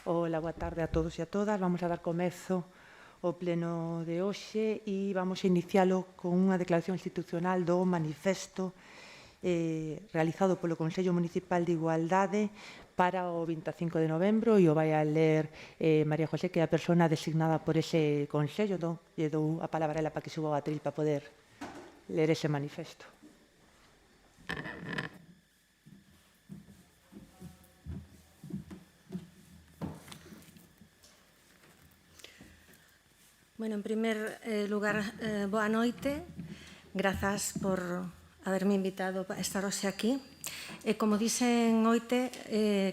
Ola, boa tarde a todos e a todas. Vamos a dar comezo ao pleno de hoxe e vamos a inicialo con unha declaración institucional do manifesto realizado polo Consello Municipal de Igualdade para o 25 de novembro e o vai a ler María José, que é a persona designada por ese Consello. Lle dou a palabra a ela para que suba ao atril para poder ler ese manifesto. Bueno, en primer lugar, boa noite. Grazas por haberme invitado a estar hoxe aquí. Como dixen oite,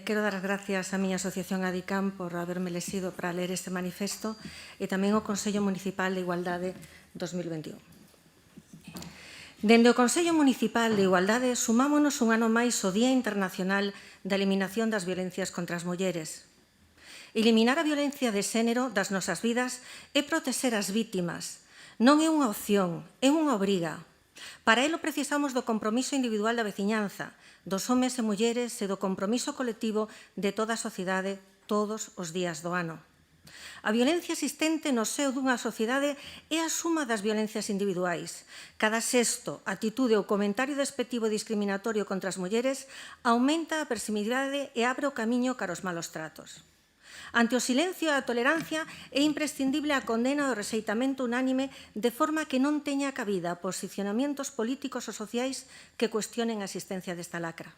quero dar as gracias á miña asociación ADICAM por haberme elexido para ler este manifesto e tamén ao Consello Municipal de Igualdade 2021. Dende o Consello Municipal de Igualdade sumámonos un ano máis ao Día Internacional da Eliminación das Violencias contra as Mulleres. Eliminar a violencia de xénero das nosas vidas é protexer as vítimas. Non é unha opción, é unha obriga. Para elo precisamos do compromiso individual da veciñanza, dos homes e mulleres e do compromiso colectivo de toda a sociedade todos os días do ano. A violencia existente no seo dunha sociedade é a suma das violencias individuais. Cada xesto, actitude ou comentario despectivo e discriminatorio contra as mulleres aumenta a permisividade e abre o camiño cara aos malos tratos. Ante o silencio e a tolerancia é imprescindible a condena do rexeitamento unánime de forma que non teña cabida posicionamentos políticos ou sociais que cuestionen a existencia desta lacra.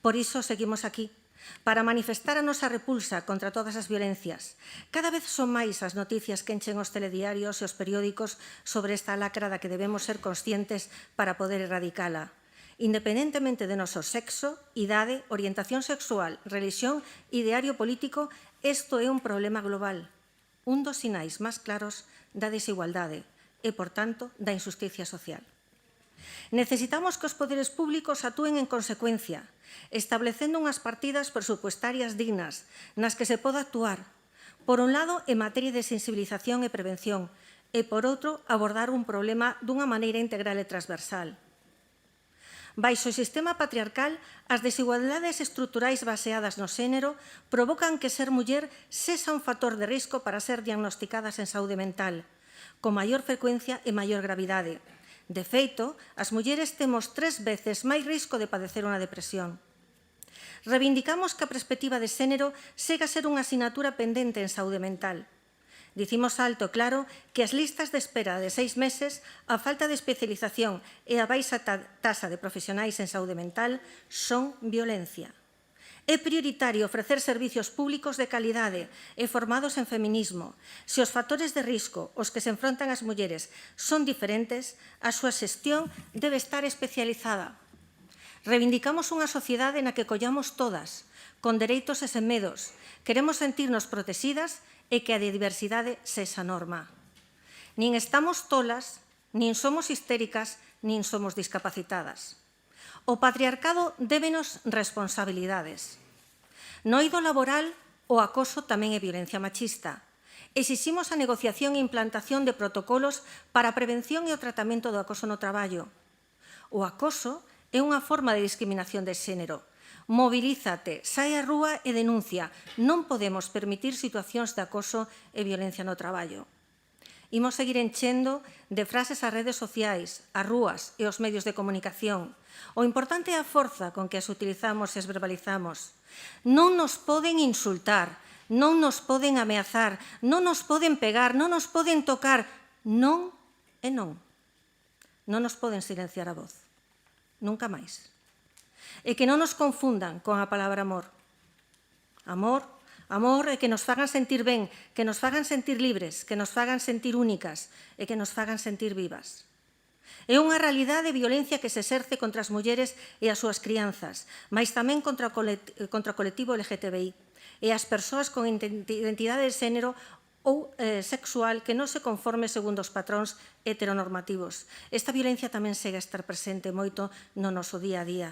Por iso seguimos aquí, para manifestar a nosa repulsa contra todas as violencias. Cada vez son máis as noticias que enchen os telediarios e os periódicos sobre esta lacra da que debemos ser conscientes para poder erradicala. Independentemente de noso sexo, idade, orientación sexual, religión e ideario político, isto é un problema global, un dos sinais máis claros da desigualdade e, por tanto, da injusticia social. Necesitamos que os poderes públicos actúen en consecuencia, establecendo unhas partidas presupuestarias dignas nas que se poda actuar, por un lado, en materia de sensibilización e prevención, e, por outro, abordar un problema dunha maneira integral e transversal. Baixo o sistema patriarcal, as desigualdades estruturais baseadas no xénero provocan que ser muller sexa un factor de risco para ser diagnosticadas en saúde mental, con maior frecuencia e maior gravidade. De feito, as mulleres temos 3 veces máis risco de padecer unha depresión. Reivindicamos que a perspectiva de xénero segue a ser unha asignatura pendente en saúde mental. Dicimos alto e claro que as listas de espera de 6 meses, a falta de especialización e a baixa taxa de profesionais en saúde mental son violencia. É prioritario ofrecer servicios públicos de calidade e formados en feminismo. Se os factores de risco aos que se enfrontan as mulleres son diferentes, a súa xestión debe estar especializada. Reivindicamos unha sociedade na que collamos todas, con dereitos e sen medos. Queremos sentirnos protegidas e que a diversidade sexa norma. Nin estamos tolas, nin somos histéricas, nin somos discapacitadas. O patriarcado débenos responsabilidades. No eido laboral, o acoso tamén é violencia machista. Exiximos a negociación e implantación de protocolos para a prevención e o tratamento do acoso no traballo. O acoso é unha forma de discriminación de xénero. Mobilízate, sae á rúa e denuncia. Non podemos permitir situacións de acoso e violencia no traballo. Imos seguir enchendo de frases as redes sociais, as rúas e os medios de comunicación. O importante é a forza con que as utilizamos e as verbalizamos. Non nos poden insultar, non nos poden ameazar, non nos poden pegar, non nos poden tocar. Non e non. Non nos poden silenciar a voz. Nunca máis. E que non nos confundan con a palabra amor. Amor é que nos fagan sentir ben, que nos fagan sentir libres, que nos fagan sentir únicas e que nos fagan sentir vivas. É unha realidade de violencia que se exerce contra as mulleres e as súas crianzas, mais tamén contra o colectivo LGTBI e as persoas con identidade de xénero ou sexual que non se conforme segundo os patróns heteronormativos. Esta violencia tamén segue a estar presente moito no noso día a día.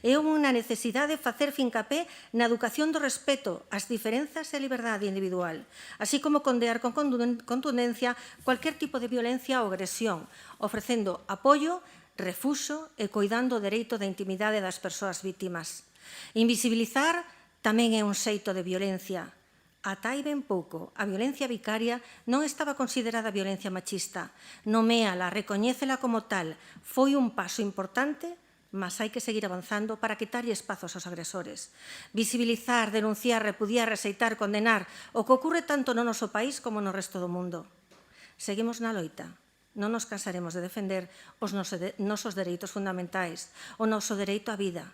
É unha necesidade facer fincapé na educación do respeto ás diferenzas e a liberdade individual, así como condear con contundencia cualquier tipo de violencia ou agresión, ofrecendo apoio, refuxo e coidando o dereito da intimidade das persoas vítimas. Invisibilizar tamén é un xeito de violencia. Ata hai ben pouco, a violencia vicaria non estaba considerada violencia machista. Noméala, recoñécela como tal. Foi un paso importante, mas hai que seguir avanzando para quitarlle espazos aos agresores. Visibilizar, denunciar, repudiar, rexeitar, condenar o que ocorre tanto no noso país como no resto do mundo. Seguimos na loita. Non nos cansaremos de defender os nosos dereitos fundamentais, o noso dereito á vida.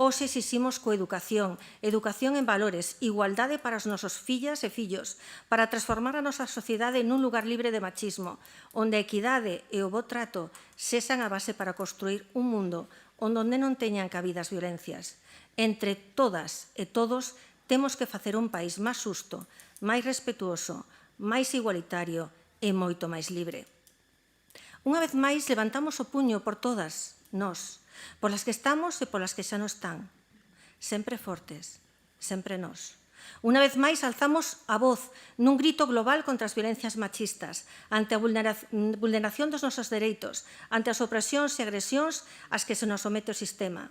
Hoxe exiximos coeducación, educación en valores, igualdade para os nosos fillas e fillos, para transformar a nosa sociedade nun lugar libre de machismo, onde a equidade e o bo trato sexan a base para construir un mundo onde non teñan cabida as violencias. Entre todas e todos temos que facer un país máis xusto, máis respetuoso, máis igualitario e moito máis libre. Unha vez máis, levantamos o puño por todas, nós, polas que estamos e polas que xa non están. Sempre fortes, sempre nós. Unha vez máis, alzamos a voz nun grito global contra as violencias machistas, ante a vulneración dos nosos dereitos, ante as opresións e agresións ás que se nos somete o sistema.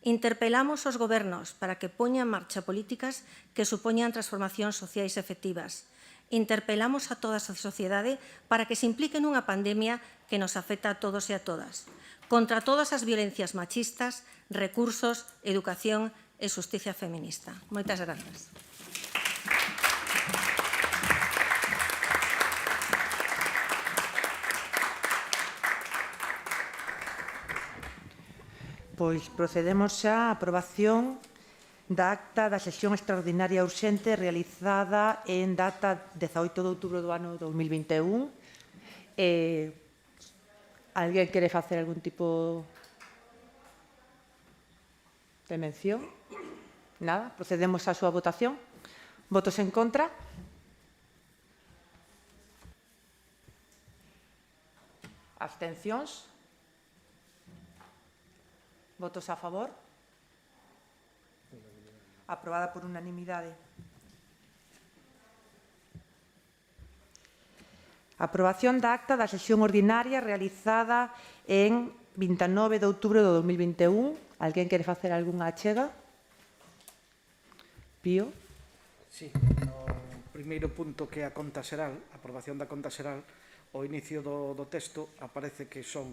Interpelamos os gobernos para que poñan en marcha políticas que supoñan transformacións sociais efectivas. Interpelamos a toda a sociedade para que se implique nunha pandemia que nos afecta a todos e a todas. Contra todas as violencias machistas, recursos, educación e xustiza feminista. Moitas grazas. Pois procedemos xa á aprobación da acta da sesión extraordinaria urxente realizada en data 18 de outubro do ano 2021. Alguén quere facer algún tipo de mención? Nada? Procedemos á súa votación. Votos en contra? Abstencións? Votos a favor? Aprobada por unanimidade. Aprobación da acta da sesión ordinaria realizada en 29 de outubro de 2021. Alguén quere facer algunha achega? Pío? Sí, no primeiro punto que é a conta xeral, a aprobación da conta xeral, ao inicio do texto aparece que son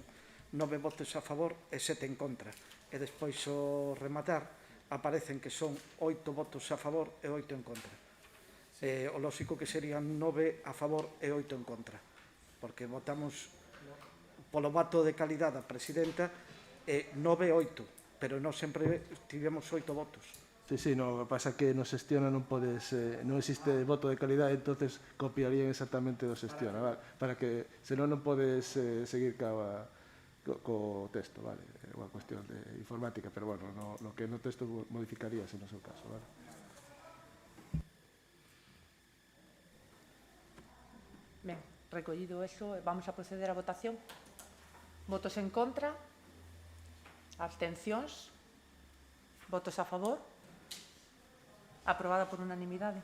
9 votos a favor e 7 en contra. E despois, ao rematar, aparecen que son 8 votos a favor e 8 en contra. O lóxico que serían 9 a favor e 8 en contra, porque votamos polo voto de calidad da presidenta 9-8, pero non sempre tivemos 8 votos. Sí, no, o que pasa é que no xestiona non podes, non existe voto de calidad, entonces copiarían exactamente do xestiona, vale? Para que, senón non podes seguir co texto, vale? É unha cuestión de informática, pero bueno, no que no texto modificaría, se non é o caso, vale? Ben, recollido eso, vamos a proceder á votación. Votos en contra? Abstencións? Votos a favor? Aprobada por unanimidade.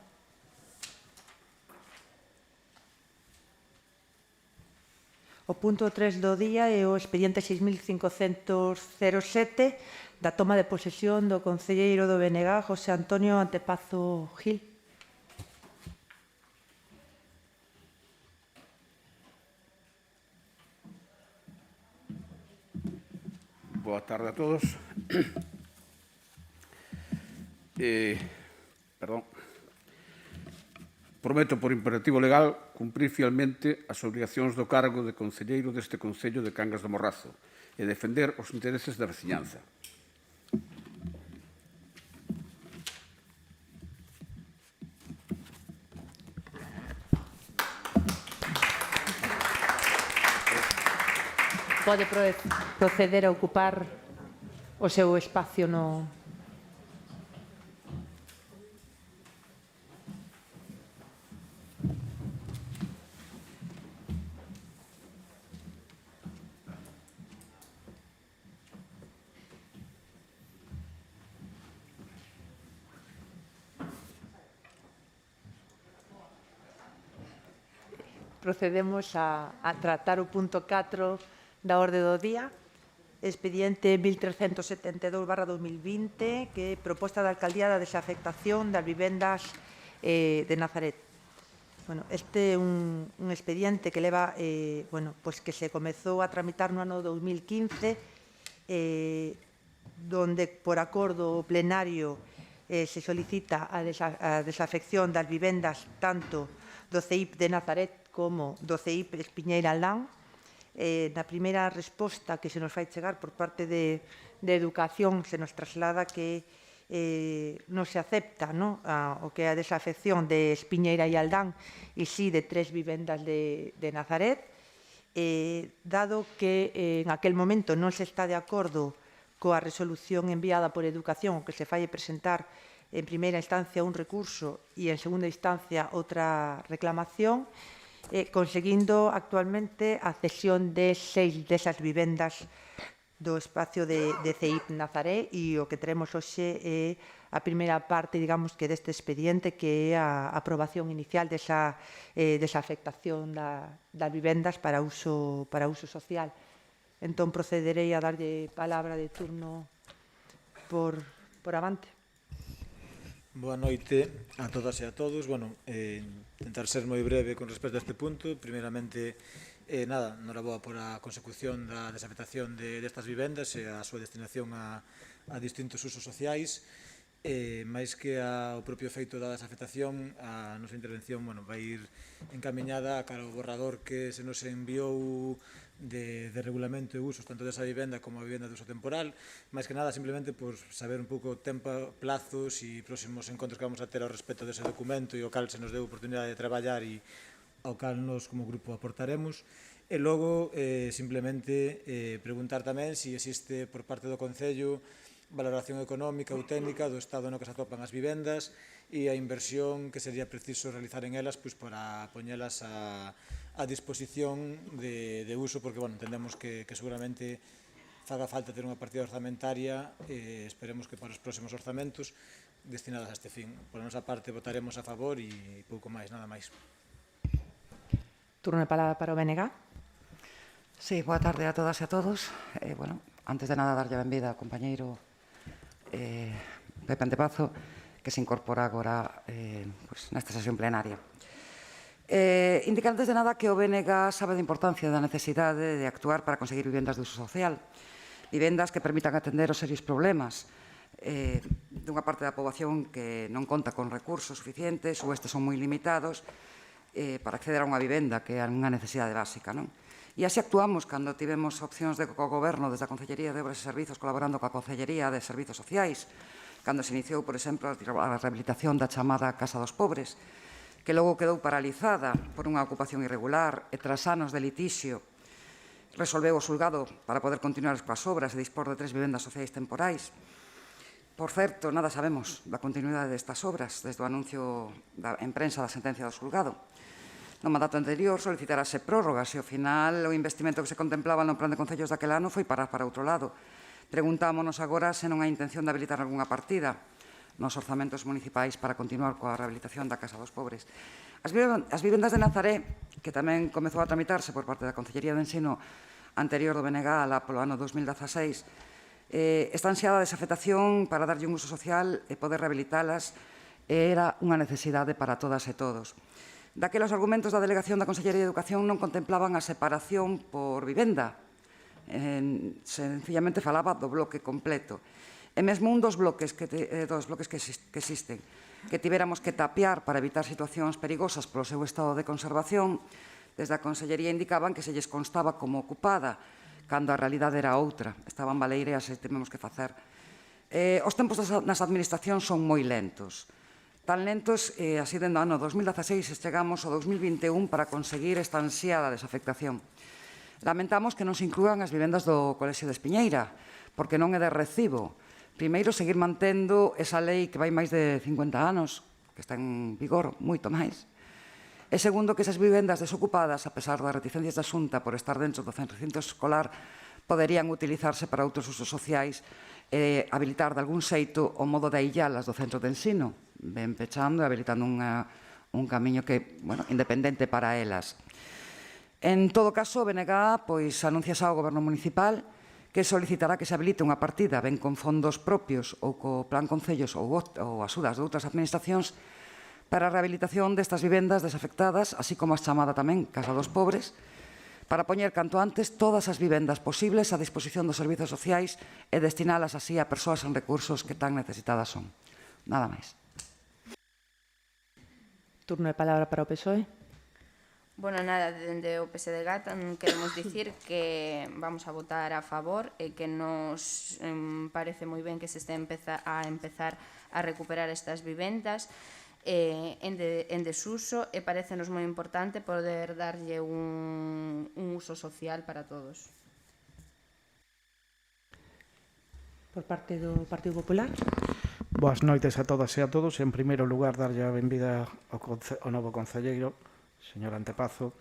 O punto 3 do día é o expediente 6507 da toma de posesión do concelleiro do BNG, José Antonio Antepazo Gil. Boa tarde a todos. Prometo por imperativo legal cumprir fielmente as obrigacións do cargo de concelleiro deste Concello de Cangas do Morrazo e defender os intereses da veciñanza. Pode proceder a ocupar o seu espacio no... Procedemos a tratar o punto 4 da orde do día, expediente 1372/2020, que é proposta da Alcaldía da desafectación das vivendas de Nazaret. Bueno, este é un expediente que leva, pues que se comezou a tramitar no ano 2015, donde por acordo plenario se solicita a desafección das vivendas tanto do CEIP de Nazaret como do CEIP Espiñeira Aldán. Na primeira resposta que se nos fai chegar por parte de Educación se nos traslada que non se acepta o que é a desafección de Espiñeira e Aldán e sí de 3 vivendas de Nazaret, dado que en aquel momento non se está de acordo coa resolución enviada por Educación, o que se fai é presentar en primeira instancia un recurso e en segunda instancia outra reclamación, conseguindo actualmente a cesión de 6 desas vivendas do espacio de CEIP Nazaré, e o que teremos hoxe é a primeira parte, digamos, que deste expediente, que é a aprobación inicial desa afectación das vivendas para uso social. Entón, procederei a darlle palabra de turno por avante. Boa noite a todas e a todos. Tentar ser moi breve con respecto a este punto. Primeiramente, noraboa por a consecución da desafectación destas vivendas e a súa destinación a distintos usos sociais. máis que ao propio efeito da desafectación, a nosa intervención vai ir encamiñada cara ao borrador que se nos enviou de regulamento de usos tanto desa vivenda como a vivenda de uso temporal. Máis que nada, simplemente por saber un pouco tempo, plazos e próximos encontros que vamos a ter ao respecto dese documento e ao cal se nos deu oportunidade de traballar e ao cal nos como grupo aportaremos. E logo, simplemente, preguntar tamén se existe por parte do Concello valoración económica ou técnica do estado no que se atopan as vivendas e a inversión que sería preciso realizar en elas para poñelas a disposición de uso, porque entendemos que seguramente faga falta ter unha partida orzamentaria, esperemos que para os próximos orzamentos destinadas a este fin. Por a nosa parte votaremos a favor e pouco máis, nada máis. Turno de palabra para o BNG. Sí, boa tarde a todas e a todos. Antes de nada, darlle a benvida ao compañeiro Pepe Antepazo, que se incorpora agora nesta sesión plenaria. Indicar antes de nada que o BNG sabe da importancia da necesidade de actuar para conseguir vivendas de uso social, vivendas que permitan atender os serios problemas dunha parte da poboación que non conta con recursos suficientes ou estes son moi limitados para acceder a unha vivenda que é unha necesidade básica, non? E así actuamos cando tivemos opcións de co-goberno desde a Concellería de Obras e Servizos colaborando coa Concellería de Servizos Sociais, cando se iniciou, por exemplo, a rehabilitación da chamada Casa dos Pobres, que logo quedou paralizada por unha ocupación irregular e tras anos de litixio resolveu o xulgado para poder continuar coas obras e dispor de 3 vivendas sociais temporais. Por certo, nada sabemos da continuidade destas obras desde o anuncio en prensa da sentencia do xulgado. No mandato anterior solicitarase prórrogas e, ao final, o investimento que se contemplaba no plan de concellos daquel ano foi parar para outro lado. Preguntámonos agora se non hai intención de habilitar algunha partida nos orzamentos municipais para continuar coa rehabilitación da Casa dos Pobres. As vivendas de Nazaré, que tamén comezou a tramitarse por parte da Concellería de Ensino anterior do BNG alá polo ano 2016, esta ansiada desafectación para darlle un uso social e poder rehabilitalas era unha necesidade para todas e todos. Daquela, os argumentos da Delegación da Consellería de Educación non contemplaban a separación por vivenda. Sencillamente falaba do bloque completo. E mesmo un dos bloques que existen, que tivéramos que tapiar para evitar situacións perigosas polo seu estado de conservación, desde a Consellería indicaban que se lles constaba como ocupada, cando a realidade era outra. Estaban baleireas e tivemos que facer. Os tempos nas administracións son moi lentos. Tan lentos, así dende o ano 2016 chegamos ao 2021 para conseguir esta ansiada desafectación. Lamentamos que non se inclúan as vivendas do Colexio de Espiñeira, porque non é de recibo. Primeiro, seguir mantendo esa lei que vai máis de 50 anos, que está en vigor moito máis. E segundo, que esas vivendas desocupadas, a pesar das reticencias da Xunta por estar dentro do centro escolar, poderían utilizarse para outros usos sociais e habilitar de algún xeito o modo de aillalas do centro de ensino, ben pechando e habilitando un camiño que, independente para elas. En todo caso, o BNG anuncia xa ao Goberno Municipal que solicitará que se habilite unha partida ben con fondos propios ou co Plan Concellos ou axudas de outras administracións para a rehabilitación destas vivendas desafectadas, así como as chamada tamén Casa dos Pobres, para poñer canto antes todas as vivendas posibles a disposición dos servizos sociais e destinalas así a persoas en recursos que tan necesitadas son. Nada máis. Turno de palabra para o PSOE. Bueno, nada, dende o PSDG queremos dicir que vamos a votar a favor e que nos parece moi ben que se este a empezar a recuperar estas vivendas en desuso e parecenos moi importante poder darlle un uso social para todos. Por parte do Partido Popular. Boas noites a todas e a todos. En primeiro lugar, darlle a benvida ao novo concelleiro, señor Antepazo.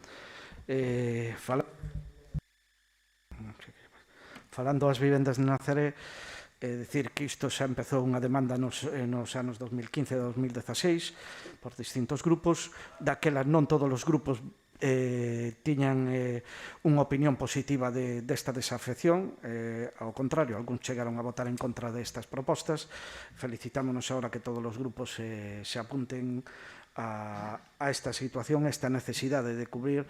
Falando das vivendas de Nazaré, decir que isto xa empezou unha demanda nos anos 2015 e 2016 por distintos grupos. Daquela non todos os grupos tiñan unha opinión positiva desta desafección, ao contrario, algúns chegaron a votar en contra destas propostas. Felicitámonos agora que todos os grupos se apunten a esta situación, esta necesidade de cubrir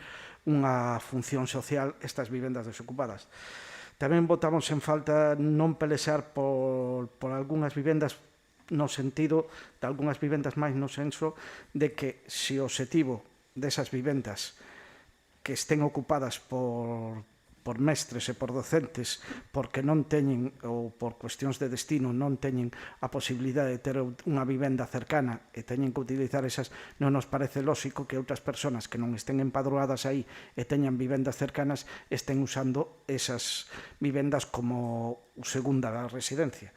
unha función social estas vivendas desocupadas. Tamén votamos en falta non pelexar por algunhas vivendas no sentido de algunhas vivendas máis no senso de que se o obxectivo desas vivendas que estén ocupadas por mestres e por docentes porque non teñen, ou por cuestións de destino, non teñen a posibilidade de ter unha vivenda cercana e teñen que utilizar esas, non nos parece lóxico que outras persoas que non estén empadroadas aí e teñan vivendas cercanas estén usando esas vivendas como segunda residencia.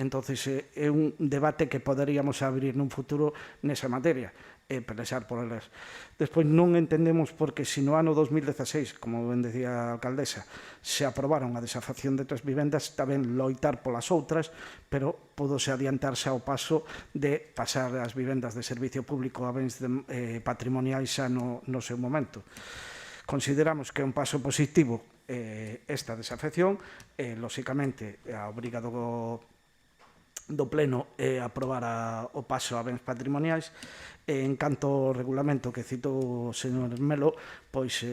Entonces, é un debate que poderíamos abrir nun futuro nesa materia e pelexar por elas. Despois non entendemos porque se no ano 2016, como ben decía a alcaldesa, se aprobaron a desafección de 3 vivendas, tamén loitar polas outras, pero púdose adiantarse ao paso de pasar as vivendas de servicio público a bens patrimoniais xa no seu momento. Consideramos que é un paso positivo esta desafección, lóxicamente a obriga do Pleno aprobar o paso a bens patrimoniais. En canto ao regulamento que citou o señor Melo, pois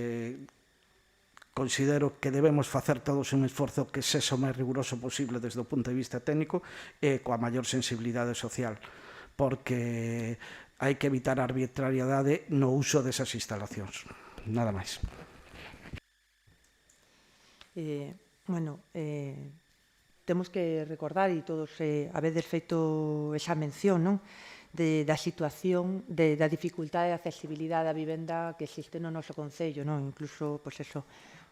considero que debemos facer todos un esforzo que sexa o máis riguroso posible desde o punto de vista técnico e coa maior sensibilidade social, porque hai que evitar a arbitrariedade no uso desas instalacións. Nada máis. Temos que recordar, e todos habedes feito esa mención, non? Da situación, da dificultade de accesibilidade á vivenda que existe no noso Concello, non? Incluso, pois eso,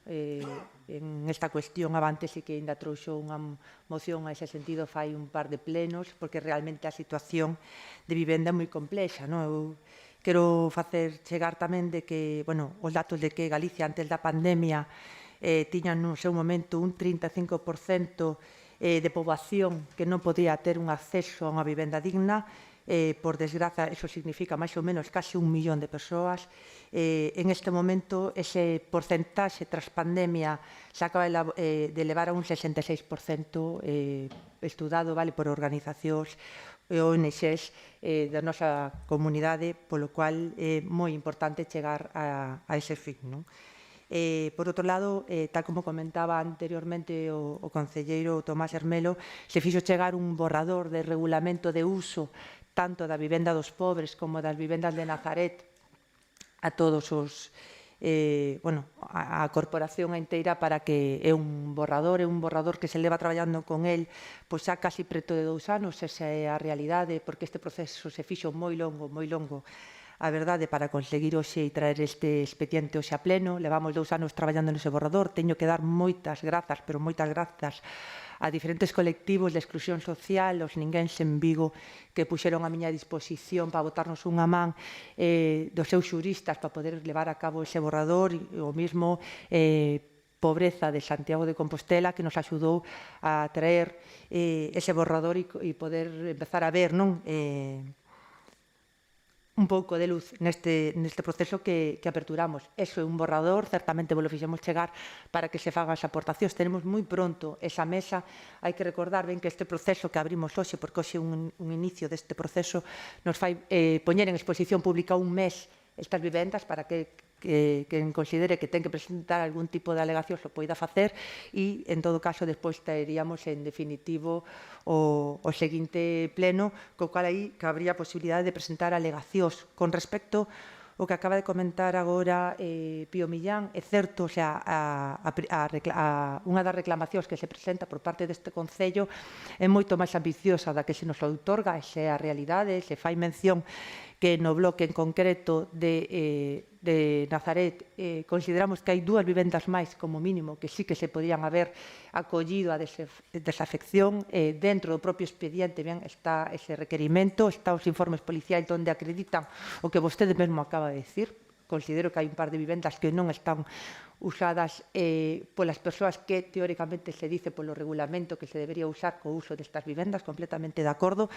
en esta cuestión avante sí que ainda trouxo unha moción a ese sentido fai un par de plenos, porque realmente a situación de vivenda é moi complexa, non? Eu quero facer chegar tamén de que, bueno, os datos de que Galicia antes da pandemia tiñan no seu momento un 35% de poboación que non podía ter un acceso a unha vivenda digna. Por desgraza, eso significa máis ou menos case 1 millón de persoas. En este momento, ese porcentaxe tras pandemia se acaba de elevar a un 66% estudado por organizacións e ONGs da nosa comunidade, polo cual é moi importante chegar a ese fin, non? Por outro lado, tal como comentaba anteriormente o concelleiro Tomás Hermelo, se fixo chegar un borrador de regulamento de uso tanto da vivenda dos pobres como das vivendas de Nazaret a todos os a corporación inteira para que é un borrador que se leva traballando con el pois xa casi preto de 2 anos, esa é a realidade, porque este proceso se fixo moi longo, a verdade, para conseguir hoxe e traer este expediente hoxe a pleno. Levamos 2 anos traballando nese borrador, teño que dar moitas grazas, pero moitas grazas a diferentes colectivos de exclusión social, os ninguéns en Vigo, que puxeron a miña disposición para botarnos unha man dos seus xuristas para poder levar a cabo ese borrador, o mismo Pobreza de Santiago de Compostela, que nos axudou a traer ese borrador e poder empezar a ver, non? un pouco de luz neste proceso que aperturamos. Eso é un borrador, certamente vos lo fixemos chegar para que se fagan as aportacións. Tenemos moi pronto esa mesa. Hai que recordar ben que este proceso que abrimos hoxe, porque hoxe un inicio deste proceso, nos fai poñer en exposición pública un mes estas vivendas para que quen considere que ten que presentar algún tipo de alegacións o poida facer e, en todo caso, despois teríamos en definitivo o seguinte pleno, co cual aí cabría a posibilidade de presentar alegacións. Con respecto ao que acaba de comentar agora Pío Millán, é certo, o sea, unha das reclamacións que se presenta por parte deste Concello é moito máis ambiciosa da que se nos outorga, esa é a realidade, se fai mención que no bloque en concreto de Nazaret consideramos que hai 2 vivendas máis como mínimo que sí que se podían haber acollido a desafección. Dentro do propio expediente está ese requerimento, está os informes policiais onde acreditan o que vostede mesmo acaba de decir. Considero que hai un par de vivendas que non están usadas polas persoas que teóricamente se dice polo regulamento que se debería usar co uso destas vivendas, completamente de acordo,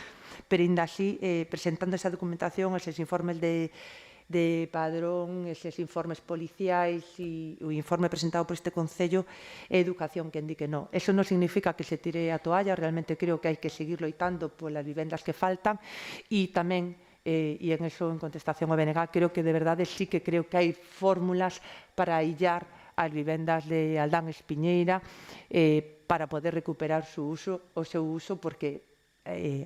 pero ainda así, presentando esa documentación, eses informes de padrón, eses informes policiais e o informe presentado por este Concello, é educación quen di que non. Eso non significa que se tire a toalla, realmente creo que hai que seguir loitando polas vivendas que faltan e tamén e en eso, en contestación ao BNG, creo que de verdade sí que creo que hai fórmulas para aillar as vivendas de Aldán Espiñeira para poder recuperar o seu uso, porque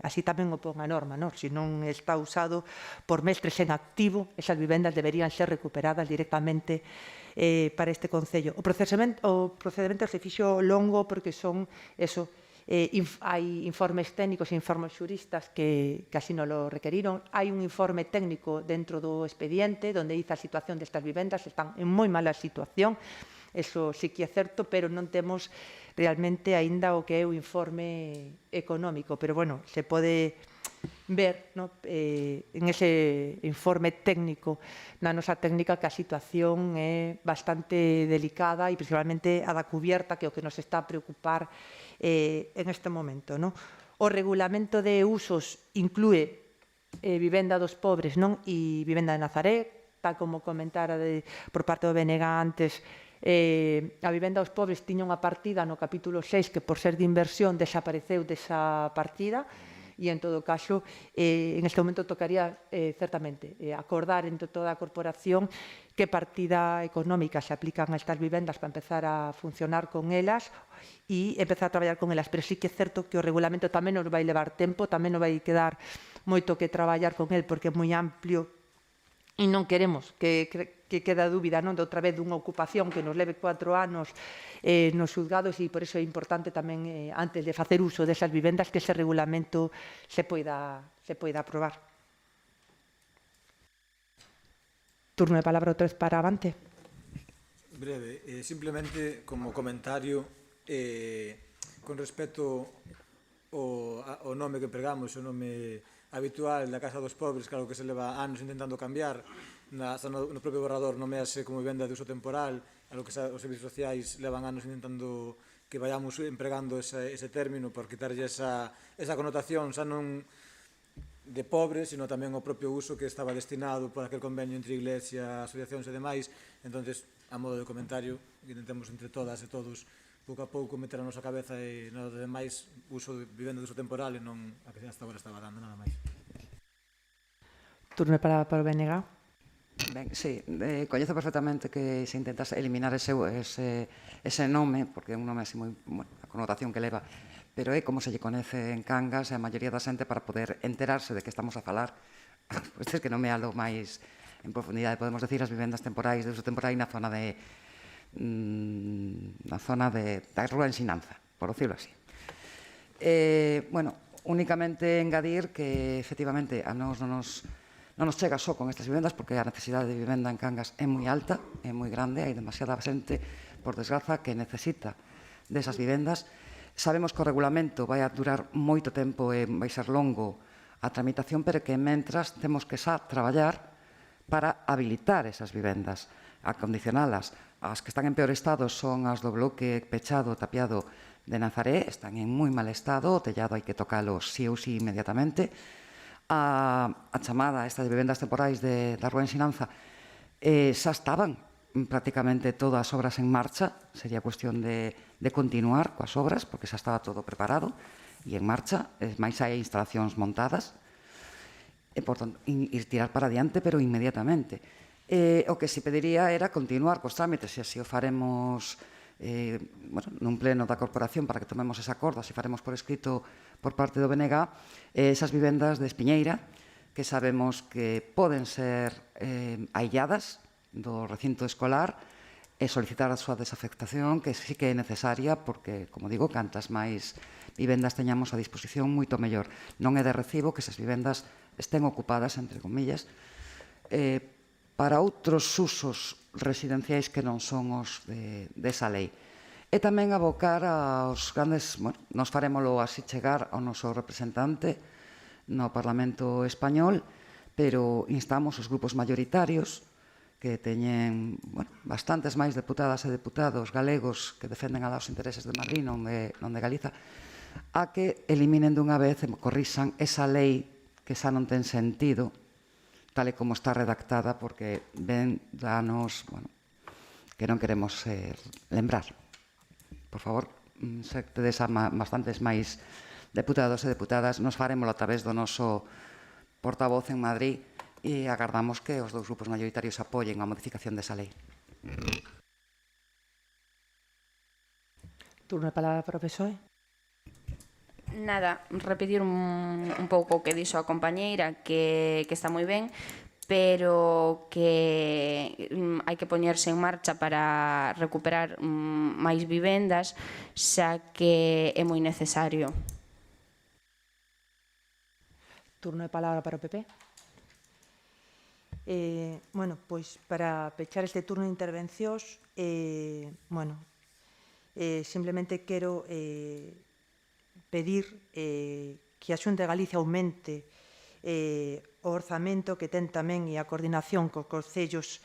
así tamén o pon a norma, non? Se non está usado por mestres en activo, esas vivendas deberían ser recuperadas directamente para este Concello. O procedimento se fixo longo porque son eso. Hai informes técnicos e informes xuristas que así non lo requeriron. Hai un informe técnico dentro do expediente onde dice a situación destas vivendas, están en moi mala situación, eso sí que é certo, pero non temos realmente aínda o que é o informe económico, pero bueno, se pode ver en ese informe técnico na nosa técnica que a situación é bastante delicada e principalmente a da cubierta, que é o que nos está a preocupar en este momento. O regulamento de usos inclúe vivenda dos pobres e vivenda de Nazaret, tal como comentara por parte do BNG antes. A vivenda dos pobres tiña unha partida no capítulo 6 que por ser de inversión desapareceu desa partida e, en todo caso, en este momento tocaría certamente acordar entre toda a corporación que partida económica se aplican a estas vivendas para empezar a funcionar con elas e empezar a traballar con elas. Pero sí que é certo que o regulamento tamén nos vai levar tempo, tamén nos vai quedar moito que traballar con el porque é moi amplio e non queremos que quede a dúbida de outra vez dunha ocupación que nos leve 4 anos nos xulgados e por iso é importante tamén, antes de facer uso desas vivendas, que ese regulamento se poida aprobar. Turno de palabra outra vez para Avante. Breve, simplemente como comentario con respecto ao nome que empregamos, o nome habitual da Casa dos Pobres, claro que se leva anos intentando cambiar, no propio borrador nomease como vivenda de uso temporal, a lo que os servicios sociais levan anos intentando que vayamos empregando ese término por quitarlle esa connotación xa non de pobres, sino tamén o propio uso que estaba destinado por aquel convenio entre Iglesia, asociacións e demais. Entonces, a modo de comentario, intentemos entre todas e todos pouco a pouco meter a nosa cabeza e nada de demais uso de vivenda de uso temporal e non a que hasta agora estaba dando, nada máis. Turno para o BNG. Ben, sí, coñezo perfectamente que se intenta eliminar ese nome, porque é un nome así moi, a connotación que leva, pero é como se lle coñece en Cangas e a maioría da xente para poder enterarse de que estamos a falar. Pois é que non me alo máis en profundidade, podemos decir as vivendas temporais de uso temporal na zona da rúa ensinanza, por decirlo así. Bueno, únicamente engadir que efectivamente a nós non nos chega só con estas vivendas, porque a necesidade de vivenda en Cangas é moi alta, é moi grande, hai demasiada xente, por desgraza, que necesita desas vivendas. Sabemos que o regulamento vai a durar moito tempo e vai ser longo a tramitación, pero que mentras temos que xa traballar para habilitar esas vivendas, acondicionalas. As que están en peor estado son as do bloque pechado, tapiado de Nazaré, están en moi mal estado, o tellado hai que tocalo sí ou sí inmediatamente. a chamada esta de vivendas temporais da Rúa Ensinanza xa estaban prácticamente todas as obras en marcha, sería cuestión de continuar coas obras, porque xa estaba todo preparado e en marcha, máis hai instalacións montadas, e, por tanto, ir tirar para adiante, pero inmediatamente. O que se pediría era continuar cos trámites, e así o faremos nun pleno da corporación para que tomemos ese acordo, así faremos por escrito por parte do BNG, esas vivendas de Espiñeira, que sabemos que poden ser ailladas do recinto escolar e solicitar a súa desafectación, que sí que é necesaria, porque, como digo, cantas máis vivendas teñamos a disposición, moito mellor. Non é de recibo que esas vivendas estén ocupadas, entre comillas, para outros usos residenciais que non son os desa lei. E tamén abocar aos grandes, nos farémolo así chegar ao noso representante no Parlamento Español, pero instamos os grupos mayoritarios que teñen bastantes máis deputadas e deputados galegos que defenden os intereses de Madrid, non de Galiza, a que eliminen dunha vez e corrixan esa lei que xa non ten sentido, tal e como está redactada, porque ven danos que non queremos lembrar. Por favor, se tedes bastantes máis deputados e deputadas, nos farémolo a través do noso portavoz en Madrid e agardamos que os dous grupos maioritarios apoien a modificación desa lei. Turno de palabra para o PSOE. Nada, repetir un pouco o que dixo a compañeira, que está moi ben, pero que hai que poñerse en marcha para recuperar máis vivendas, xa que é moi necesario. Turno de palabra para o PP. Pois para pechar este turno de intervencións, simplemente quero pedir que a Xunta de Galicia aumente o orzamento que ten tamén e a coordinación cos concellos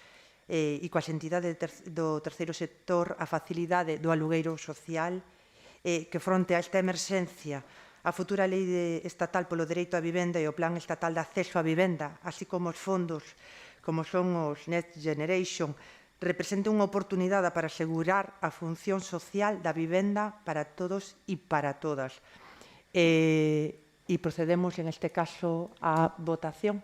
e coas entidades do terceiro sector, a facilidade do alugueiro social, que fronte a esta emerxencia, a futura lei estatal polo dereito á vivenda e o plan estatal de acceso á vivenda, así como os fondos como son os Next Generation, representa unha oportunidade para asegurar a función social da vivenda para todos e para todas. E procedemos, en este caso, á votación.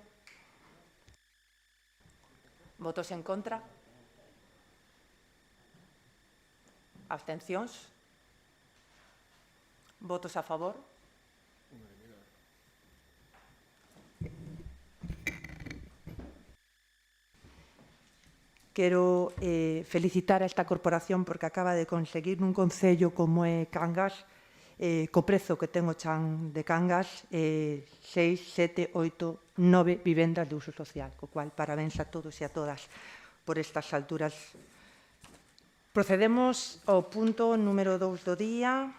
Votos en contra? Abstencións? Votos a favor? Quero felicitar a esta corporación porque acaba de conseguir nun concello como é Cangas, co prezo que ten o chan de Cangas, 6, 7, 8, 9 vivendas de uso social, co cual parabéns a todos e a todas por estas alturas. Procedemos ao punto número 2 do día.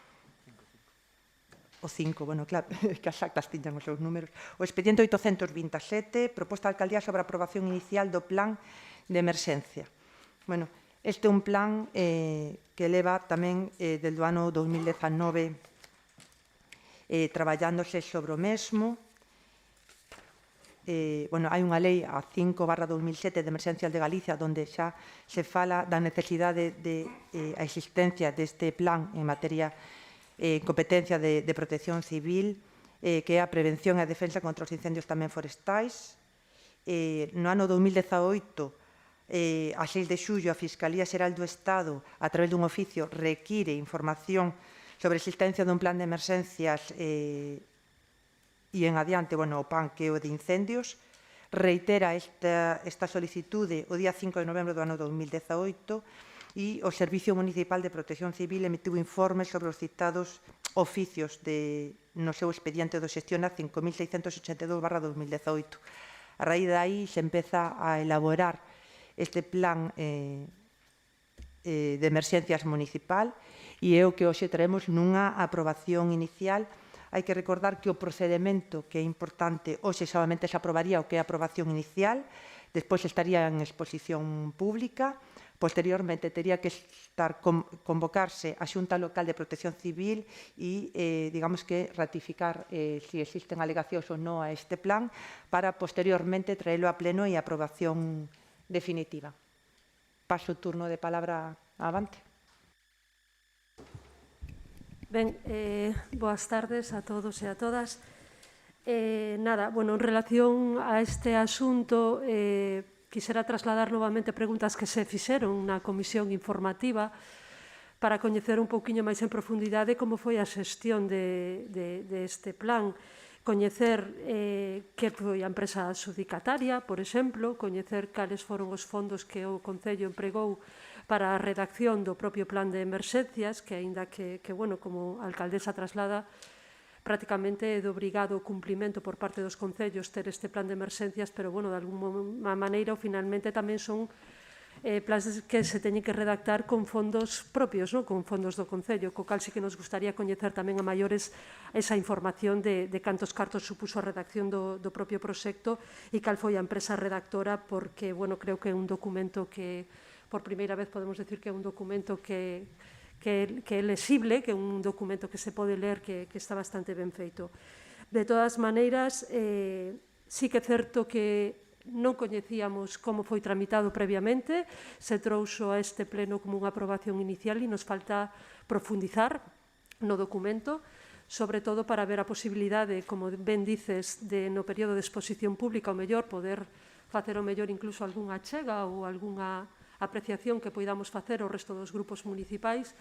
O 5, claro, que as actas tiñan os seus números. O expediente 827, proposta de alcaldía sobre a aprobación inicial do plan de emerxencia. Este é un plan que leva tamén desde o ano 2019 traballándose sobre o mesmo. Hai unha lei, a 5/2007 de emerxencias de Galicia, onde xa se fala da necesidade de a existencia deste plan en materia competencia de protección civil, que é a prevención e a defensa contra os incendios tamén forestais. No ano 2018, a 6 de xullo, a Fiscalía Xeral do Estado, a través dun oficio, require información sobre a existencia dun plan de emerxencias e en adiante, o PAN, que é o de incendios. Reitera esta solicitude o día 5 de novembro do ano 2018 e o Servicio Municipal de Protección Civil emitiu informes sobre os citados oficios no seu expediente do Xestiona 5682/2018. A raíz de aí se empeza a elaborar este plan de emerxencias municipal e é o que hoxe traemos nunha aprobación inicial. Hai que recordar que o procedimento, que é importante, hoxe solamente se aprobaría o que é a aprobación inicial, Despois estaría en exposición pública. Posteriormente, tería que convocarse a Xunta Local de Protección Civil e, digamos que, ratificar si existen alegacións ou non a este plan para, posteriormente, traelo a pleno e aprobación definitiva. Paso o turno de palabra avante. Ben, boas tardes a todos e a todas. Nada, bueno, en relación a este asunto, quixera trasladar novamente preguntas que se fixeron na comisión informativa para coñecer un pouquiño máis en profundidade como foi a xestión deste plan, coñecer que foi a empresa adxudicataria, por exemplo, coñecer cales foron os fondos que o Concello empregou para a redacción do propio plan de emerxencias, que aínda que bueno, como a alcaldesa traslada, prácticamente é de obrigado cumplimento por parte dos concellos ter este plan de emerxencias, pero, bueno, de alguma maneira, finalmente, tamén son plans que se teñen que redactar con fondos propios, non? Con fondos do Concello, co cal sí que nos gustaría coñecer tamén a maiores esa información de cantos cartos supuso a redacción do propio proxecto e cal foi a empresa redactora, porque, bueno, creo que é un documento que, por primeira vez, podemos decir que é un documento que é lexible, que é un documento que se pode ler, que está bastante ben feito. De todas maneiras, sí que é certo que non coñecíamos como foi tramitado previamente, se trouxo a este pleno como unha aprobación inicial e nos falta profundizar no documento, sobre todo para ver a posibilidade, como ben dices, de no período de exposición pública, o mellor, poder facer o mellor incluso algunha achega ou algunha apreciación que poidamos facer ao resto dos grupos municipais,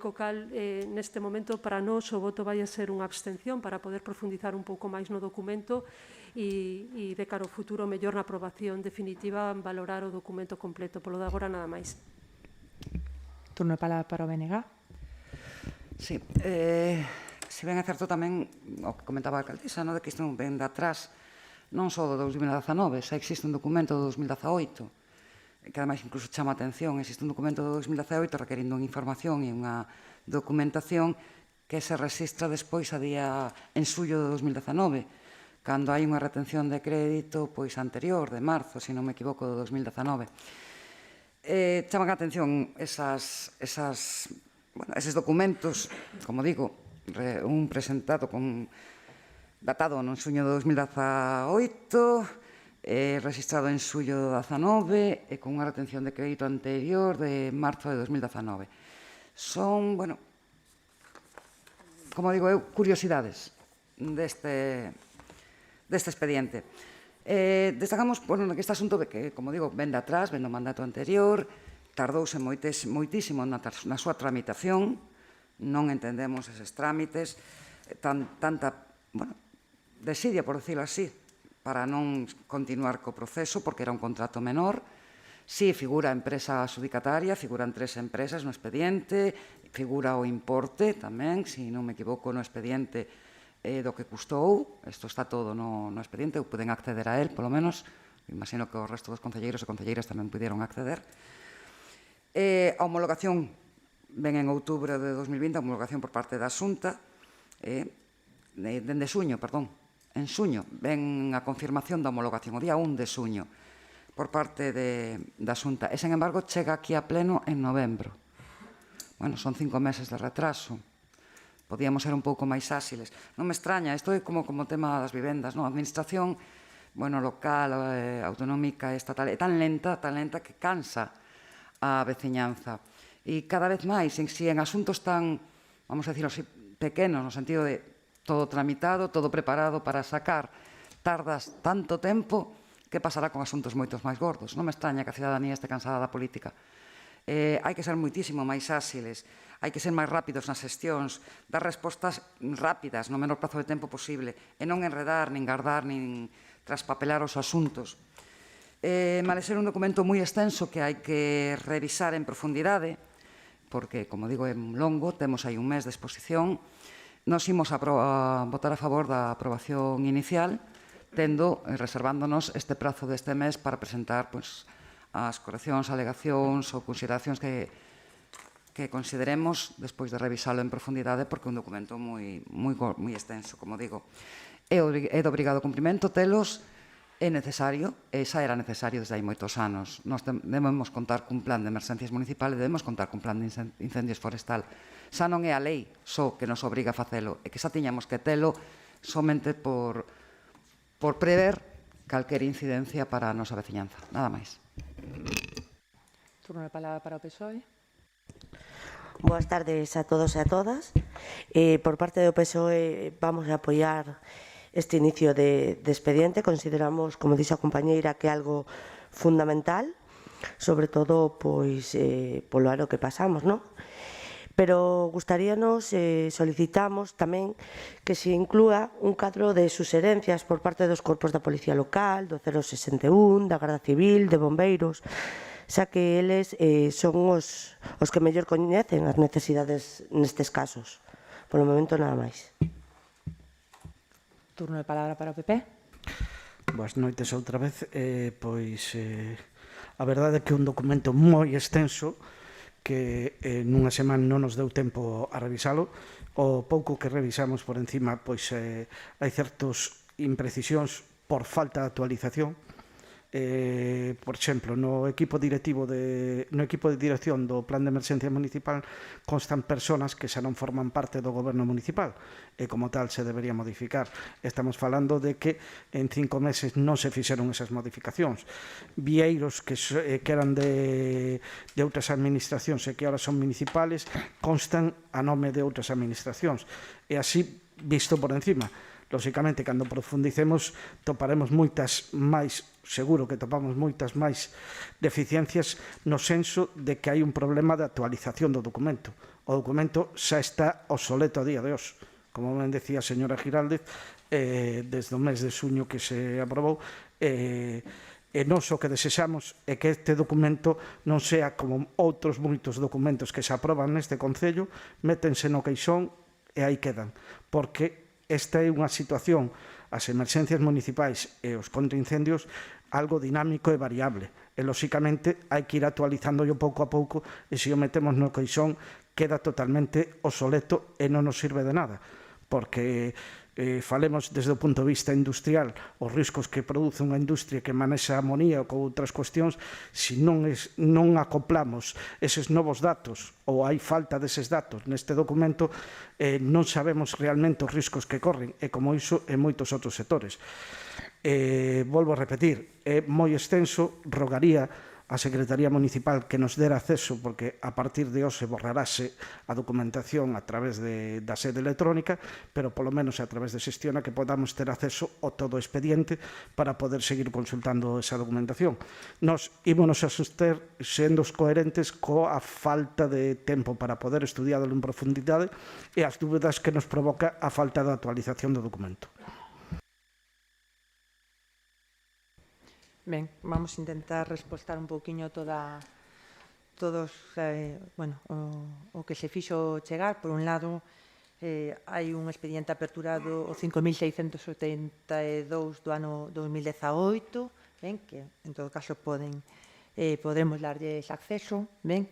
co cal, neste momento, para nós, o voto vai a ser unha abstención para poder profundizar un pouco máis no documento e, de cara ao futuro, mellor na aprobación definitiva, valorar o documento completo. Polo de agora, nada máis. Turno de palabra para o BNG. Sí, se ben é certo tamén o que comentaba a alcaldesa, de que isto ven de atrás, non só do 2019, xa existe un documento do 2018, que ademais incluso chama a atención, existe un documento do 2018 requerindo unha información e unha documentación que se registra despois en xullo de 2019, cando hai unha retención de crédito pois anterior, de marzo, se non me equivoco, do 2019. Chaman a atención eses documentos, como digo, un presentado datado no xuño de 2018, registrado en xullo de 2019 e con unha retención de crédito anterior de marzo de 2019. Son, bueno, como digo eu, curiosidades deste expediente. Destacamos, bueno, que este asunto que, como digo, ven de atrás, ven do mandato anterior, tardouse moitísimo na súa tramitación, non entendemos eses trámites, tanta, bueno, desidia, por decirlo así, para non continuar co proceso, porque era un contrato menor. Si figura a empresa adxudicataria, figuran 3 empresas no expediente, figura o importe tamén, se non me equivoco, no expediente do que custou. Isto está todo no expediente, ou poden acceder a él, polo menos. Imagino que o resto dos concelleiros e concelleiras tamén pudieron acceder. A homologación ven en outubro de 2020, a homologación por parte da Xunta, dende xuño, perdón, en xuño, ven a confirmación da homologación, o día 1 de xuño, por parte da Xunta. E, sen embargo, chega aquí a pleno en novembro. Bueno, son 5 meses de retraso. Podíamos ser un pouco máis áxiles. Non me extraña, isto é como o tema das vivendas, non? A administración, bueno, local, autonómica, estatal, é tan lenta que cansa a veciñanza. E cada vez máis, si en asuntos tan, vamos a decirlo así, pequenos, no sentido de todo tramitado, todo preparado para sacar, tardas tanto tempo, que pasará con asuntos moitos máis gordos? Non me extraña que a cidadanía este cansada da política. Hai que ser moitísimo máis áxiles, hai que ser máis rápidos nas xestións, dar respostas rápidas no menor prazo de tempo posible, e non enredar, nin gardar, nin traspapelar os asuntos. Male ser un documento moi extenso que hai que revisar en profundidade, porque, como digo, é longo, temos aí un mes de exposición. Nos imos a votar a favor da aprobación inicial, reservándonos este prazo deste mes para presentar as correccións, alegacións ou consideracións que consideremos despois de revisalo en profundidade, porque é un documento moi extenso, como digo. É de obrigado cumprimento telos é necesario, e xa era necesario desde hai moitos anos. Nós debemos contar cun plan de emerxencias municipal e debemos contar cun plan de incendios forestal. Xa non é a lei só que nos obriga a facelo, é que xa tiñamos que telo somente por prever calquer incidencia para a nosa veciñanza. Nada máis. Turno de palabra para o PSOE. Boas tardes a todos e a todas. Por parte do PSOE vamos a apoiar este inicio de expediente. Consideramos, como dixo a compañeira, que é algo fundamental, sobre todo pois polo ano que pasamos, non? Pero gustaríanos, solicitamos tamén que se inclúa un cadro de suxerencias por parte dos corpos da Policía Local, do 061, da Garda Civil, de Bombeiros, xa que eles son os que mellor coñecen as necesidades nestes casos. Por o momento, nada máis. Turno de palabra para o PP. Boas noites outra vez. A verdade é que é un documento moi extenso que nunha semana non nos deu tempo a revisalo. O pouco que revisamos por encima, pois hai certos imprecisións por falta de actualización. Por exemplo, no equipo de dirección do Plan de Emerxencia Municipal constan persoas que xa non forman parte do goberno municipal e como tal se debería modificar. Estamos falando de que en 5 meses non se fixeron esas modificacións. Vieiros que eran de outras administracións e que ahora son municipales constan a nome de outras administracións. E así, visto por encima, lóxicamente, cando profundicemos, toparemos moitas máis, seguro que topamos moitas máis deficiencias no senso de que hai un problema de actualización do documento. O documento xa está obsoleto a día de hoxe. Como ben decía a señora Giraldez, desde o mes de xuño que se aprobou, e nós o que desexamos é que este documento non sea como outros moitos documentos que se aproban neste Concello, métense no queixón e aí quedan, porque esta é unha situación, as emerxencias municipais e os contraincendios, algo dinámico e variable. E, lóxicamente, hai que ir actualizándoyo pouco a pouco e se o metemos no queixón queda totalmente obsoleto e non nos sirve de nada. Porque falemos desde o punto de vista industrial, os riscos que produce unha industria que manexa amoníaco ou outras cuestións, se non acoplamos eses novos datos ou hai falta deses datos neste documento, non sabemos realmente os riscos que corren, e como iso en moitos outros sectores. Volvo a repetir, é moi extenso, rogaría a Secretaría Municipal que nos dera acceso, porque a partir de hoxe borrarase a documentación a través da sede electrónica, pero polo menos a través de Xestiona que podamos ter acceso ao todo o expediente para poder seguir consultando esa documentación. Nos ímonos a soster sendo coherentes coa falta de tempo para poder estudiálo en profundidade e as dúbidas que nos provoca a falta de actualización do documento. Ben, vamos a intentar respostar un pouquiño todos o que se fixo chegar. Por un lado, hai un expediente aperturado o 5.672 do ano 2018, ben, que en todo caso podremos darlles acceso, ben.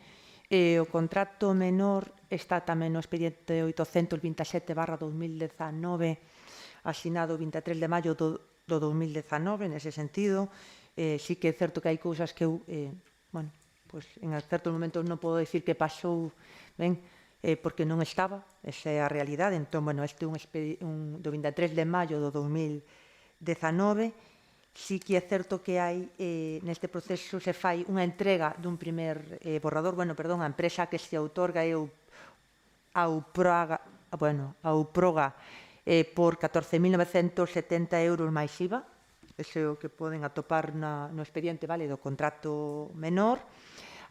O contrato menor está tamén no expediente 827/2019, asinado o 23 de maio do 2019, nese sentido. Sí que é certo que hai cousas que eu, en certos momentos non podo dicir que pasou, ben, porque non estaba, esa é a realidade. Entón, este é do 23 de maio do 2019. Sí que é certo que hai, neste proceso se fai unha entrega dun primer borrador, a empresa que se outorga é a Uproga, por 14.970 euros máis IVA. Ese é o que poden atopar no expediente do contrato menor.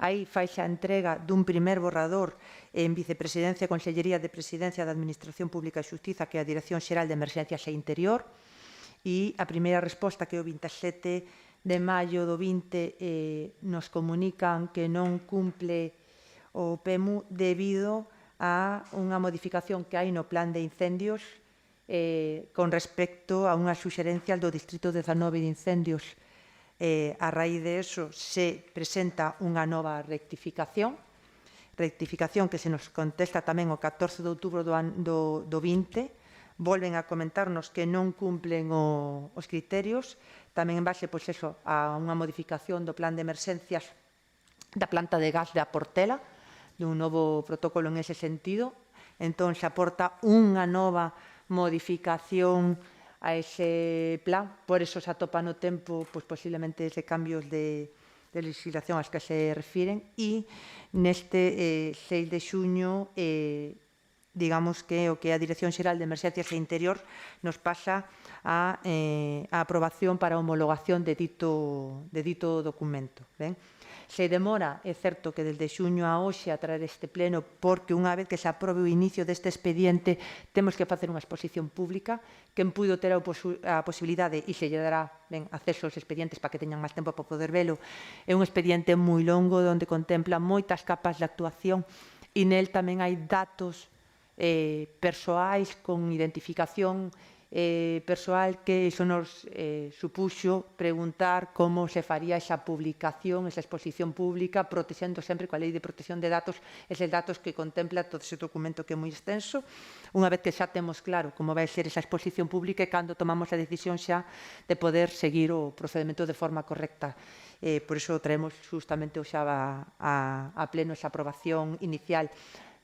Aí faixa a entrega dun primer borrador en Vicepresidencia e Consellería de Presidencia da Administración Pública e Xustiza, que é a Dirección Xeral de Emerxencias e Interior, e a primeira resposta, que é o 27 de maio do 20, nos comunican que non cumple o PEMU debido a unha modificación que hai no plan de incendios con respecto a unha suxerencia do Distrito 19 de Incendios. A raíz de eso se presenta unha nova rectificación que se nos contesta tamén o 14 de outubro do 20, volven a comentarnos que non cumplen os criterios, tamén en base a unha modificación do plan de emerxencias da planta de gas da Portela, dun novo protocolo en ese sentido. Entón, se aporta unha nova modificación a ese plan, por eso se atopa no tempo posiblemente ese cambios de legislación ás que se refiren, e neste 6 de xuño digamos que o que a Dirección Xeral de Emerxencias e Interior nos pasa a aprobación para a homologación de dito documento. Se demora, é certo que desde xuño a hoxe a traer este pleno, porque unha vez que se aprobe o inicio deste expediente temos que facer unha exposición pública. Quen puido ter a posibilidade e se lle dará acceso aos expedientes para que teñan máis tempo para poder velo, é un expediente moi longo onde contempla moitas capas de actuación e nel tamén hai datos persoais con identificación persoal que iso nos supuxo preguntar como se faría esa publicación, esa exposición pública, protexendo sempre coa Lei de Protección de Datos eses datos que contempla todo ese documento que é moi extenso. Unha vez que xa temos claro como vai ser esa exposición pública e cando tomamos a decisión xa de poder seguir o procedimento de forma correcta. Por iso traemos justamente xa a pleno esa aprobación inicial.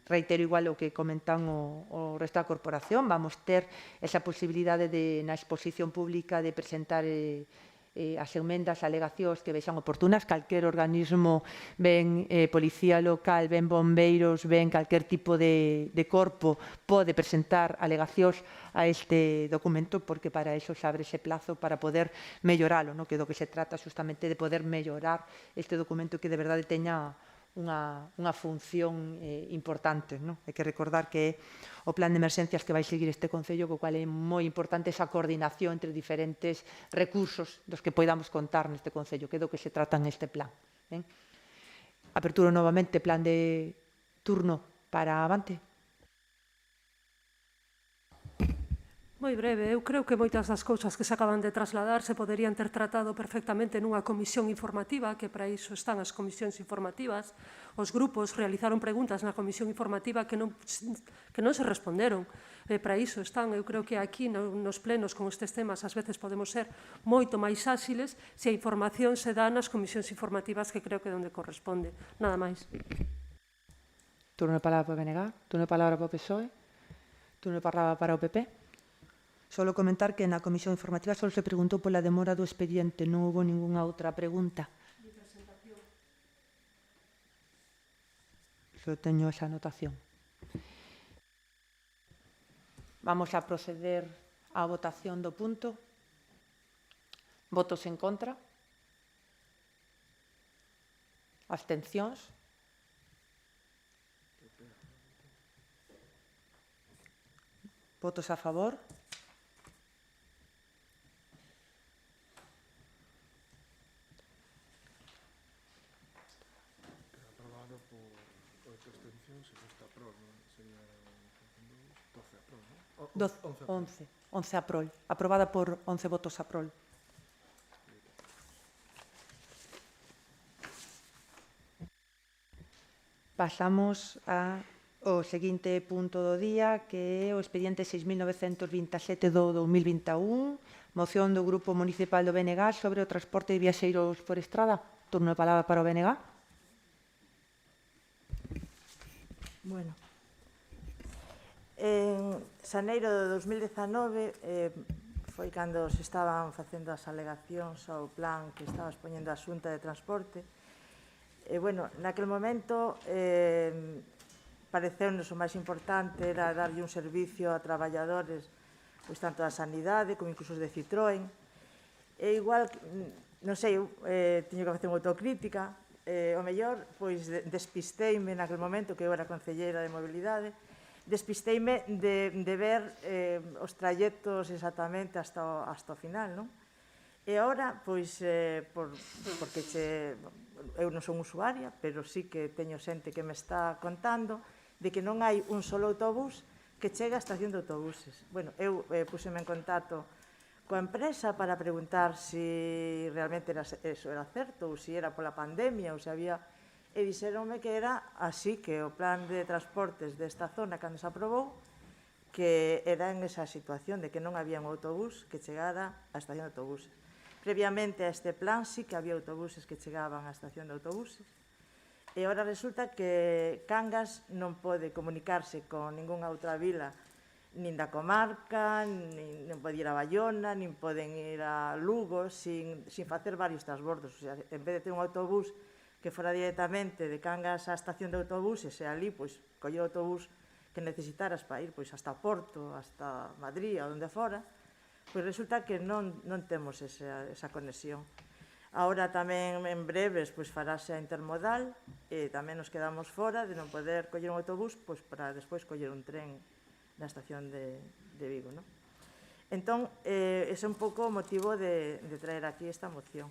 Reitero igual o que comentan o resto da corporación, vamos ter esa posibilidade na exposición pública de presentar as emendas, alegacións que vexan oportunas, calquer organismo, ben policía local, ben bombeiros, ben calquer tipo de corpo pode presentar alegacións a este documento, porque para iso se abre ese plazo para poder melloralo, que do que se trata justamente de poder mellorar este documento que de verdade teña unha función importante. Hai que recordar que é o plan de emerxencias que vai seguir este Concello, co cual é moi importante esa coordinación entre diferentes recursos dos que podamos contar neste Concello, que é do que se trata neste plan. Aperturo novamente plan de turno para Avante. Moi breve, eu creo que moitas das cousas que se acaban de trasladar se poderían ter tratado perfectamente nunha comisión informativa, que para iso están as comisións informativas. Os grupos realizaron preguntas na comisión informativa que non se responderon. Para iso están, eu creo que aquí nos plenos con estes temas ás veces podemos ser moito máis áxiles se a información se dá nas comisións informativas, que creo que é onde corresponde. Nada máis. Turno de palabra para o BNG, turno de palabra para o PSOE, turno de palabra para o PP. Solo comentar que na comisión informativa só se preguntou pola demora do expediente, non houve ningunha outra pregunta. Só teño esa anotación. Vamos a proceder á votación do punto. Votos en contra? Abstencións? Votos a favor? Once aprol. Aprobada por 11 votos aprol. Pasamos ao seguinte punto do día, que é o expediente 6.927 do 2021, moción do Grupo Municipal do BNG sobre o transporte de viaxeiros por estrada. Turno de palabra para o BNG. Bueno, en xaneiro de 2019 foi cando se estaban facendo as alegacións ao plan que estaba expoñendo a Xunta de Transporte. Bueno, naquele momento pareceunos o máis importante era darlle un servicio a traballadores pois tanto da sanidade como incluso de Citroën. E igual, non sei, teño que facer unha autocrítica. O mellor, pois, despisteime naquele momento, que eu era concelleira de mobilidade, despisteime de ver os trayectos exactamente hasta o final, non? E agora, pois, porque eu non son usuaria, pero sí que teño xente que me está contando de que non hai un solo autobús que chega á estación de autobuses. Bueno, eu puseme en contacto coa empresa para preguntar se realmente eso era certo ou se era pola pandemia ou se había... E dixeronme que era así, que o plan de transportes desta zona cando se aprobou que era en esa situación de que non había un autobús que chegara á estación de autobuses. Previamente a este plan sí que había autobuses que chegaban á estación de autobuses, e agora resulta que Cangas non pode comunicarse con ningunha outra vila nin da comarca, non pode ir a Bayona, nin poden ir a Lugo sin facer varios transbordos. O sea, en vez de ter un autobús que fora directamente de Cangas á estación de autobuses e ali, pois, coller o autobús que necesitaras para ir pois, hasta Porto, hasta Madrid, a onde fora, pois resulta que non temos esa conexión. Ahora tamén en breves pois, farase a intermodal e tamén nos quedamos fora de non poder coller un autobús pois, para despois coller un tren na estación de Vigo. ¿No? Entón, ese é un pouco o motivo de traer aquí esta moción.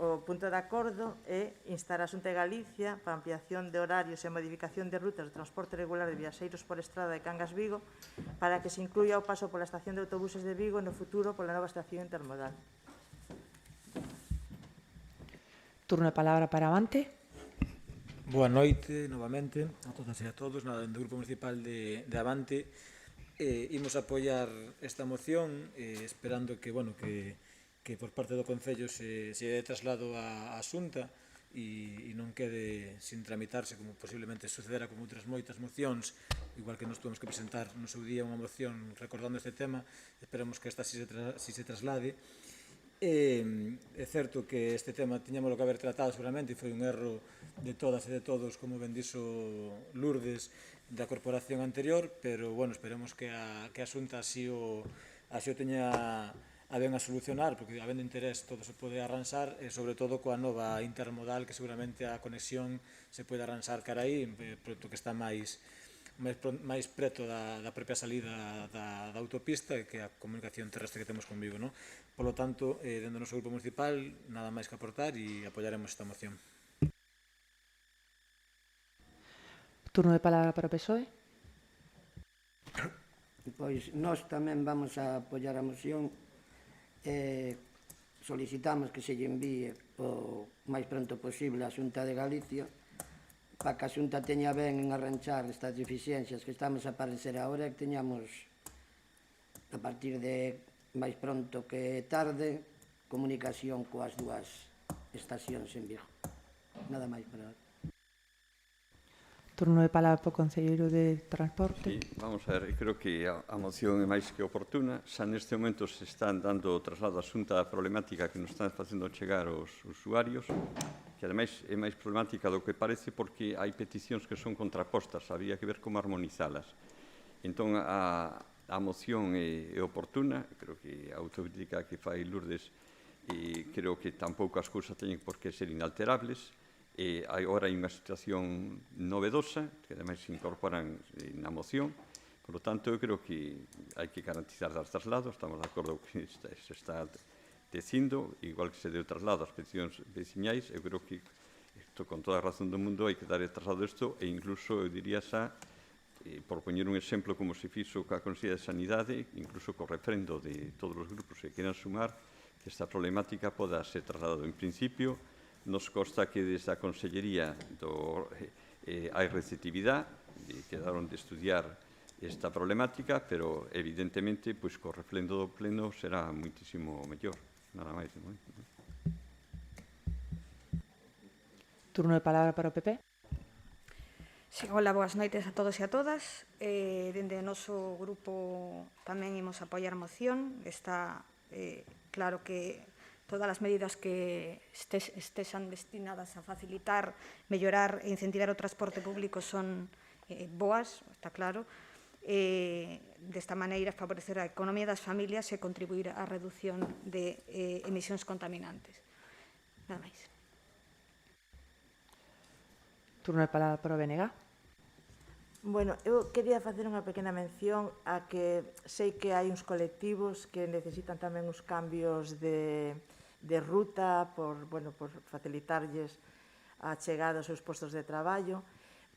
O punto de acordo é instar a Xunta de Galicia para ampliación de horarios e modificación de rutas de transporte regular de viaxeiros por estrada de Cangas Vigo para que se incluya o paso pola estación de autobuses de Vigo no futuro pola nova estación intermodal. Turno de palabra para Avante. Boa noite, novamente, a todas e a todos. Do Grupo Municipal de Avante imos apoiar esta moción esperando que por parte do Concello se dé traslado á Xunta e non quede sin tramitarse como posiblemente sucedera con outras moitas mocións, igual que nos tuvemos que presentar no seu día unha moción recordando este tema. Esperamos que esta si se traslade. É certo que este tema tiñamos que haber tratado seguramente e foi un erro de todas e de todos, como ben dixo Lourdes, da corporación anterior, pero esperemos que a Xunta así o teña a ben a solucionar, porque habendo interés todo se pode arranxar, e sobre todo coa nova intermodal, que seguramente a conexión se pode arranxar cara aí, porque está máis preto da propia salida da autopista que a comunicación terrestre que temos con Vigo. Polo tanto, dentro do noso grupo municipal, nada máis que aportar e apoiaremos esta moción. Turno de palabra para o PSOE. Pois nós tamén vamos a apoiar a moción. Solicitamos que se lle envíe o máis pronto posible á Xunta de Galicia para que a Xunta teña ben en arranxar estas deficiencias que estamos a padecer agora e que teñamos a partir de máis pronto que tarde comunicación coas dúas estacións en Vigo. Nada máis para ahora. Turno de palabra para o Conselleiro de Transporte. Sí, vamos a ver, creo que a moción é máis que oportuna. Xa neste momento se están dando traslado á Xunta a problemática que nos están facendo chegar os usuarios, que ademais é máis problemática do que parece porque hai peticións que son contrapostas, habría que ver como armonizalas. Entón, a moción é oportuna, creo que a autocrítica que fai Lourdes, creo que tampouco as cousas teñen por que ser inalterables. Agora hai unha situación novedosa, que ademais se incorporan na moción, por lo tanto, eu creo que hai que garantizar os traslados, estamos de acordo que se está dicindo, igual que se deu traslado ás peticións veciñais, eu creo que isto, con toda a razón do mundo, hai que dar traslado a isto, e incluso, eu diría xa, por poñer un exemplo como se fixo coa Consellería de Sanidade, incluso co refrendo de todos os grupos que queran sumar, que esta problemática poda ser trasladado. En principio, nos consta que desde a Consellería hai receptividade, quedaron de estudiar esta problemática, pero evidentemente, pois, co refrendo do Pleno será moitísimo mellor. Nada máis. Turno de palabra para o PP. Sí, hola, boas noites a todos e a todas. Dende o noso grupo tamén imos apoiar a moción. Está claro que todas as medidas que estexan destinadas a facilitar, mellorar e incentivar o transporte público son boas, está claro. Desta maneira, favorecer a economía das familias e contribuir á reducción de emisións contaminantes. Nada máis. Turno de palabra para o BNG. Bueno, eu quería facer unha pequena mención a que sei que hai uns colectivos que necesitan tamén uns cambios de ruta por facilitarlles a chegada aos seus postos de traballo,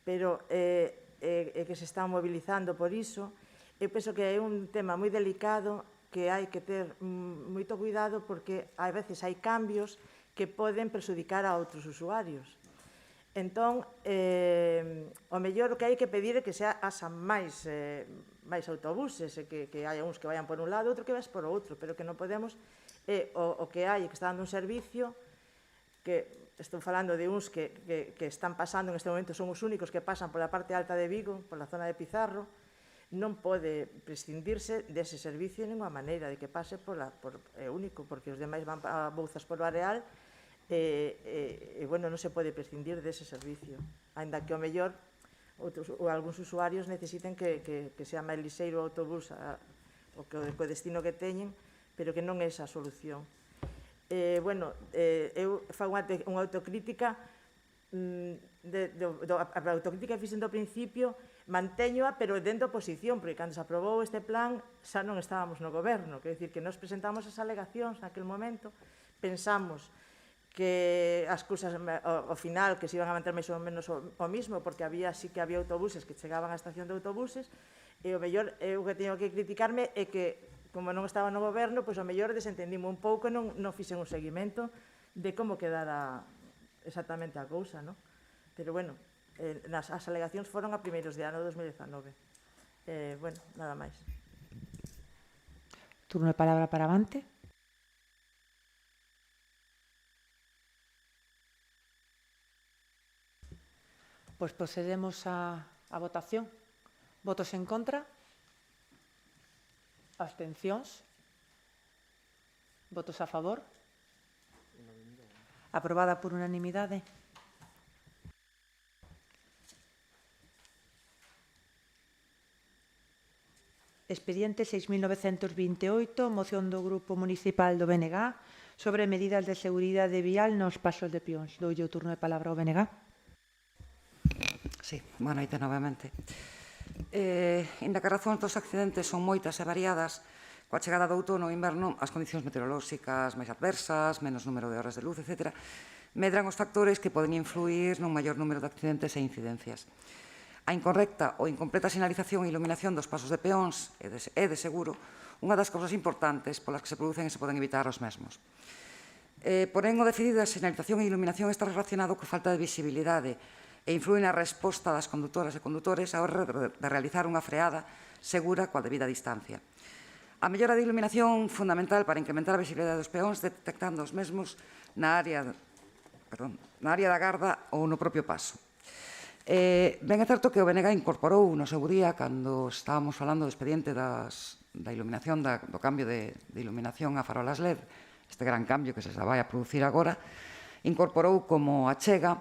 pero que se están mobilizando por iso. Eu penso que é un tema moi delicado que hai que ter moito cuidado porque a veces hai cambios que poden perjudicar a outros usuarios. Entón, o mellor o que hai que pedir é que se haxan máis autobuses, e que hai uns que vayan por un lado, outro que vas por outro, pero que non podemos, o que hai, que está dando un servicio, que estou falando de uns que están pasando en este momento, son os únicos que pasan pola parte alta de Vigo, pola zona de Pizarro, non pode prescindirse dese servicio de ninguna maneira, de que pase é único, porque os demais van a Bouzas polo Areal, non se pode prescindir dese servicio, aínda que o mellor algúns usuarios necesiten que sea máis lixeiro o autobús o destino que teñen, pero que non é esa a solución. Eu fago unha autocrítica, a autocrítica que fixen do principio, mantéñoa, pero dentro da oposición, porque cando se aprobou este plan xa non estábamos no goberno, quer dicir que nos presentamos as alegacións naquele momento, pensamos que as cousas ao final que se iban a manter máis ou menos o mismo, porque sí que había autobuses que chegaban á estación de autobuses, e o mellor eu que teño que criticarme é que, como non estaba no goberno, pois o mellor desentendimo un pouco e non fixen un seguimento de como quedara exactamente a cousa, non? Pero, as alegacións foron a primeiros de ano 2019. Nada máis. Turno de palabra para Avante. Pois procedemos a votación. Votos en contra? Abstencións? Votos a favor? Aprobada por unanimidade. Expediente 6.928, moción do Grupo Municipal do BNG sobre medidas de seguridade vial nos pasos de peóns. Doulle o turno de palabra ao BNG. Sí, boa noite novamente. Inda que as razóns dos accidentes son moitas e variadas, coa chegada do outono e inverno, as condicións meteorolóxicas máis adversas, menos número de horas de luz, etc., medran os factores que poden influir nun maior número de accidentes e incidencias. A incorrecta ou incompleta sinalización e iluminación dos pasos de peóns é, de seguro, unha das causas importantes polas que se producen e se poden evitar os mesmos. Porén, o decidido da sinalización e iluminación está relacionado coa falta de visibilidade e influi na resposta das condutoras e condutores a hora de realizar unha freada segura coa debida distancia. A mellora de iluminación fundamental para incrementar a visibilidade dos peóns detectando os mesmos na área da garda ou no propio paso. Ben é certo que o BNG incorporou no seu día, cando estábamos falando do expediente da iluminación, do cambio de iluminación a farolas LED, este gran cambio que se vai a producir agora, incorporou como achega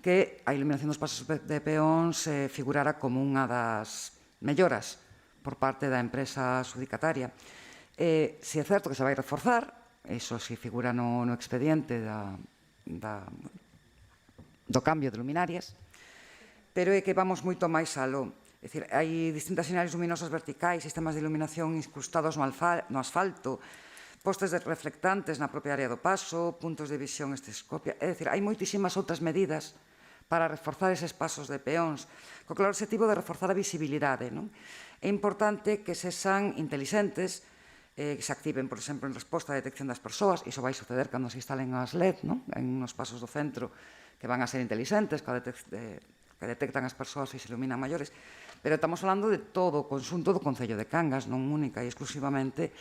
que a iluminación dos pasos de peóns figurara como unha das melloras por parte da empresa adjudicataria. Si é certo que se vai reforzar, iso si figura no expediente do cambio de luminarias, pero é que vamos moito máis aló. É dicir, hai distintas sinais luminosas verticais, sistemas de iluminación incrustados no asfalto, postes de reflectantes na propia área do paso, puntos de visión estescopia. É dicir, hai moitísimas outras medidas para reforzar eses pasos de peóns, co claro objetivo de reforzar a visibilidade. É importante que sexan intelixentes, que se activen, por exemplo, en resposta á detección das persoas, iso vai suceder cando se instalen as LED, en uns pasos do centro que van a ser intelixentes, que detectan as persoas e se iluminan maiores, pero estamos falando de todo o conxunto do Concello de Cangas, non única e exclusivamente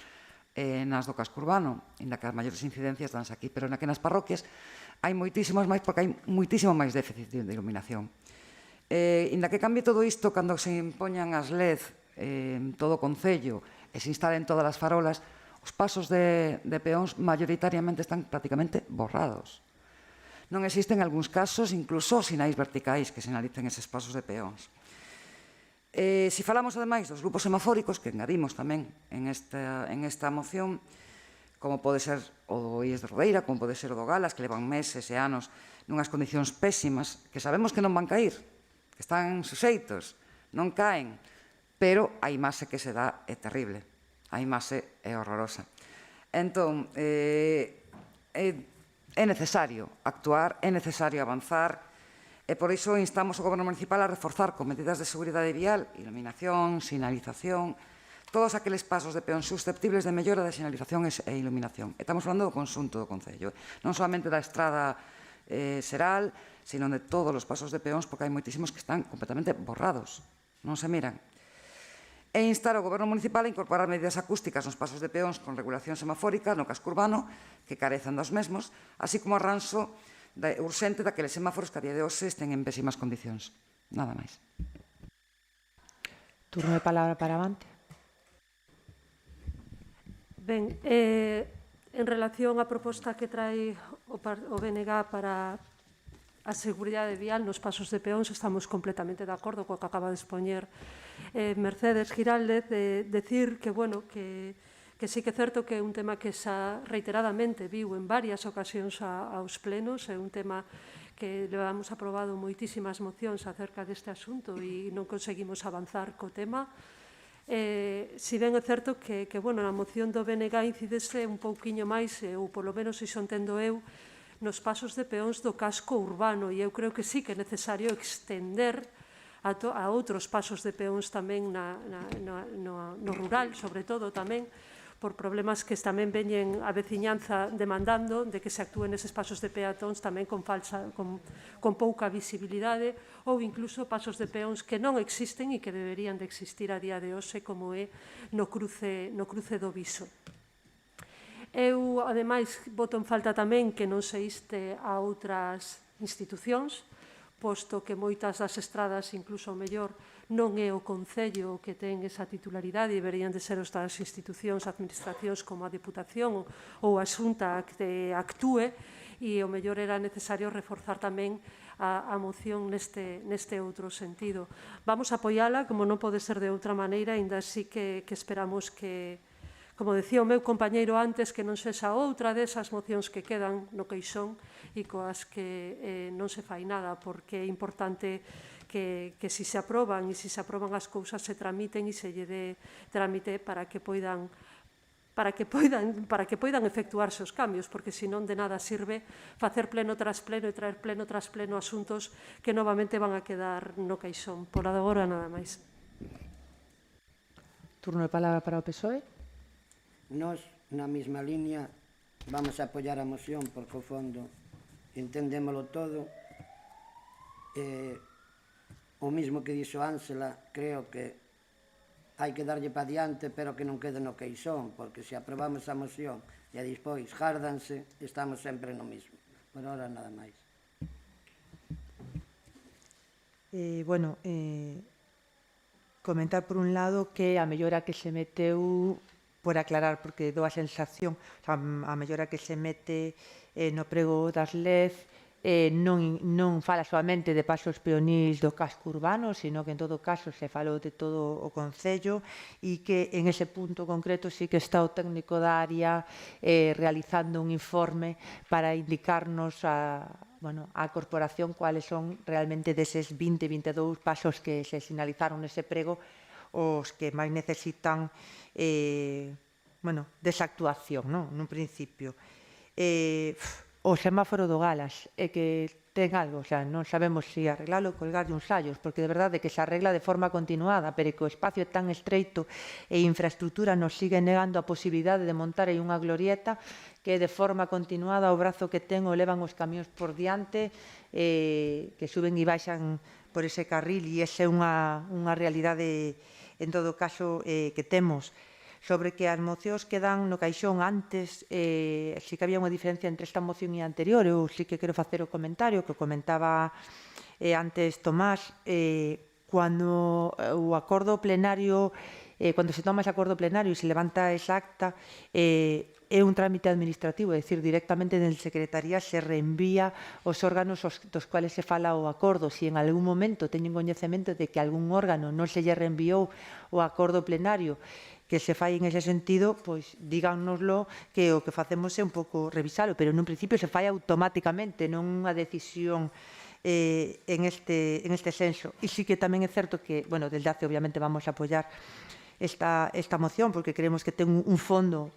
nas do casco urbano, inda que as maiores incidencias danse aquí, pero nas parroquias hai moitísimas máis, porque hai moitísimo máis déficit de iluminación. Inda que cambie todo isto, cando se impoñan as LED en todo o Concello e se instalen todas as farolas, os pasos de peóns maioritariamente están prácticamente borrados. Non existen, en algúns casos, incluso sinais verticais que sinalicen eses pasos de peóns. Se falamos, ademais, dos grupos semafóricos, que engadimos tamén en esta moción, como pode ser o do IES de Rodeira, como pode ser o do Galas, que levan meses e anos nunhas condicións pésimas, que sabemos que non van caer, que están suxeitos, non caen, pero a imaxe que se dá é terrible, a imaxe é horrorosa. Entón, é necesario actuar, é necesario avanzar, e por iso instamos ao Goberno Municipal a reforzar con medidas de seguridade vial, iluminación, sinalización, todos aqueles pasos de peóns susceptibles de mellora de sinalización e iluminación. Estamos falando do conxunto do Concello, non solamente da estrada Seral, sino de todos os pasos de peóns, porque hai moitísimos que están completamente borrados, non se miran. E instar ao Goberno municipal a incorporar medidas acústicas nos pasos de peóns con regulación semafórica no casco urbano que carezan dos mesmos, así como arranxo urxente daqueles semáforos que a día de hoxe estén en pésimas condicións. Nada máis. Turno de palabra para Avante. Ben, en relación á proposta que trae o BNG para a seguridade vial nos pasos de peóns, estamos completamente de acordo co que acaba de expoñer Mercedes Giraldez, de decir que, bueno, que sí que é certo que é un tema que xa reiteradamente viu en varias ocasións aos plenos, é un tema que levamos aprobado moitísimas mocións acerca deste asunto e non conseguimos avanzar co tema. Si ben é certo que bueno, na moción do BNG incidese un pouquiño máis, ou polo menos iso entendo eu, nos pasos de peóns do casco urbano, e eu creo que sí que é necesario extender a outros pasos de peóns tamén no rural, sobre todo tamén, por problemas que tamén veñen a veciñanza demandando de que se actúen eses pasos de peatóns tamén con pouca visibilidade ou incluso pasos de peóns que non existen e que deberían de existir a día de hoxe como é no cruce do Viso. Eu, ademais, boto en falta tamén que non se inste a outras institucións, posto que moitas das estradas, incluso o mellor, non é o Concello que ten esa titularidade e deberían de ser outras institucións, administracións como a Deputación ou a Xunta que actúe e o mellor era necesario reforzar tamén a moción neste outro sentido. Vamos a apoiala, como non pode ser de outra maneira, ainda así que esperamos que, como decía o meu compañeiro antes, que non sexa outra desas mocións que quedan no queixón e coas que non se fai nada, porque é importante que si se aproban e si se aproban as cousas se tramiten e se lle dé trámite para que poidan efectuarse os cambios, porque senón de nada sirve facer pleno tras pleno e traer pleno tras pleno asuntos que novamente van a quedar no queixón. Por agora nada máis. Turno de palabra para o PSOE. Nós, na mesma línea, vamos a apoiar a moción porque, ao fondo, entendémolo todo. O mismo que dixo Ángela, creo que hai que darlle pa diante, pero que non quede no queixón, porque se aprobamos a moción e despois járdanse, estamos sempre no mismo. Por ahora, nada máis. Comentar por un lado que a mellora que se meteu, por aclarar, porque dou a sensación, a mellora que se mete no prego das LEF non fala solamente de pasos peonís do casco urbano, sino que en todo caso se falou de todo o Concello e que en ese punto concreto sí que está o técnico da área realizando un informe para indicarnos a corporación cuáles son realmente deses 20-22 pasos que se sinalizaron nese prego os que máis necesitan desa actuación, nun principio. O semáforo do Galas é que ten algo, non sabemos se arreglalo ou colgarlle uns sallos, porque de verdade que se arregla de forma continuada, pero que o espacio é tan estreito e a infraestructura nos sigue negando a posibilidade de montar aí unha glorieta que de forma continuada o brazo que ten o levan os camións por diante que suben e baixan por ese carril e esa é unha realidade en todo caso que temos. Sobre que as mocións quedan no caixón antes, sí que había unha diferencia entre esta moción e a anterior, eu sí que quero facer o comentario que comentaba antes Tomás, cando o acordo plenario, cando se toma ese acordo plenario e se levanta esa acta, é un trámite administrativo, é dicir, directamente en Secretaría se reenvía os órganos dos cuales se fala o acordo. Se en algún momento teñen coñecemento de que algún órgano non se lle reenviou o acordo plenario que se fai en ese sentido, pois díganoslo que o que facemos é un pouco revisalo, pero nun principio se fai automáticamente, non unha decisión en este senso. E sí que tamén é certo que, desde ACE obviamente vamos a apoiar esta moción porque creemos que ten un fondo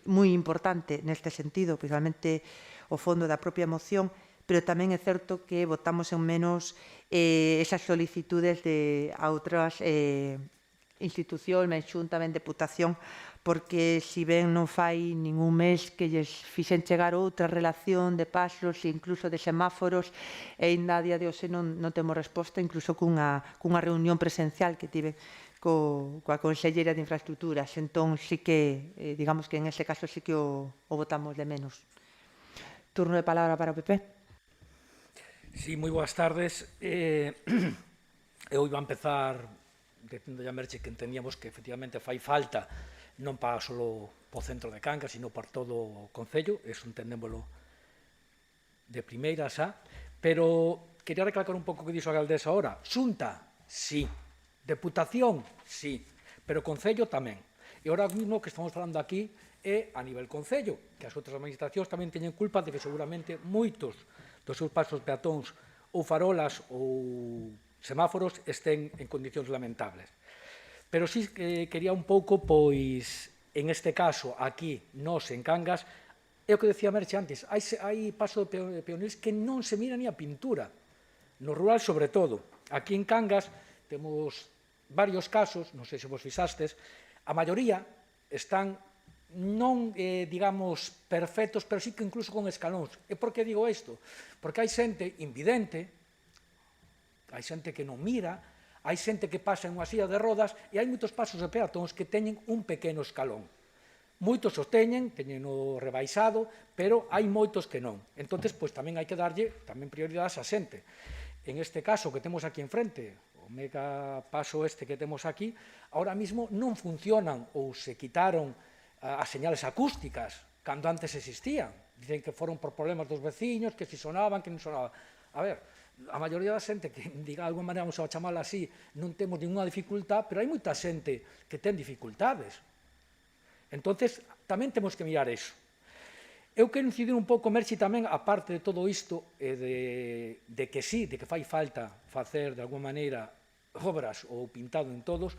moi importante neste sentido, principalmente o fondo da propia moción, pero tamén é certo que votamos en menos esas solicitudes a outras institucións, Xunta, Deputación, porque si ben non fai ningún mes que lles fixen chegar outra relación de pasos e incluso de semáforos, e ainda a día de hoxe non temos resposta, incluso cunha reunión presencial que tive coa Conselleira de Infraestructuras. Entón, sí que, digamos que en ese caso sí que o votamos de menos. Turno de palabra para o PP. Sí, moi boas tardes. Eu iba a empezar dicindo a Merche que entendíamos que efectivamente fai falta non para só o centro de Cangas, sino por todo o Concello, eso entendémoslo de primeira xa, pero quería recalcar un pouco o que dixo a Galdés ahora. Xunta, sí. Deputación, sí. Pero Concello tamén. E ahora mismo que estamos falando aquí é a nivel Concello, que as outras administracións tamén teñen culpa de que seguramente moitos dos seus pasos peatóns ou farolas ou semáforos estén en condicións lamentables. Pero sí quería un pouco, pois, en este caso, aquí, nós, en Cangas, é o que decía Merche antes, hai paso de peonís que non se mira ni a pintura, no rural sobre todo. Aquí en Cangas temos varios casos, non sei se vos fixastes, a maioría están non, digamos, perfectos, pero sí que incluso con escalóns. E por que digo isto? Porque hai xente invidente, hai xente que non mira, hai xente que pasa en unha silla de rodas e hai moitos pasos de peatóns que teñen un pequeno escalón. Moitos os teñen o rebaixado, pero hai moitos que non. Entón, pois, tamén hai que darlle tamén prioridade a xente. En este caso que temos aquí enfrente, o mega paso este que temos aquí, ahora mismo non funcionan ou se quitaron as señales acústicas cando antes existían. Dicen que foron por problemas dos veciños, que si sonaban, que non sonaban. A ver, a maioría da xente que, diga, de alguma maneira, vamos a chamala así, non temos ninguna dificultad, pero hai moita xente que ten dificultades. Entonces, tamén temos que mirar eso. Eu quero incidir un pouco, Merchi, tamén, aparte de todo isto, de que sí, de que fai falta facer, de alguma maneira, obras ou pintado en todos,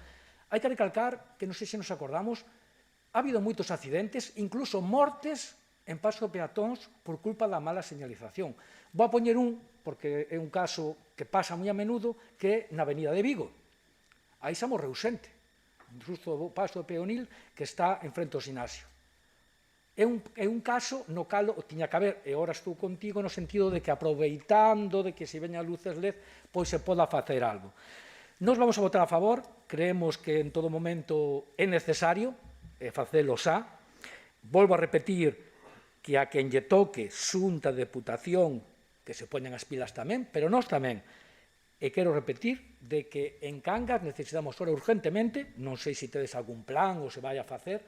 hai que recalcar que, non sei se nos acordamos, ha habido moitos accidentes, incluso mortes en paso de peatóns por culpa da mala señalización. Vou a poñer porque é un caso que pasa moi a menudo, que é na Avenida de Vigo. Aí xa morreu xente, justo o paso de peonil que está en frente ao Sinasio. É un caso no cal tiña que haber, e ora estou contigo no sentido de que aproveitando de que se veñan luces LED, pois se poda facer algo. Nos vamos a votar a favor, creemos que en todo momento é necesario facelo xa. Volvo a repetir que a quen lle toque xunta de deputación que se poñan as pilas tamén, pero nós tamén. E quero repetir de que en Cangas necesitamos ahora urgentemente, non sei se tedes algún plan ou se vai a facer,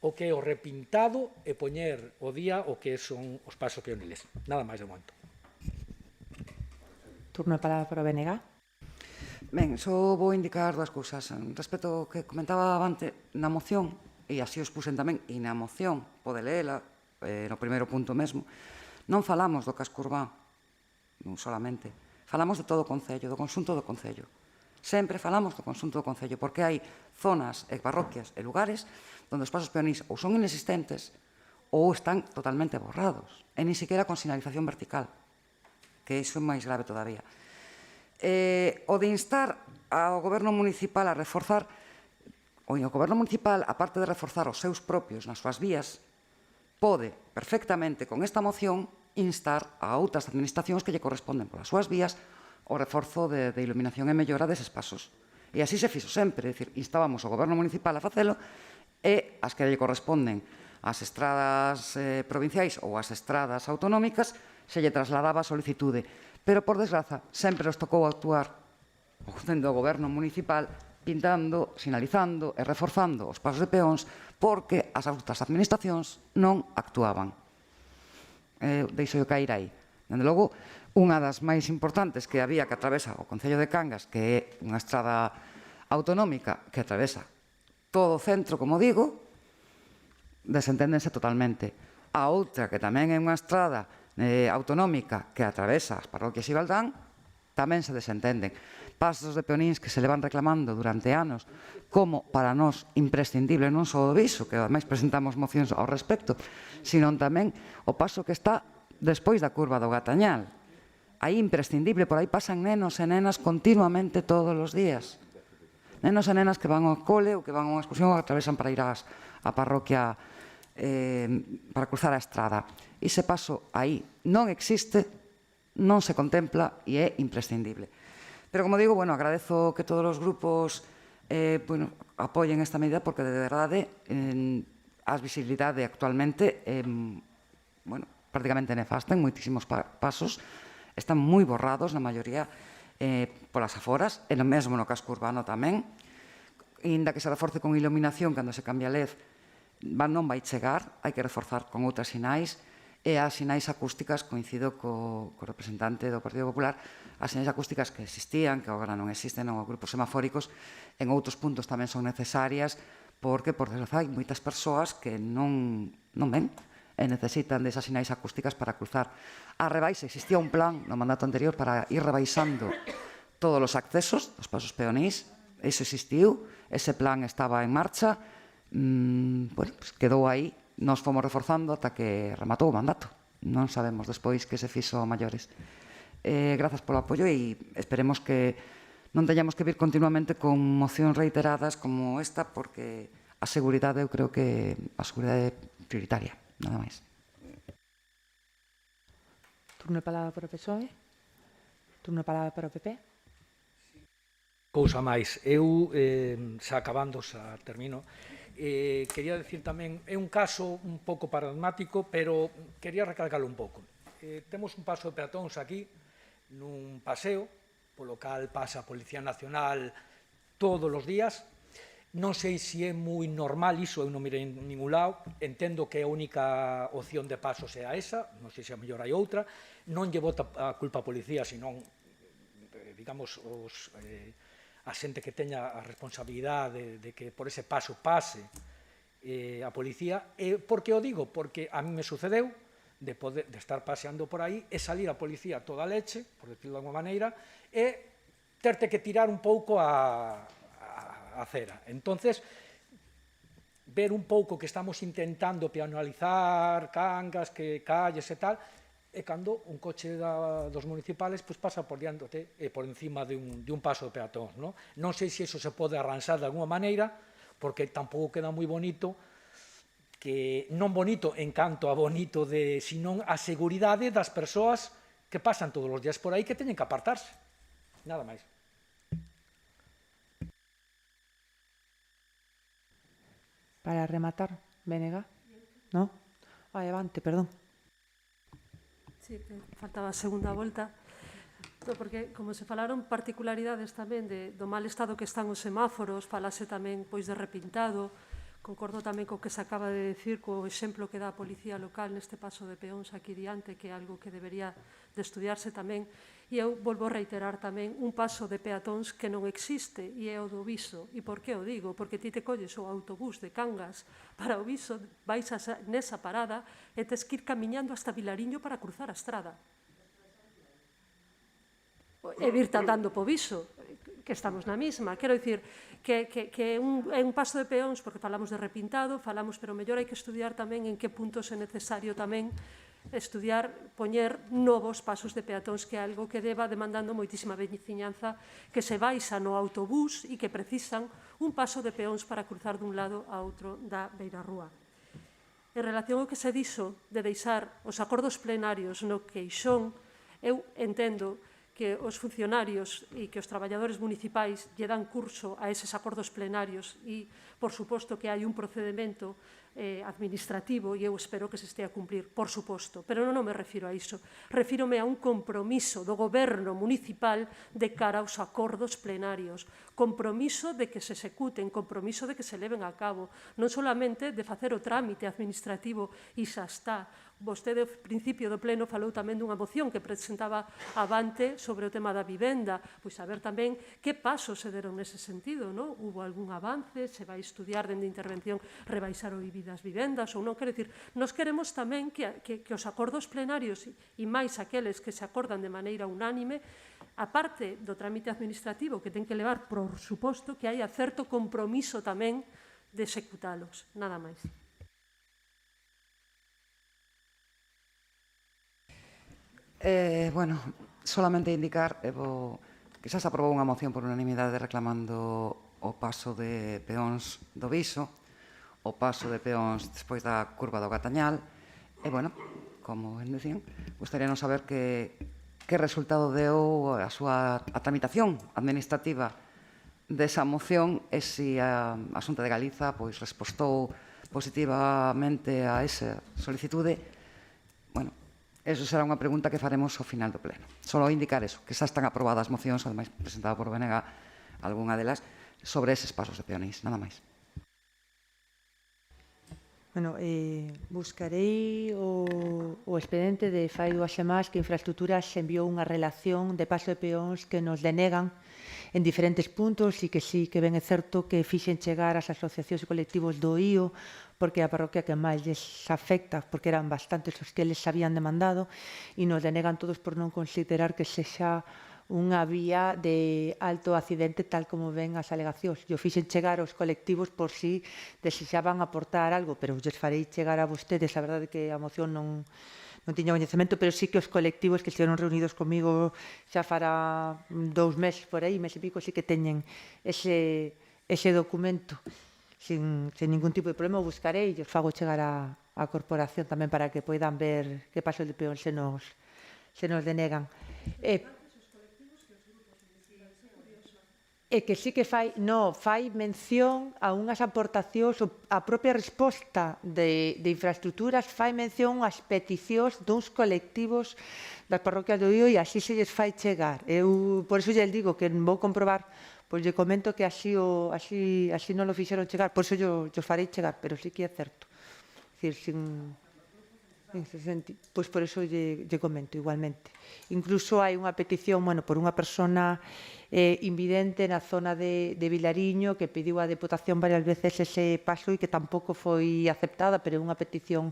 o que é o repintado e poñer o día o que son os pasos peoniles. Nada máis de momento. Turno de palabra para o BNG. Ben, só vou indicar dúas cousas. Respecto ao que comentaba antes na moción, e así os puxen tamén, e na moción, pode leela, no primeiro punto mesmo, non falamos do casco urbano, non solamente. Falamos de todo o Concello, do conxunto do Concello. Sempre falamos do conxunto do Concello, porque hai zonas e parroquias e lugares onde os pasos peonís ou son inexistentes ou están totalmente borrados, e nin siquiera con sinalización vertical, que iso é máis grave todavía. O de instar ao Goberno Municipal a reforzar, o Goberno Municipal, aparte de reforzar os seus propios nas súas vías, pode perfectamente con esta moción instar a outras administracións que lle corresponden polas súas vías o reforzo de iluminación e mellora deses pasos. E así se fixo sempre, é dicir, instábamos ao Goberno Municipal a facelo e as que lle corresponden ás estradas provinciais ou ás estradas autonómicas se lle trasladaba a solicitude. Pero, por desgraza, sempre nos tocou actuar dentro do Goberno Municipal pintando, sinalizando e reforzando os pasos de peóns porque as outras administracións non actuaban. Deixo eu cair aí. Dende logo, unha das máis importantes que había que atravesa o Concello de Cangas, que é unha estrada autonómica que atravesa todo o centro, como digo, desenténdense totalmente. A outra, que tamén é unha estrada autonómica que atravesa as parroquias de Ibaldán, tamén se desentenden. Pasos de peoníns que se levan reclamando durante anos como para nós imprescindible non só o viso, que ademais presentamos mocións ao respecto, sino tamén o paso que está despois da curva do Gatañal. Aí imprescindible, por aí pasan nenos e nenas continuamente todos os días. nenos e nenas que van ao cole ou que van a unha excursión ou atravesan para ir á parroquia para cruzar a estrada. Ese paso aí non existe, non se contempla e é imprescindible. Pero, como digo, agradezo que todos os grupos apoyen esta medida porque, de verdade, a visibilidade actualmente é prácticamente nefasta en moitísimos pasos. Están moi borrados, na maioría, polas aforas, e no mesmo no casco urbano tamén. Inda que se reforce con iluminación cando se cambia a LED, non vai chegar, hai que reforzar con outras sinais, e as sinais acústicas, coincido co representante do Partido Popular, as sinais acústicas que existían, que agora non existen, ou grupos semafóricos, en outros puntos tamén son necesarias, porque, por desgracia, hai moitas persoas que non ven e necesitan desas sinais acústicas para cruzar. A rebaixa, existía un plan no mandato anterior para ir rebaixando todos os accesos dos pasos peonís, iso existiu, ese plan estaba en marcha, quedou aí, nos fomos reforzando ata que rematou o mandato. Non sabemos despois que se fixo a maiores. Grazas polo apoio e esperemos que non teñamos que vir continuamente con mocións reiteradas como esta, porque a seguridade, eu creo que a seguridade é prioritaria, nada máis. Turno de palabra para o PSOE. Turno de palabra para o PP. Cousa máis, eu, xa acabando, xa termino, quería decir tamén, é un caso un pouco paradigmático, pero quería recalcarlo un pouco. Temos un paso de peatóns aquí, nun paseo, polo cal pasa a Policía Nacional todos os días. Non sei se é moi normal iso, eu non mirei en ningún lado, entendo que a única opción de paso sea esa, non sei se a mellor hai outra, non lle bota a culpa a Policía, senón, digamos, a xente que teña a responsabilidade de que por ese paso pase a Policía. Por que o digo? Porque a mí me sucedeu de estar paseando por aí e salir a Policía toda a leche, por decirlo de alguma maneira, e terte que tirar un pouco a cera. Entonces, ver un pouco que estamos intentando peonalizar Cangas, que calles e tal, e cando un coche dos municipales pasa por diante e por encima de un paso de peatóns. Non sei se iso se pode arranxar de alguma maneira, porque tampouco queda moi bonito, que non bonito en canto a bonito, senón a seguridade das persoas que pasan todos os días por aí que teñen que apartarse. Nada máis. Para rematar, Bénega. ¿No? Avante, perdón. Sí, que faltaba a segunda volta. Porque, como se falaron particularidades tamén do mal estado que están os semáforos, falase tamén de repintado, concordo tamén co que se acaba de decir, co exemplo que dá a Policía Local neste paso de peóns aquí diante, que é algo que debería de estudiarse tamén. E eu volvo a reiterar tamén un paso de peatóns que non existe, e é o do Viso. E por que o digo? Porque ti te colles o autobús de Cangas para o Viso, vais nesa parada e tes que ir camiñando hasta Vilariño para cruzar a estrada. E virte andando po Viso, que estamos na mesma. Quero dicir que é un paso de peóns, porque falamos de repintado, pero mellor hai que estudiar tamén en que puntos é necesario tamén estudiar, poñer novos pasos de peatóns, que é algo que deba demandando moitísima veciñanza, que se baixa no autobús e que precisan un paso de peóns para cruzar dun lado a outro da beirarrúa. En relación ao que se dixo de deixar os acordos plenarios no queixón, eu entendo que os funcionarios e que os traballadores municipais lle dan curso a eses acordos plenarios e, por suposto, que hai un procedimento administrativo e eu espero que se estea a cumplir, por suposto, pero non me refiro a iso. Refírome a un compromiso do goberno municipal de cara aos acordos plenarios, compromiso de que se executen, compromiso de que se leven a cabo, non solamente de facer o trámite administrativo e xa está. Vostede, ao principio do pleno, falou tamén dunha moción que presentaba avante sobre o tema da vivenda. Pois saber tamén que pasos se deron nese sentido, non? Hubo algún avance, se vai estudiar dende intervención rebaixar o IBI das vivendas ou non? Quero dicir, nos queremos tamén que os acordos plenarios e máis aqueles que se acordan de maneira unánime, a parte do trámite administrativo que ten que levar, por suposto, que hai certo compromiso tamén de executalos. Nada máis. Solamente indicar que xa se aprobou unha moción por unanimidade reclamando o paso de peóns do Viso, o paso de peóns despois da curva do Gatañal, e, bueno, como ben decían, gustaríanos saber que resultado deu a tramitación administrativa desa moción e se a Xunta de Galiza respostou positivamente a esa solicitude. Bueno, eso será unha pregunta que faremos ao final do pleno. Só indicar eso, que xa están aprobadas mocións, ademais presentada por BNG, algunha delas, sobre eses pasos de peonís, nada máis. Bueno, buscarei o expediente de fai 2 semanas que Infraestructuras enviou unha relación de paso de peóns que nos denegan en diferentes puntos e que sí que ben é certo que fixen chegar as asociacións e colectivos do IO porque é a parroquia que máis lles afecta, porque eran bastantes os que eles habían demandado e nos denegan todos por non considerar que sexa unha vía de alto accidente tal como ven as alegacións. Eu fixen chegar aos colectivos por si desexaban aportar algo, pero lles farei chegar a vostedes. A verdade que a moción non tiña coñecemento, pero sí que os colectivos que estiveron reunidos comigo xa fará 2 meses por aí, mes e pico, sí que teñen ese documento sin ningún tipo de problema. O buscarei e os fago chegar á corporación tamén para que poidan ver que paso de peón se nos denegan. E que sí que fai mención a unhas aportacións, a propia resposta de Infraestructuras fai mención ás peticións duns colectivos das parroquias do IO e así se lles fai chegar. Eu, por iso lle digo que vou comprobar, pois lle comento que así non lo fixeron chegar, por iso yo farei chegar, pero sí que é certo. Pois por iso lle comento igualmente. Incluso hai unha petición, por unha persona invidente na zona de Vilariño que pediu a Deputación varias veces ese paso e que tampouco foi aceptada, pero é unha petición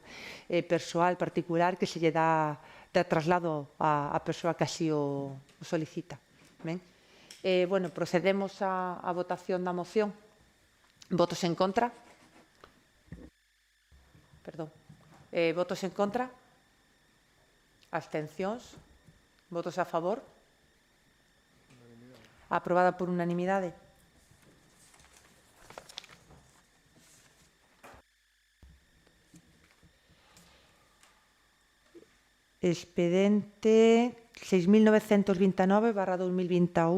persoal, particular, que se lle dá traslado á persoa que así o solicita. Procedemos á votación da moción. Votos en contra? Perdón. Votos en contra? Abstencións? Votos a favor? Aprobada por unanimidade. Expediente 6.929/2021,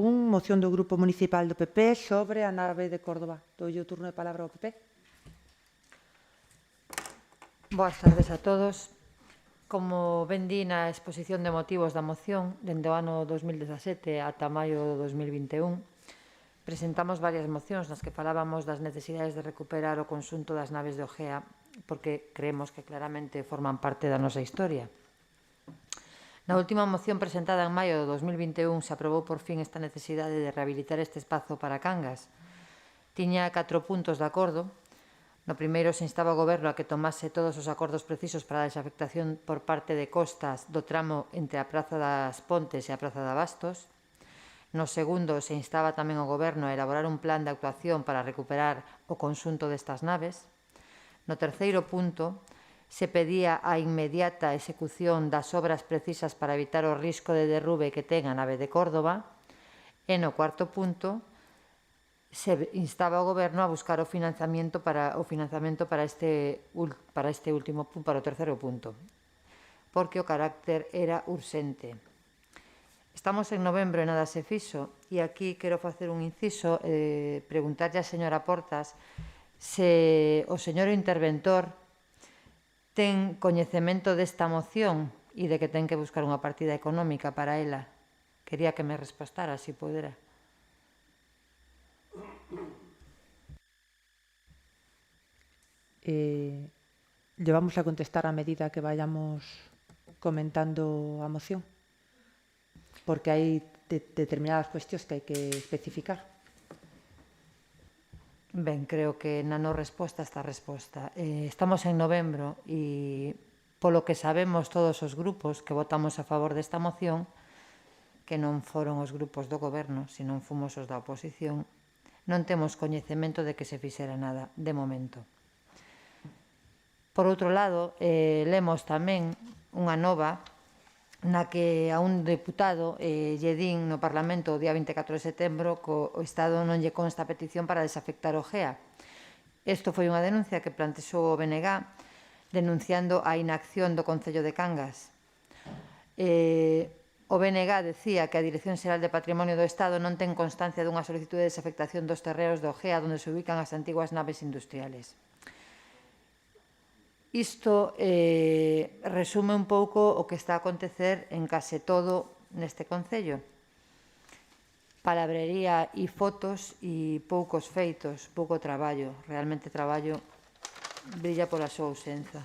moción do Grupo Municipal do PP sobre a nave de Córdoba. Doulle o turno de palabra ao PP. Boas tardes a todos. Como ben di na exposición de motivos da moción, dende o ano 2017 ata maio do 2021, presentamos varias mocións nas que falábamos das necesidades de recuperar o conxunto das naves de Ogea, porque creemos que claramente forman parte da nosa historia. Na última moción presentada en maio do 2021 se aprobou por fin esta necesidade de rehabilitar este espazo para Cangas. Tiña 4 puntos de acordo. No primeiro se instaba o Goberno a que tomase todos os acordos precisos para a desafectación por parte de costas do tramo entre a Praza das Pontes e a Praza de Abastos. No segundo se instaba tamén o Goberno a elaborar un plan de actuación para recuperar o conxunto destas naves. No terceiro punto se pedía a inmediata execución das obras precisas para evitar o risco de derrube que ten a nave de Córdoba. E no cuarto punto se instaba o Goberno a buscar o financiamento para este último punto, para o terceiro punto, porque o carácter era urxente. Estamos en novembro e nada se fixo, e aquí quero facer un inciso, preguntarlle á señora Portas se o señor interventor ten coñecemento desta moción e de que ten que buscar unha partida económica para ela. Quería que me respostara, se pudera. Le vamos a contestar a medida que vayamos comentando a moción, porque hai determinadas cuestións que hai que especificar. Ben, creo que na non resposta está a resposta. Estamos en novembro e polo que sabemos todos os grupos que votamos a favor desta moción, que non foron os grupos do Goberno, senón fomos os da oposición, non temos coñecemento de que se fixera nada, de momento. Por outro lado, lemos tamén unha nova na que a un deputado lle din no Parlamento o día 24 de setembro que o Estado non lle consta a petición para desafectar o GEA. Isto foi unha denuncia que plantexou o BNG denunciando a inacción do Concello de Cangas. O BNG decía que a Dirección Xeral de Patrimonio do Estado non ten constancia dunha solicitude de desafectación dos terreos do GEA onde se ubican as antiguas naves industriales. Isto resume un pouco o que está a acontecer en case todo neste Concello. Palabrería e fotos e poucos feitos, pouco traballo. Realmente traballo brilla pola súa ausencia.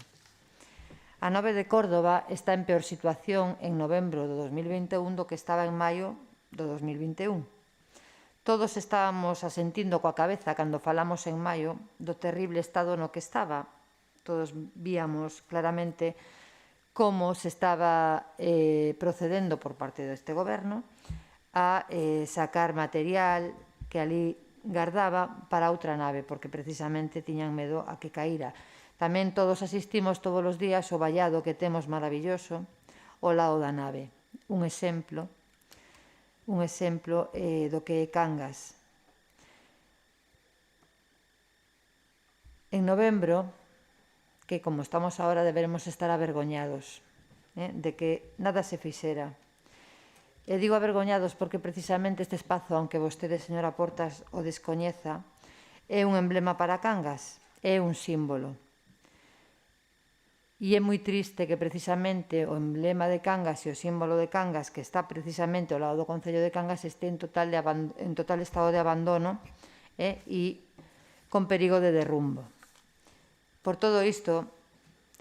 A nave de Córdoba está en peor situación en novembro do 2021 do que estaba en maio do 2021. Todos estábamos asentindo coa cabeza cando falamos en maio do terrible estado no que estaba. Todos víamos claramente como se estaba procedendo por parte deste goberno a sacar material que ali guardaba para outra nave, porque precisamente tiñan medo a que caíra. Tamén todos asistimos todos os días ao vallado que temos maravilloso ao lado da nave. Un exemplo do que é Cangas. En novembro, que como estamos agora deberemos estar avergoñados de que nada se fixera. E digo avergoñados porque precisamente este espazo, aunque vostede, señora Portas, o descoñeza, é un emblema para Cangas, é un símbolo. E é moi triste que precisamente o emblema de Cangas e o símbolo de Cangas, que está precisamente ao lado do Concello de Cangas, este en total estado de abandono e con perigo de derrumbo. Por todo isto,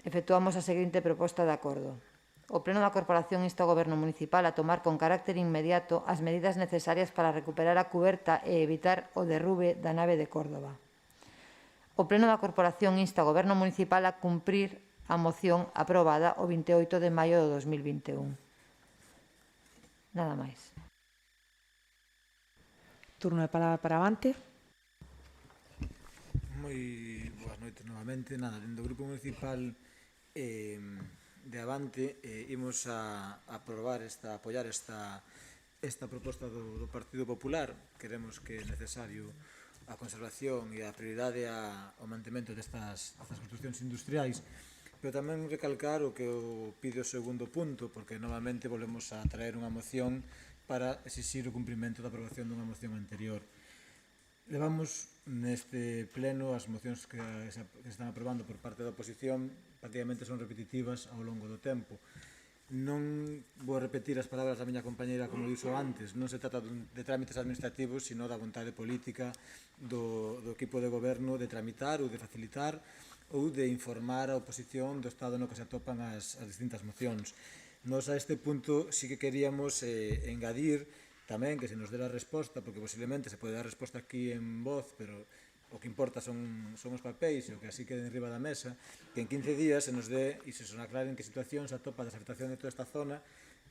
efectuamos a seguinte proposta de acordo. O Pleno da Corporación insta ao Goberno Municipal a tomar con carácter inmediato as medidas necesarias para recuperar a cuberta e evitar o derrube da nave de Córdoba. O Pleno da Corporación insta ao Goberno Municipal a cumprir a moción aprobada o 28 de maio de 2021. Nada máis. Turno de palabra para Avante. Moi boas noites novamente. Nada, dentro do Grupo Municipal de Avante imos a apoiar esta proposta do Partido Popular. Queremos que é necesario a conservación e a prioridade ao mantemento destas construccións industriais, pero tamén recalcar o que pide o segundo punto, porque novamente volvemos a traer unha moción para exixir o cumprimento da aprobación dunha moción anterior. Levamos neste pleno as mocións que se están aprobando por parte da oposición prácticamente son repetitivas ao longo do tempo. Non vou repetir as palabras da miña compañeira como dixo antes, non se trata de trámites administrativos, sino da vontade política do equipo de goberno de tramitar ou de facilitar ou de informar a oposición do estado no que se atopan as distintas mocións. Nos a este punto sí que queríamos engadir tamén que se nos dé a resposta, porque posiblemente se pode dar resposta aquí en voz, pero o que importa son os papéis e o que así quede en riba da mesa, que en 15 días se nos dé e se nos aclaren que situación se atopa a desafectación de toda esta zona,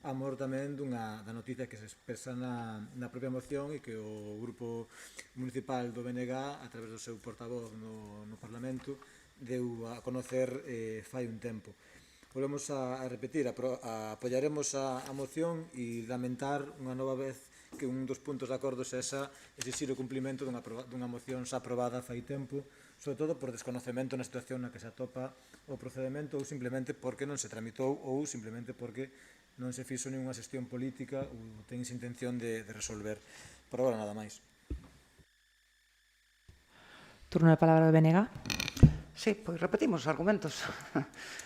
a mor tamén da noticia que se expresa na propia moción e que o Grupo Municipal do BNG, a través do seu portavoz no Parlamento, deu a conocer fai un tempo. Volvemos a repetir, apoiaremos a moción e lamentar unha nova vez que un dos puntos de acordo é exixir o cumplimento dunha moción xa aprobada fai tempo, sobre todo por desconocemento na situación na que se atopa o procedimento ou simplemente porque non se tramitou ou simplemente porque non se fixo ninguna xestión política ou ten esa intención de resolver. Por agora nada máis. Turno de palabra do BNG. Sí, pois repetimos os argumentos.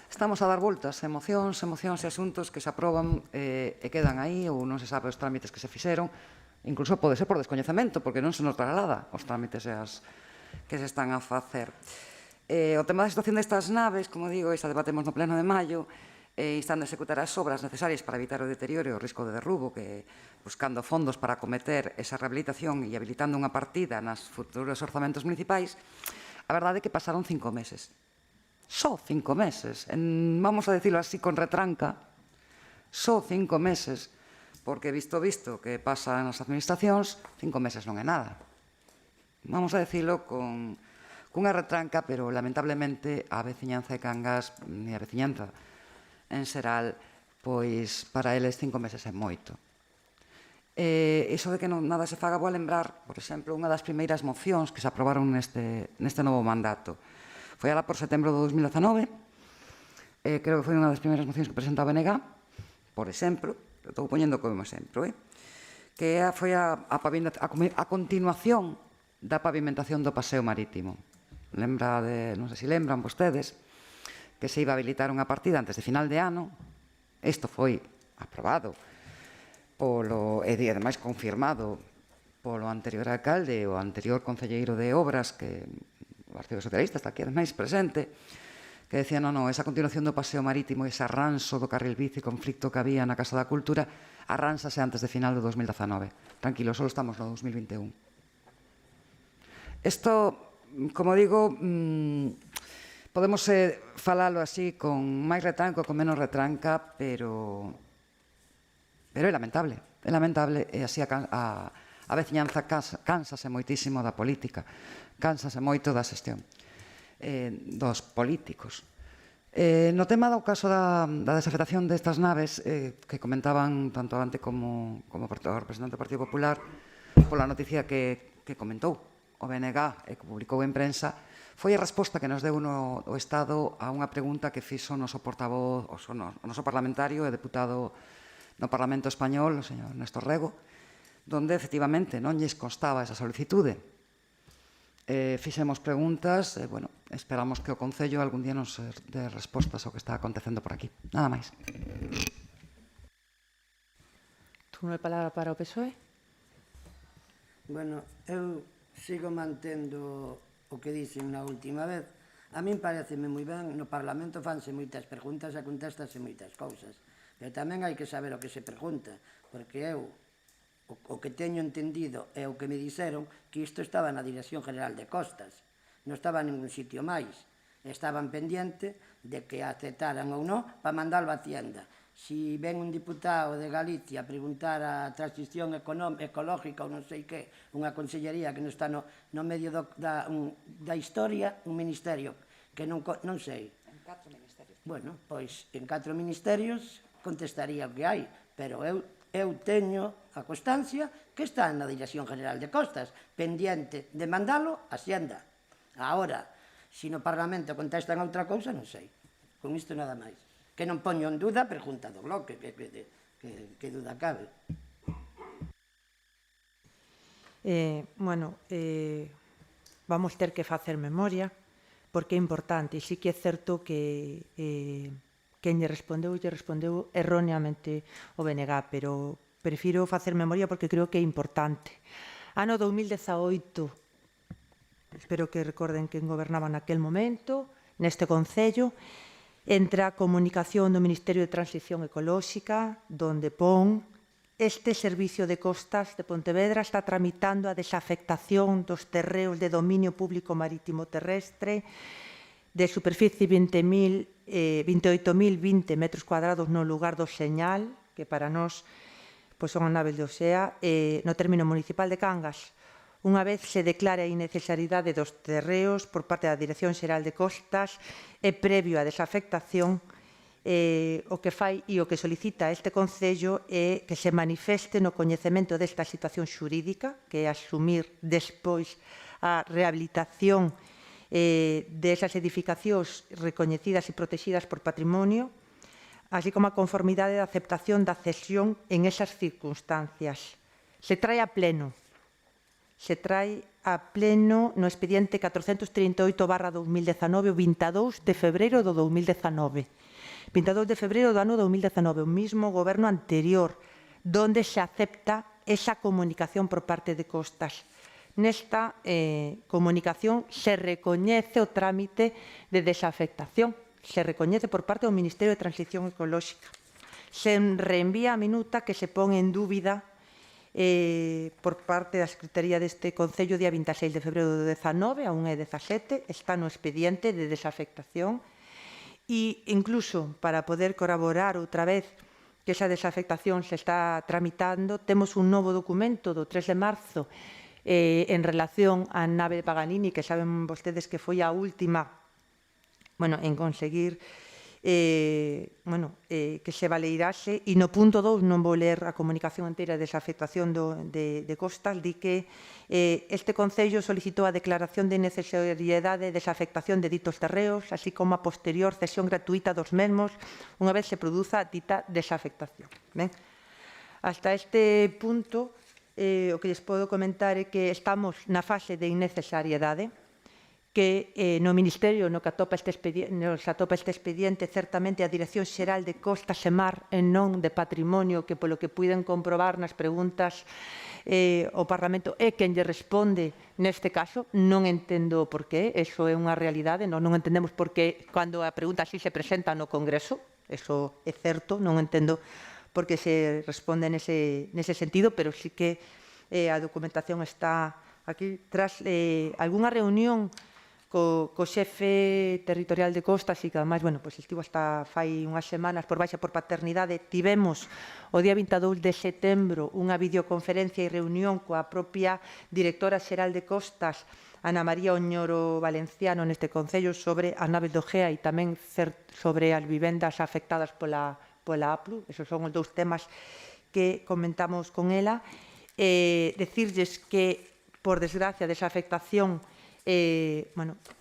Estamos a dar voltas a mocións e asuntos que se aproban e quedan aí ou non se sabe os trámites que se fixeron. Incluso pode ser por descoñecemento, porque non se nos traslada os trámites que se están a facer. O tema da situación destas naves, como digo, esta debatemos no pleno de maio, instando a executar as obras necesarias para evitar o deterioro e o risco de derrubo, que buscando fondos para acometer esa rehabilitación e habilitando unha partida nas futuros orzamentos municipais. A verdade é que pasaron 5 meses. Só 5 meses. Vamos a decirlo así con retranca. Só 5 meses. Porque visto que pasa nas administracións, 5 meses non é nada. Vamos a decirlo cunha retranca, pero lamentablemente a veciñanza de Cangas e a veciñanza en xeral pois para eles 5 meses é moito. Iso de que nada se faga, vou a lembrar, por exemplo, unha das primeiras mocións que se aprobaron neste novo mandato. Foi alá por setembro de 2019, creo que foi unha das primeiras mocións que presenta a BNG, por exemplo, estou poñendo como exemplo, que foi a continuación da pavimentación do paseo marítimo. Non sei se lembran vostedes, que se iba a habilitar unha partida antes de final de ano. Isto foi aprobado e ademais confirmado polo anterior alcalde o anterior concelleiro de Obras, que o Partido Socialista está aquí ademais presente, que decía, non, esa continuación do paseo marítimo, ese arranso do carril bici, conflicto que había na Casa da Cultura, arránsase antes de final de 2019. Tranquilo, só estamos no 2021. Isto, como digo, podemos falalo así con máis retranca ou con menos retranca, pero é lamentable. É lamentable e así a veciñanza cánsase moitísimo da política, cánsase moito da xestión dos políticos. No tema do caso da desafectación destas naves que comentaban tanto Ante como o representante do Partido Popular, pola noticia que comentou o BNG e que publicou en prensa, foi a resposta que nos deu o Estado a unha pregunta que fixo o noso portavoz, o noso parlamentario e deputado no Parlamento Español, o señor Néstor Rego, donde efectivamente non lles constaba esa solicitude. Fixemos preguntas e, bueno, esperamos que o Concello algún día nos dé respostas ao que está acontecendo por aquí. Nada máis. Turno de palabra para o PSOE. Bueno, eu sigo mantendo o que dixen na última vez. A min pareceme moi ben, no Parlamento fanse moitas preguntas e contestase moitas cousas. Pero tamén hai que saber o que se pregunta, porque eu, o que teño entendido é o que me dixeron, que isto estaba na Dirección General de Costas, non estaba en ningún sitio máis. Estaban pendiente de que aceptaran ou non para mandalo a Hacienda. Si ven un diputado de Galicia a preguntar a transición ecológica ou non sei que, unha consellería que non está no medio da historia, un ministerio que non sei. En 4 ministerios. Bueno, pois en 4 ministerios contestaría o que hai, pero eu teño a constancia que está na Dirección General de Costas, pendiente de mandalo a Hacienda. Agora, se no Parlamento contestan outra cousa, non sei. Con isto nada máis. Que non poño en duda a pregunta do Bloque, que duda cabe. Bueno, vamos ter que facer memoria, porque é importante, e sí que é certo que quen lle respondeu erróneamente o BNG, pero prefiro facer memoria porque creo que é importante. Ano 2018, espero que recorden quen gobernaba naquel momento, neste Concello, entra a comunicación do Ministerio de Transición Ecolóxica, donde pon este Servicio de Costas de Pontevedra está tramitando a desafectación dos terreos de dominio público marítimo terrestre de superficie 28.020 metros cuadrados no lugar do Señal, que para nós son as naves de Osea, no término municipal de Cangas. Unha vez se declare a innecesidade dos terreos por parte da Dirección Xeral de Costas e previo á desafectación, o que fai e o que solicita este Concello é que se manifeste no coñecemento desta situación xurídica, que é asumir despois a rehabilitación desas edificacións recoñecidas e protegidas por patrimonio, así como a conformidade da aceptación da cesión en esas circunstancias. Se trae a pleno no expediente 438/2019 o 22 de febreiro do 2019. 22 de febreiro do ano 2019, o mismo goberno anterior, donde se acepta esa comunicación por parte de Costas. Nesta comunicación se recoñece o trámite de desafectación, se recoñece por parte do Ministerio de Transición Ecolóxica. Se reenvía a minuta que se pon en dúbida por parte da Secretaría deste Concello día 26 de febreiro do 19 a 1:17, está no expediente de desafectación e incluso para poder corroborar outra vez que esa desafectación se está tramitando, temos un novo documento do 3 de marzo en relación á nave de Paganini, que saben vostedes que foi a última en conseguir que se valeirase, e no punto 2, non vou ler a comunicación inteira desa afectación de costas, di que este Concello solicitou a declaración de necesariedade desa afectación de ditos terreos, así como a posterior cesión gratuita dos mesmos, unha vez se produza dita desafectación. Ben? Hasta este punto, o que lles podo comentar é que estamos na fase de innecesariedade, que no Ministerio nos atopa este expediente certamente a Dirección Xeral de Costas e Mar e non de Patrimonio, que polo que puiden comprobar nas preguntas o Parlamento é quen lle responde neste caso. Non entendo por qué, eso é unha realidade, non entendemos por qué cando a pregunta así se presenta no Congreso, eso é certo, non entendo por que se responde nese sentido, pero sí que a documentación está aquí. Tras algunha reunión co xefe territorial de Costas, e que ademais, estivo hasta fai unhas semanas por baixa por paternidade, tivemos o día 22 de setembro unha videoconferencia e reunión coa propia directora xeral de Costas, Ana María Oñoro Valenciano, neste Concello, sobre as naves do Gea e tamén sobre as vivendas afectadas pola APLU. Esos son os dous temas que comentamos con ela. Decirlles que, por desgracia, desa afectación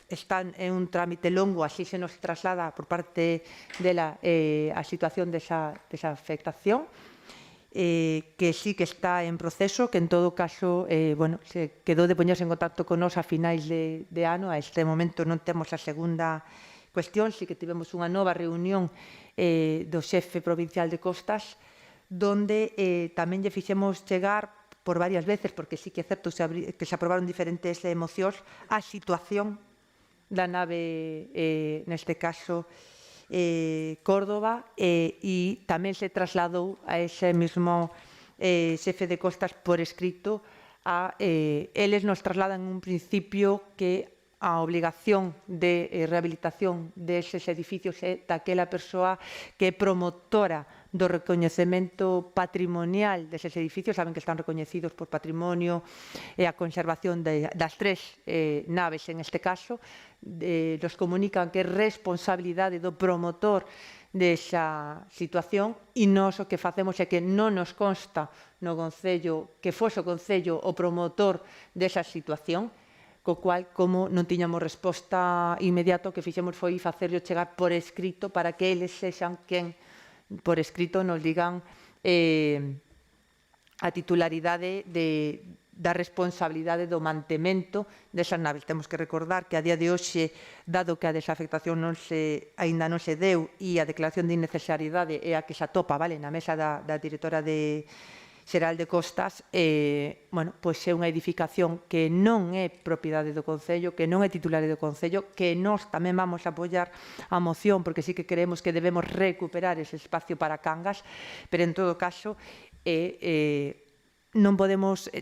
están en un trámite longo, así se nos traslada por parte dela a situación desa afectación, que sí que está en proceso, que en todo caso se quedou de poñerse en contacto con nós a finais de ano. A este momento non temos a segunda cuestión, sí que tivemos unha nova reunión do xefe provincial de Costas, donde tamén lle fixemos chegar por varias veces, porque sí que é certo que se aprobaron diferentes mocións, a situación da nave, neste caso, Córdoba, e tamén se trasladou a ese mesmo xefe de Costas por escrito. Eles nos trasladan un principio que a obligación de rehabilitación deses edificios é daquela persoa que é promotora do recoñecemento patrimonial deses edificios. Saben que están recoñecidos por patrimonio e a conservación das tres naves, en este caso. Nos comunican que é responsabilidade do promotor desa situación, e nós o que facemos é que non nos consta no Concello que fose o Concello o promotor desa situación, co cual, como non tiñamos resposta inmediata, o que fixemos foi facerlo chegar por escrito para que eles sexan quen por escrito nos digan a titularidade da responsabilidade do mantemento desas naves. Temos que recordar que a día de hoxe, dado que a desafectación aínda non se deu e a declaración de innecesariedade é a que se atopa na mesa da directora xeral de Costas, pois é unha edificación que non é propiedade do Concello, que non é titularidade do Concello, que nós tamén vamos a apoiar a moción, porque sí que creemos que debemos recuperar ese espacio para Cangas, pero en todo caso non podemos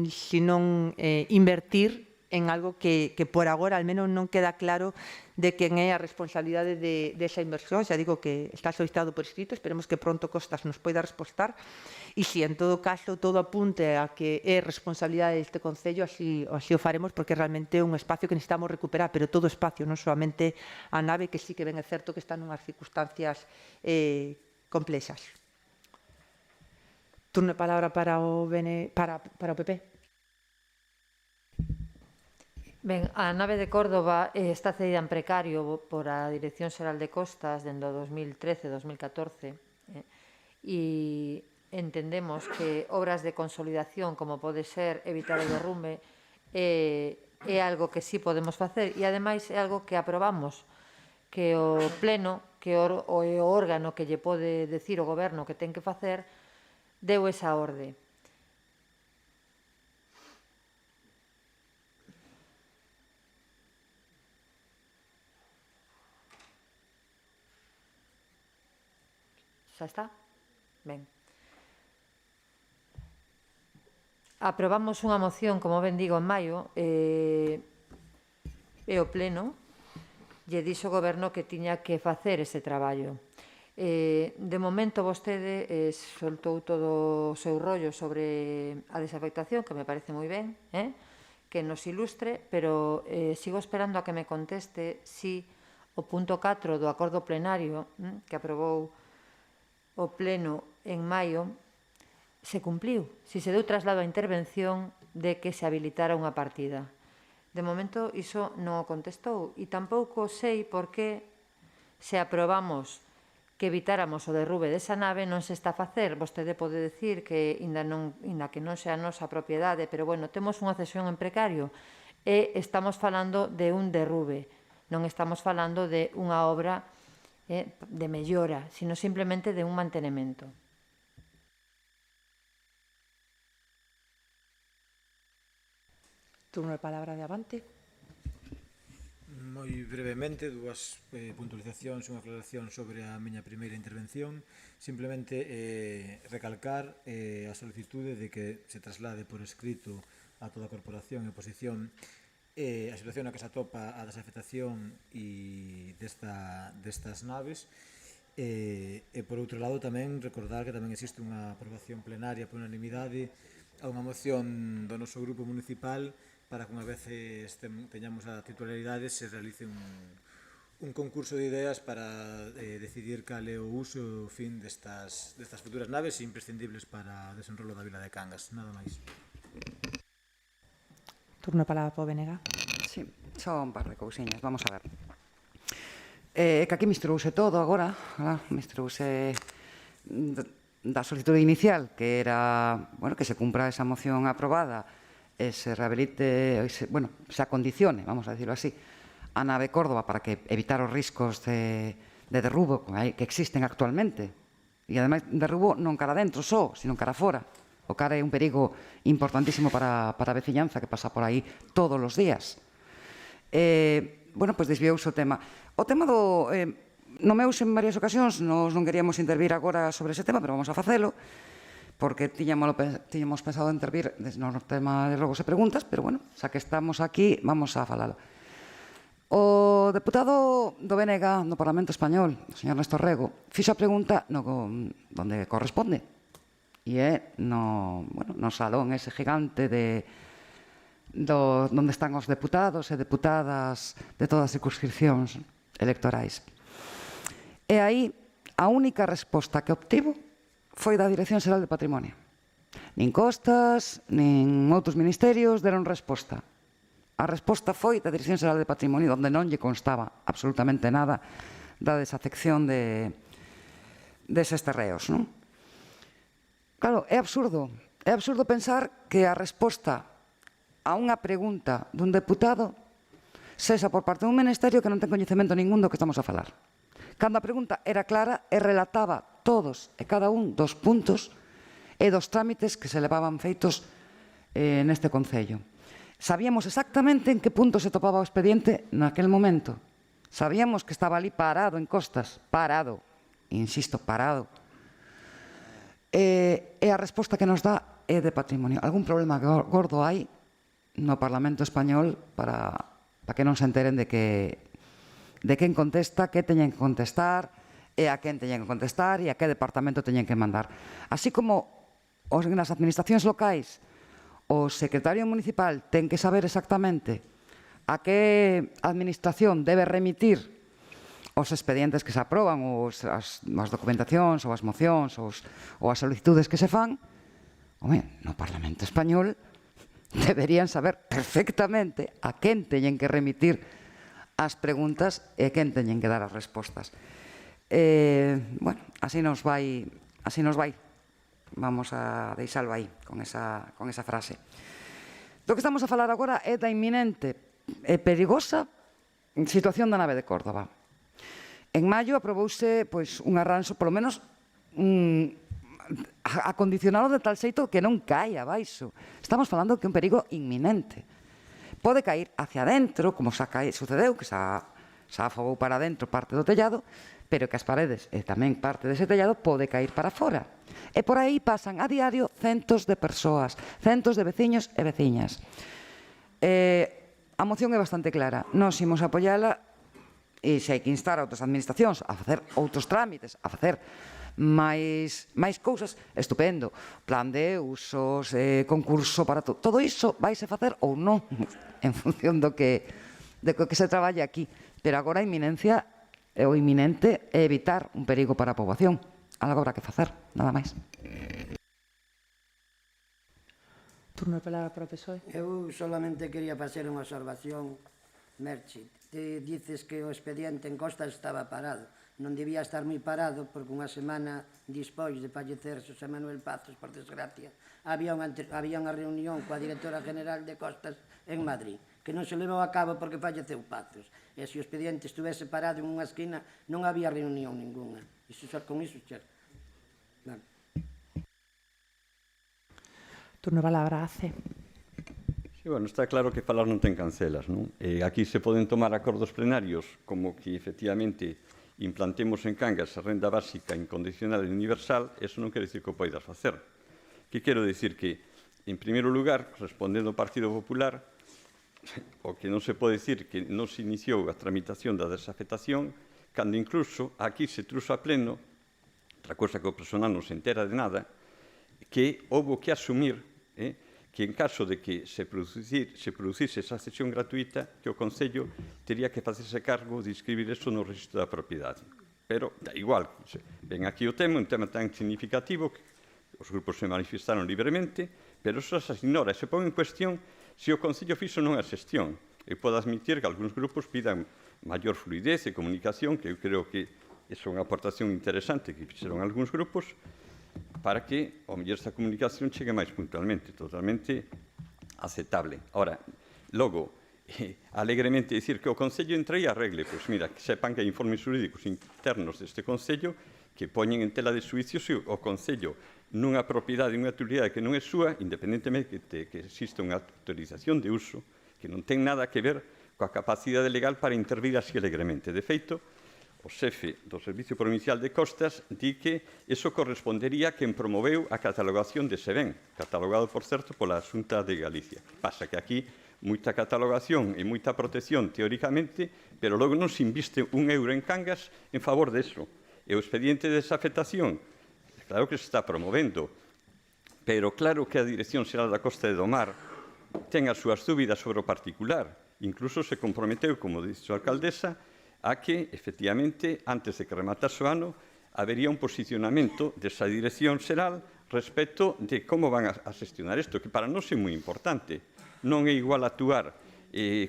senón invertir en algo que por agora al menos non queda claro de quen é a responsabilidade desa inversión. Xa digo que está solicitado por escrito, esperemos que pronto Costas nos poida respostar, e se en todo caso todo apunte a que é responsabilidade deste Concello, así o faremos, porque realmente é un espacio que necesitamos recuperar, pero todo espacio, non solamente a nave, que sí que ben é certo que está en unhas circunstancias complexas. Turno de palabra para o PP. Ben, a nave de Córdoba está cedida en precario por a Dirección Xeral de Costas dende o 2013-2014 e entendemos que obras de consolidación, como pode ser evitar o derrume, é algo que sí podemos facer, e ademais é algo que aprobamos, que o Pleno, que é o órgano que lle pode decir o Goberno que ten que facer, deu esa orde. Xa está? Ben. Aprobamos unha moción, como ben digo, en maio, e o Pleno lle dixo o Goberno que tiña que facer ese traballo. De momento vostede soltou todo o seu rollo sobre a desafectación, que me parece moi ben, que nos ilustre, pero sigo esperando a que me conteste si o punto 4 do acordo plenario que aprobou o Pleno en maio se cumpliu, si se deu traslado a intervención de que se habilitara unha partida. De momento, iso non o contestou e tampouco sei por que se aprobamos que evitáramos o derrube desa nave non se está a facer. Vostede pode decir que inda que non sea a nosa propiedade, pero bueno, temos unha cesión en precario e estamos falando de un derrube, non estamos falando de unha obra de mellora, sino simplemente de un mantenimento. Turno de palabra de Avante. Moi brevemente, dúas puntualizacións e unha aclaración sobre a miña primeira intervención. Simplemente recalcar a solicitude de que se traslade por escrito a toda a corporación e oposición a situación na que se atopa a desafectación destas naves. E, por outro lado, tamén recordar que tamén existe unha aprobación plenaria por unanimidade a unha moción do noso grupo municipal para que unha vez teñamos a titularidade se realice un concurso de ideas para decidir cal é o uso e o fin destas futuras naves imprescindibles para o desenrolo da vila de Cangas. Nada máis. Turno de palabra para o BNG. Sí, son un par de cousiñas, vamos a ver. Que aquí misturouse todo agora, misturouse da solicitude inicial, que era, bueno, que se cumpra esa moción aprobada e se rehabilite, se acondicione, vamos a decirlo así, a nave Córdoba para que evitar os riscos de derrubo que existen actualmente. E, ademais, derrubo non cara dentro só, sino cara fora. O cara é un perigo importantísimo para a veciñanza que pasa por aí todos os días. Bueno, pois desviouse o tema. O tema do... Nomeouse en varias ocasións, nos non queríamos intervir agora sobre ese tema, pero vamos a facelo, porque tiñamos pensado intervir no tema de robos e preguntas, pero, bueno, xa que estamos aquí, vamos a falalo. O deputado do BNG no Parlamento Español, o señor Néstor Rego, fixo a pregunta onde corresponde, e é no salón ese gigante onde están os deputados e deputadas de todas as circunscripcións electorais. E aí, a única resposta que obtivo foi da Dirección Xeral de Patrimonio. Nin Costas, nin outros ministerios deron resposta. A resposta foi da Dirección Xeral de Patrimonio, onde non lle constaba absolutamente nada da desafección deses terreos. Claro, é absurdo pensar que a resposta a unha pregunta dun deputado sexa por parte dun ministerio que non ten coñecemento ningún do que estamos a falar. Cando a pregunta era clara e relataba todos e cada un dos puntos e dos trámites que se levaban feitos neste Concello. Sabíamos exactamente en que punto se topaba o expediente naquel momento. Sabíamos que estaba ali parado en Costas, parado, insisto, parado. E a resposta que nos dá é de patrimonio. Algún problema gordo hai no Parlamento Español para que non se enteren de quen contesta, que teñen que contestar, e a quen teñen que contestar e a que departamento teñen que mandar. Así como nas administracións locais o secretario municipal ten que saber exactamente a que administración debe remitir os expedientes que se aproban, as documentacións, ou as mocións, ou as solicitudes que se fan, no Parlamento Español deberían saber perfectamente a quen teñen que remitir as preguntas e quen teñen que dar as respostas. Bueno, así nos vai. Vamos a deixalo aí, con esa frase. Do que estamos a falar agora é da inminente e perigosa situación da nave de Córdoba. En maio aprobouse un arranxo, polo menos acondicionado de tal xeito que non caia abaixo. Estamos falando que é un perigo inminente. Pode cair hacia dentro, como sucedeu, que xa afogou para dentro parte do tellado, pero que as paredes e tamén parte dese tellado pode cair para fora. E por aí pasan a diario centos de persoas, centos de veciños e veciñas. A moción é bastante clara. Nós imos apoiala e se hai que instar a outras administracións a facer outros trámites, a facer máis cousas, estupendo. Plan de usos, concurso para todo iso vaise facer ou non, en función do que se traballe aquí. Pero agora a inminencia o inminente é evitar un perigo para a poboación. Algo habrá que facer, nada máis. Turno de palabra para o PSOE. Eu solamente quería facer unha observación, Merchi. Te dices que o expediente en Costas estaba parado. Non debía estar moi parado porque unha semana despois de fallecer Xosé Manuel Pazos, por desgracia, había unha reunión coa directora general de Costas en Madrid, que non se levou a cabo porque falleceu Pazos. E se o expediente estuvese parado en unha esquina, non había reunión ninguna. Con iso xa. Vale. Turno de palabra ACE. Sí, bueno, está claro que falar non ten cancelas, non? Aquí se poden tomar acordos plenarios como que efectivamente implantemos en Cangas a renda básica incondicional e universal, eso non quere dicir que o poidas facer. Que quero dicir que, en primeiro lugar, respondendo ao Partido Popular, o que non se pode dicir que non se iniciou a tramitación da desafectación, cando incluso aquí se truxo a pleno, outra cosa que o personal non se entera de nada, que houve que asumir que en caso de que se producise esa cesión gratuita, que o Concello teria que facerse cargo de inscribir eso no registro da propiedade. Pero, da igual, ven aquí o tema, un tema tan significativo que os grupos se manifestaron libremente, pero eso se ignora, se pon en cuestión se o Concello fixo non a xestión. Eu podo admitir que algúns grupos pidan maior fluidez e comunicación, que eu creo que é unha aportación interesante que fixeron algúns grupos, para que o mellor esta comunicación chegue máis puntualmente, totalmente aceptable. Ahora, logo, alegremente dicir que o Concello entra e arregle, pois mira, que sepan que hai informes jurídicos internos deste Concello que poñen en tela de suicio se o Concello nunha propiedade, nunha utilidade que non é súa, independentemente de que exista unha autorización de uso, que non ten nada que ver coa capacidade legal para intervir así alegremente. De feito, o xefe do Servicio Provincial de Costas di que iso correspondería a quen promoveu a catalogación dese ben, catalogado, por certo, pola Xunta de Galicia. Pasa que aquí moita catalogación e moita protección teóricamente, pero logo non se inviste un euro en Cangas en favor deso. E o expediente de desafectación, claro que se está promovendo, pero claro que a Dirección Xeral da Costa do Mar ten as súas dúbidas sobre o particular. Incluso se comprometeu, como dixo a alcaldesa, a que, efectivamente, antes de que rematase o ano, habería un posicionamento desa Dirección Xeral respecto de como van a xestionar isto, que para nós é moi importante. Non é igual actuar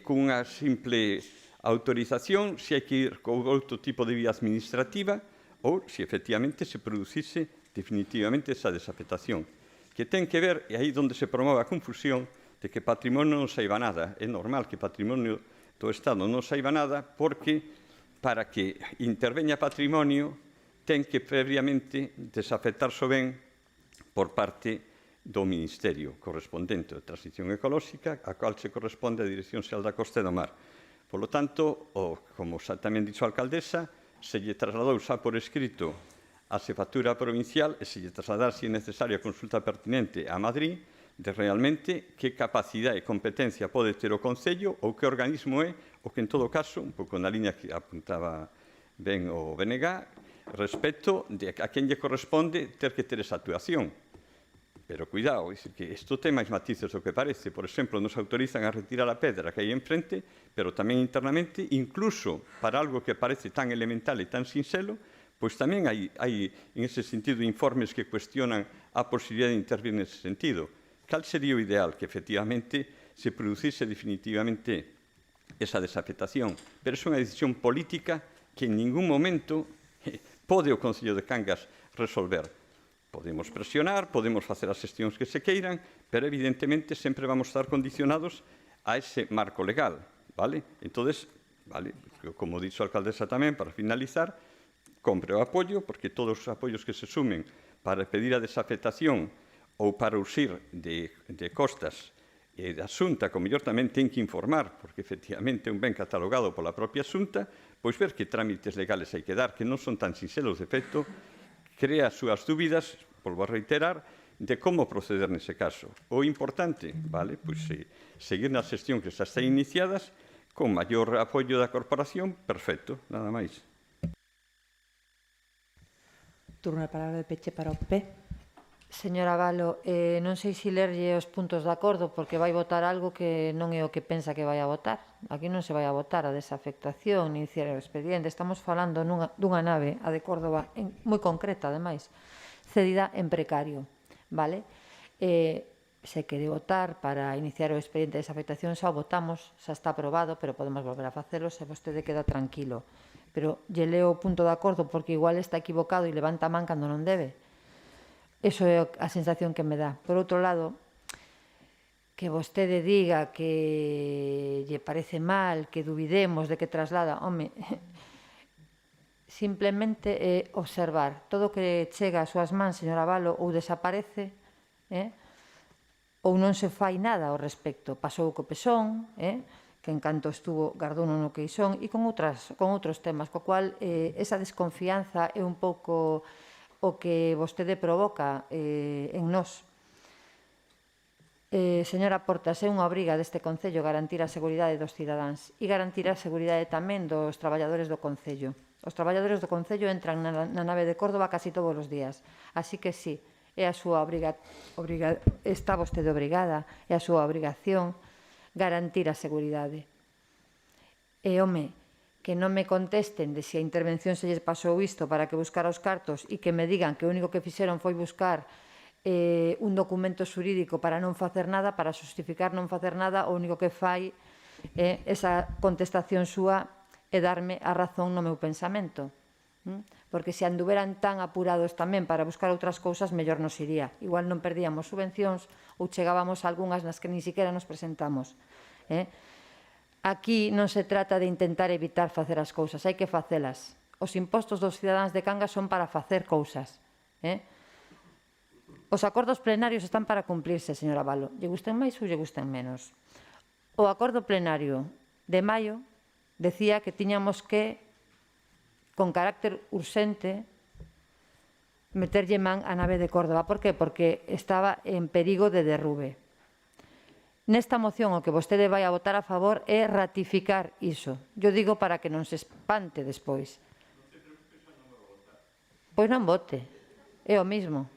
cunha simple autorización, se hai que ir con outro tipo de vía administrativa, ou se efectivamente se producise definitivamente esa desafectación, que ten que ver, e aí onde se promove a confusión, de que patrimonio non saiba nada. É normal que patrimonio do Estado non saiba nada, porque para que interveña patrimonio ten que previamente desafectarse o ben por parte do Ministerio correspondente de Transición Ecolóxica, a cual se corresponde a Dirección Xeral da Costa do Mar. Por lo tanto, como xa tamén dixo a alcaldesa, se lle trasladou xa por escrito a Xefatura Provincial e se lle trasladar, se é necesaria, a consulta pertinente a Madrid, de realmente que capacidade e competencia pode ter o Concello ou que organismo é o que, en todo caso, un pouco na liña que apuntaba ben o BNG, respecto de a quen lle corresponde ter que ter esa actuación. Pero cuidado, é que isto ten máis matices do que parece. Por exemplo, nos autorizan a retirar a pedra que hai enfrente, pero tamén internamente, incluso para algo que parece tan elemental e tan sinxelo, pois tamén hai en ese sentido informes que cuestionan a posibilidade de intervir nese sentido. Cal sería o ideal? Que efectivamente se producise definitivamente esa desafectación. Pero é unha decisión política que en ningún momento pode o Concello de Cangas resolver. Podemos presionar, podemos facer as xestións que se queiran, pero evidentemente sempre vamos a estar condicionados a ese marco legal, vale? Entonces, vale, como dixo a alcaldesa tamén, para finalizar, compre o apoio, porque todos os apoios que se sumen para pedir a desafectación ou para usir de Costas e da Xunta, como mellor tamén ten que informar, porque efectivamente é un ben catalogado pola propia Xunta, pois ver que trámites legales hai que dar, que non son tan sinxelos, de feito, crea as súas dúbidas, volvo a reiterar, de como proceder nese caso. O importante, vale, pois seguir na xestión que xa está iniciadas, con maior apoio da corporación, perfecto, nada máis. Turno de palabra de peche para o P. Señora Valo, non sei se lerlle os puntos de acordo porque vai votar algo que non é o que pensa que vai a votar. Aquí non se vai a votar a desafectación, iniciar o expediente. Estamos falando dunha nave, a de Córdoba, moi concreta, ademais, cedida en precario, vale? Se quere votar para iniciar o expediente de desafectación, xa o votamos, xa está aprobado, pero podemos volver a facelo se vostede queda tranquilo. Pero lle leo o punto de acordo porque igual está equivocado e levanta a man cando non debe. Eso é a sensación que me dá. Por outro lado, que vostede diga que lle parece mal, que dubidemos de que traslada, home, simplemente é observar todo o que chega ás súas mans, señora Valo, ou desaparece, ou non se fai nada ao respecto. Pasou co Pesón, que en canto estuvo Garduno no Queixón, e con outros temas, co cual esa desconfianza é un pouco o que vostede provoca en nós. Señora Portas, é unha obriga deste Concello garantir a seguridade dos cidadáns e garantir a seguridade tamén dos traballadores do Concello. Os traballadores do Concello entran na nave de Córdoba casi todos os días, así que sí, é a súa está vostede obrigada, é a súa obrigación garantir a seguridade. E, home, que non me contesten de se a intervención se lles pasou isto para que buscara os cartos e que me digan que o único que fixeron foi buscar un documento xurídico para non facer nada, para justificar non facer nada, o único que fai esa contestación súa é darme a razón no meu pensamento. Porque se anduveran tan apurados tamén para buscar outras cousas, mellor nos iría. Igual non perdíamos subvencións ou chegábamos a algunhas nas que ni siquiera nos presentamos. Aquí non se trata de intentar evitar facer as cousas, hai que facelas. Os impostos dos cidadáns de Cangas son para facer cousas. Os acordos plenarios están para cumplirse, señora Valo. Lle gusten máis ou lle gusten menos. O acordo plenario de maio decía que tiñamos que, con carácter urxente, meterlle man á nave de Córdoba. Por qué? Porque estaba en perigo de derrube. Nesta moción o que vostede vai a votar a favor é ratificar iso. Eu digo para que non se espante despois. Pois non vote. É o mismo.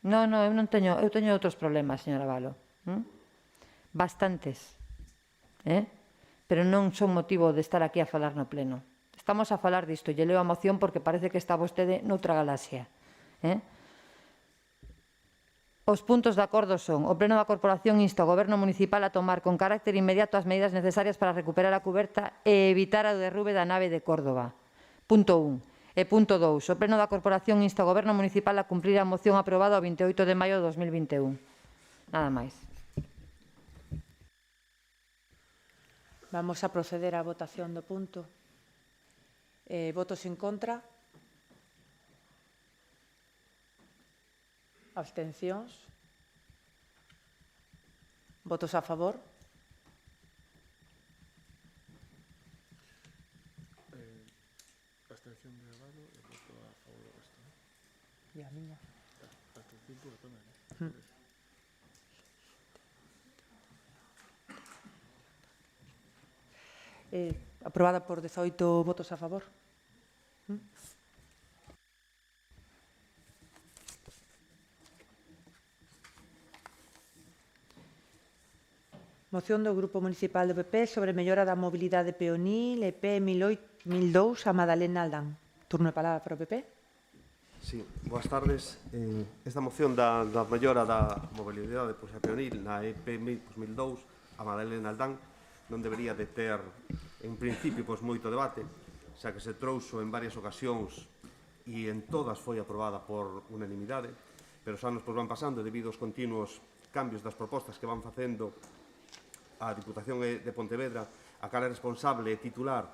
Non, eu teño outros problemas, señora Valo. Bastantes. Pero non son motivo de estar aquí a falar no pleno. Estamos a falar disto. Lle leo a moción porque parece que está vostede noutra galaxia. Os puntos de acordo son: o Pleno da Corporación insta ao Goberno Municipal a tomar con carácter inmediato as medidas necesarias para recuperar a cuberta e evitar o derrube da nave de Córdoba. Punto 1. E punto 2. O Pleno da Corporación insta ao Goberno Municipal a cumprir a moción aprobada o 28 de maio de 2021. Nada máis. Vamos a proceder á votación do punto. Votos en contra? Abstencións? Votos a favor? Abstención de Valo e voto a favor do resto. E a miña. Abstención pura tamén. Aprobada por 18 votos a favor. Moción do Grupo Municipal do PP sobre mellora da mobilidade peonil EP 1002 a Madalena Aldán. Turno de palabra para o PP. Sí, boas tardes. Esta moción da mellora da mobilidade peonil na EP 1002 a Madalena Aldán non debería de ter, en principio, moito debate, xa que se trouxo en varias ocasións e en todas foi aprobada por unanimidade, pero os anos van pasando debido aos continuos cambios das propostas que van facendo a Diputación de Pontevedra, a cal é responsable e titular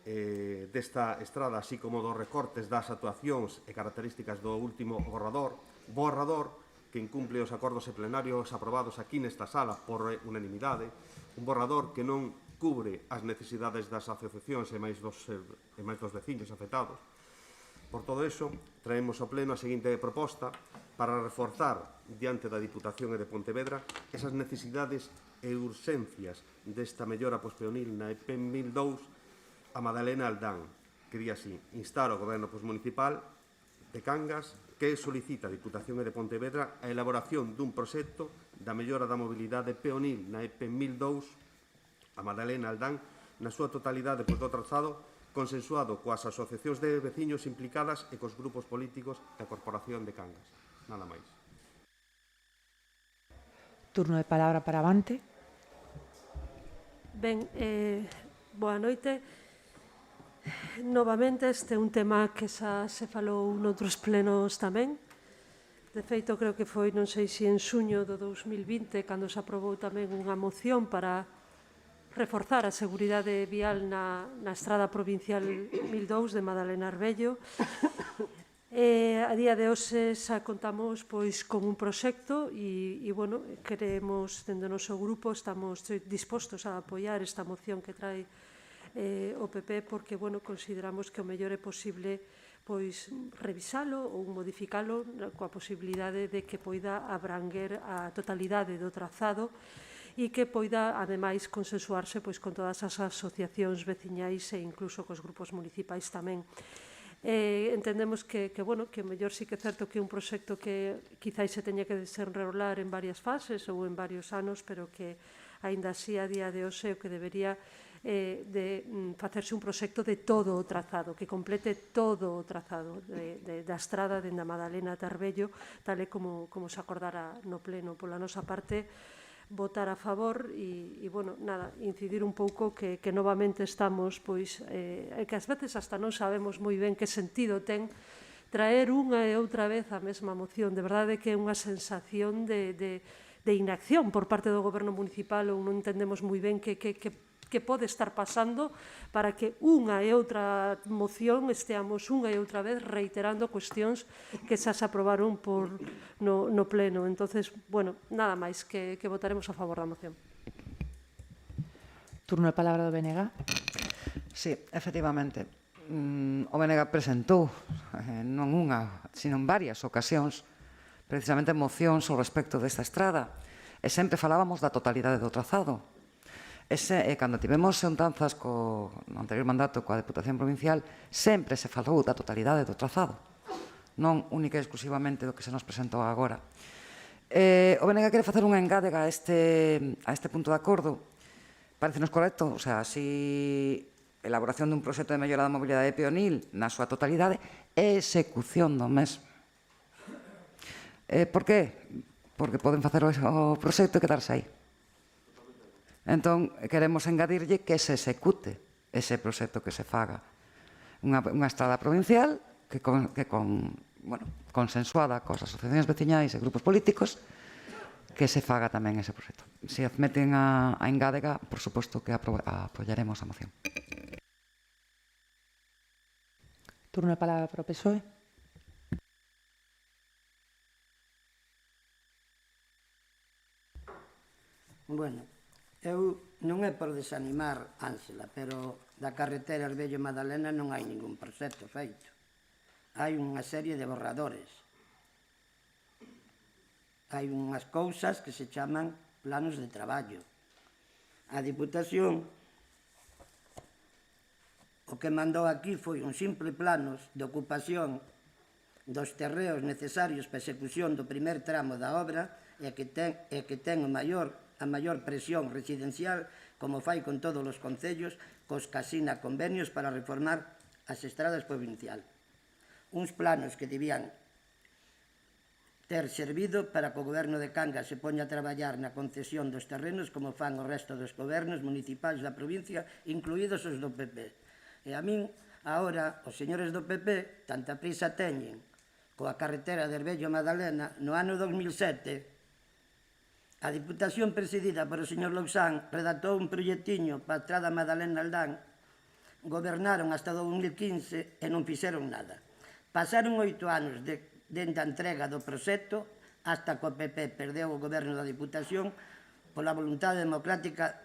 desta estrada, así como dos recortes das actuacións e características do último borrador que incumple os acordos e plenarios aprobados aquí nesta sala por unanimidade, un borrador que non cubre as necesidades das asociacións e máis dos veciños afectados. Por todo iso, traemos ao pleno a seguinte proposta para reforzar diante da Diputación de Pontevedra esas necesidades e urxencias desta mellora pospeonil na EP 1002 a Madalena Aldán, que di así: instar ao Goberno municipal de Cangas que solicita a Diputación de Pontevedra a elaboración dun proxecto da mellora da mobilidade peonil na EP 1002 a Madalena Aldán na súa totalidade do trazado consensuado coas asociacións de veciños implicadas e cos grupos políticos da Corporación de Cangas. Nada máis. Turno de palabra para Avante. Ben, boa noite. Novamente, este é un tema que xa se falou noutros plenos tamén. De feito, creo que foi, non sei se en xuño do 2020, cando se aprobou tamén unha moción para reforzar a seguridade vial na estrada provincial 1002 de Madalena Arbello. A día de hoxe xa contamos con un proxecto e queremos, dende o noso grupo, estamos dispostos a apoiar esta moción que trae o PP porque consideramos que o mellor é posible revisalo ou modificalo coa posibilidade de que poida abranguer a totalidade do trazado e que poida, ademais, consensuarse con todas as asociacións veciñais e incluso cos grupos municipais tamén. Entendemos que o mellor sí que é certo que é un proxecto que quizáis se teña que desenrolar en varias fases ou en varios anos, pero que, aínda así, a día de hoxe, o que debería de facerse un proxecto de todo o trazado, que complete todo o trazado da estrada dende a Madalena ata Arbello, tal e como se acordara no pleno. Pola nosa parte, votar a favor e incidir un pouco que novamente estamos, que ás veces hasta non sabemos moi ben que sentido ten traer unha e outra vez a mesma moción. De verdade que é unha sensación de inacción por parte do goberno municipal, ou non entendemos moi ben que pode estar pasando para que unha e outra moción esteamos unha e outra vez reiterando cuestións que xa se aprobaron no pleno. Entonces, nada máis que votaremos a favor da moción. Turno de palabra do BNG. Sí, efectivamente. O BNG presentou non unha, sino en varias ocasións precisamente mocións ao respecto desta estrada e sempre falábamos da totalidade do trazado. Cando tivemos xuntanzas no anterior mandato coa Deputación Provincial, sempre se falou da totalidade do trazado, non única e exclusivamente do que se nos presentou agora. O BNG quere facer unha engádega a este punto de acordo. Parecenos correcto, así, elaboración dun proxecto de mellora da mobilidade peonil na súa totalidade e execución do mesmo. Por que? Porque poden facer o proxecto e quedarse aí. Entón, queremos engadirlle que se execute ese proxecto que se faga. Unha estrada provincial que consensuada cos asociacións veciñais e grupos políticos, que se faga tamén ese proxecto. Se admeten a engádega, por suposto que apoiaremos a moción. Turno de palabra para o PSOE. Bueno, eu non é por desanimar, Ángela, pero da carretera Arbello-Madalena non hai ningún proxecto feito. Hai unha serie de borradores. Hai unhas cousas que se chaman planos de traballo. A Diputación o que mandou aquí foi un simple planos de ocupación dos terreos necesarios para a execución do primer tramo da obra e que ten a maior presión residencial, como fai con todos os concellos, cos que asina convenios para reformar as estradas provincial. Uns planos que debían ter servido para que o goberno de Cangas se poña a traballar na concesión dos terrenos como fan o resto dos gobernos municipais da provincia, incluídos os do PP. E a min, agora, os señores do PP, tanta prisa teñen coa carretera de Arbello-Madalena, no ano 2007, a Diputación presidida por o señor Lousán redactou un proxectiño para a estrada Madalena-Aldán, gobernaron hasta 2015 e non fixeron nada. Pasaron 8 anos dende a entrega do proxecto hasta que o PP perdeu o goberno da Diputación pola voluntade democrática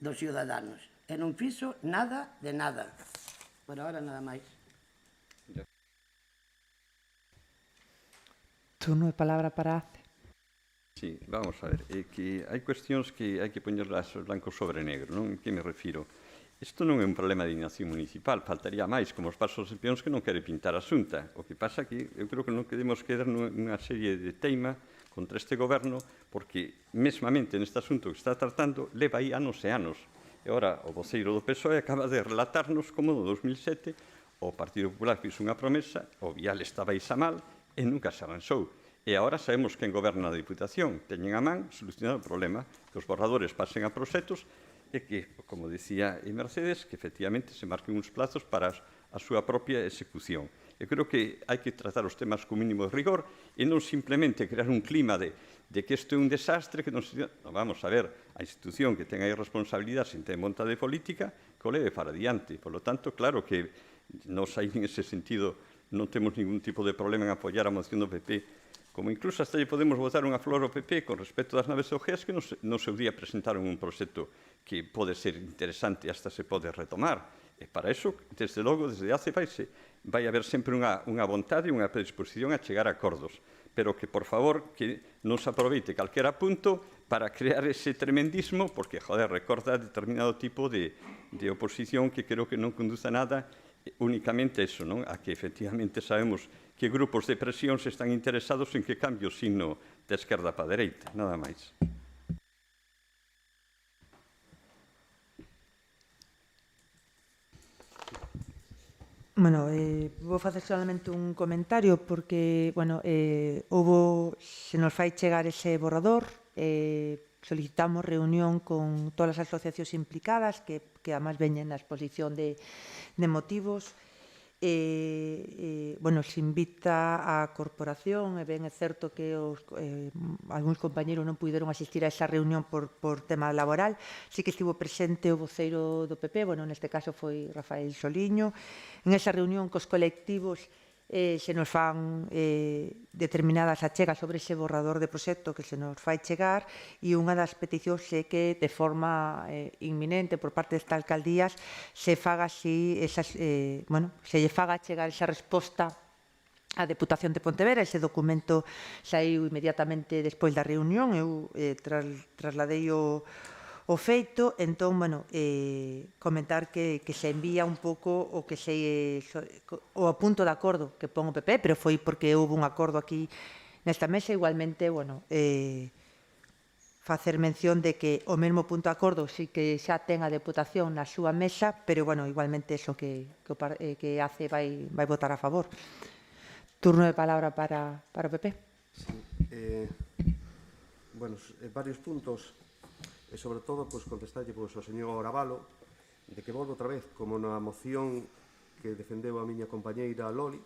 dos ciudadanos. E non fixo nada de nada. Por ahora nada máis. Turno de palabra para ACE. Sí, vamos a ver, que hai cuestións que hai que poñerlas blancos sobre negro, non? Que me refiro? Isto non é un problema de inacción municipal, faltaría máis, como os pasos de peóns que non quere pintar a Xunta. O que pasa que eu creo que non queremos quedar nunha serie de teima contra este goberno, porque mesmamente neste asunto que está tratando leva aí anos e anos. E ora o voceiro do PSOE acaba de relatarnos como no 2007 o Partido Popular fixo unha promesa, o vial estaba a mal e nunca se avanzou. E agora sabemos quen goberna a Diputación. Teñen a man solucionar o problema, que os borradores pasen a proxectos e que, como dicía Mercedes, que efectivamente se marquen uns plazos para a súa propia execución. Eu creo que hai que tratar os temas con mínimo de rigor e non simplemente crear un clima de que isto é un desastre, que non se... No, vamos a ver, a institución que ten aí responsabilidade sin ter vontade política, que o leve para adiante. Por lo tanto, claro que nos aí en ese sentido non temos ningún tipo de problema en apoiar a moción do PP, como incluso hasta lle podemos botar unha flor ao PP con respecto das naves OGEAS que no seu día presentaron un proxecto que pode ser interesante e hasta se pode retomar. E para iso, desde logo, desde hace vai haber sempre unha vontade e unha predisposición a chegar a acordos, pero que, por favor, que non se aproveite calquera punto para crear ese tremendismo, porque, joder, recorda determinado tipo de oposición que creo que non conduce a nada, únicamente eso, non? A que efectivamente sabemos que grupos de presión se están interesados en que cambie o signo de esquerda para a dereita, nada máis. Bueno, vou facer solamente un comentario porque, bueno, se nos fai chegar ese borrador, solicitamos reunión con todas as asociacións implicadas que además veñen na exposición de motivos. Bueno, se invita á corporación, e ben é certo que algúns compañeros non puderon asistir a esa reunión por tema laboral. Sí que estivo presente o voceiro do PP, bueno, neste caso foi Rafael Soliño. En esa reunión cos colectivos se nos fan determinadas achegas sobre ese borrador de proxecto que se nos fai chegar, e unha das peticións é que de forma inminente por parte destas alcaldías se faga así se lle faga chegar esa resposta á Deputación de Pontevedra. Ese documento saiu inmediatamente despois da reunión, eu trasladei o feito. Entón, bueno, comentar que se envía un pouco o punto de acordo que pon o PP, pero foi porque houve un acordo aquí nesta mesa. Igualmente, bueno, facer mención de que o mesmo punto de acordo sí que xa ten a Deputación na súa mesa, pero, bueno, igualmente eso que ACE vai votar a favor. Turno de palabra para o PP. Sí, bueno, varios puntos. E, sobre todo, contestarlle ao señor Avalo de que volvo outra vez, como na moción que defendeu a miña compañeira Loli,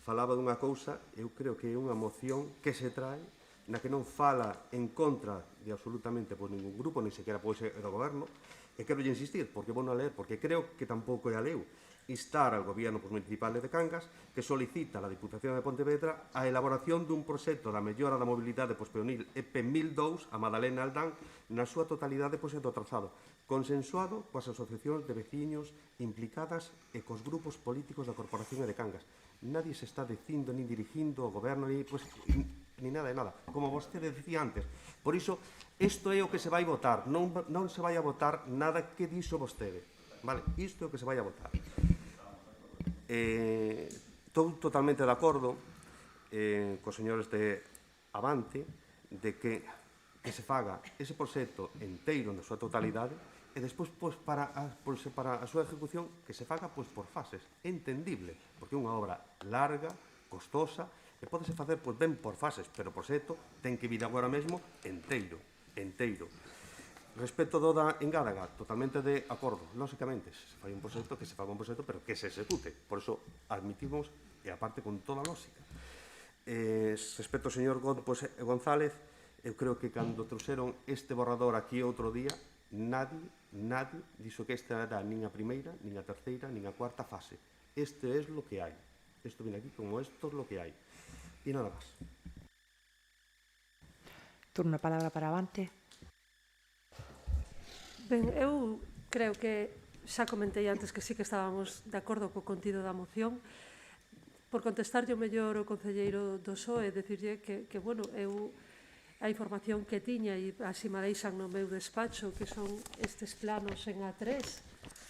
falaba dunha cousa, eu creo que é unha moción que se trae na que non fala en contra de absolutamente ningún grupo, ni sequera pode ser do goberno, e quero insistir, porque vou a ler, porque creo que tampouco é a leu, instar ao Goberno Municipal de Cangas que solicita a Diputación de Pontevedra a elaboración dun proxecto da mellora da mobilidade pospeonil EP 1002 a Madalena Aldán na súa totalidade do trazado, consensuado coas asociacións de veciños implicadas e cos grupos políticos da Corporación de Cangas. Nadie se está dicindo ni dirigindo ao Goberno ni nada de nada, como vostede dicía antes. Por iso, isto é o que se vai votar, non se vai a votar nada que dixo vostede. Vale, isto é o que se vai a votar. Estou totalmente de acordo cos señores de Avante de que se faga ese proxecto enteiro na súa totalidade e despois para a súa ejecución que se faga por fases. É entendible, porque é unha obra larga, costosa, e podese facer ben por fases, pero o proxecto ten que vir agora mesmo enteiro. Respecto do da Engádaga, totalmente de acordo. Lóxicamente, se fai un proxecto, que se faga un proxecto, pero que se execute. Por iso admitimos, e aparte con toda a lógica. Respecto ao señor González, eu creo que cando trouxeron este borrador aquí outro día, nadie dixo que esta era nin a primeira, nin a terceira, nin a cuarta fase. Este é lo que hai. Isto viene aquí como esto es lo que hai. E nada máis. Turno de palabra para Avante. Ben, eu creo que xa comentei antes que sí que estábamos de acordo co contido da moción. Por contestarlle o mellor o concelleiro do PSOE, decirlle que bueno, eu a información que tiña e así me deixan no meu despacho, que son estes planos en A3,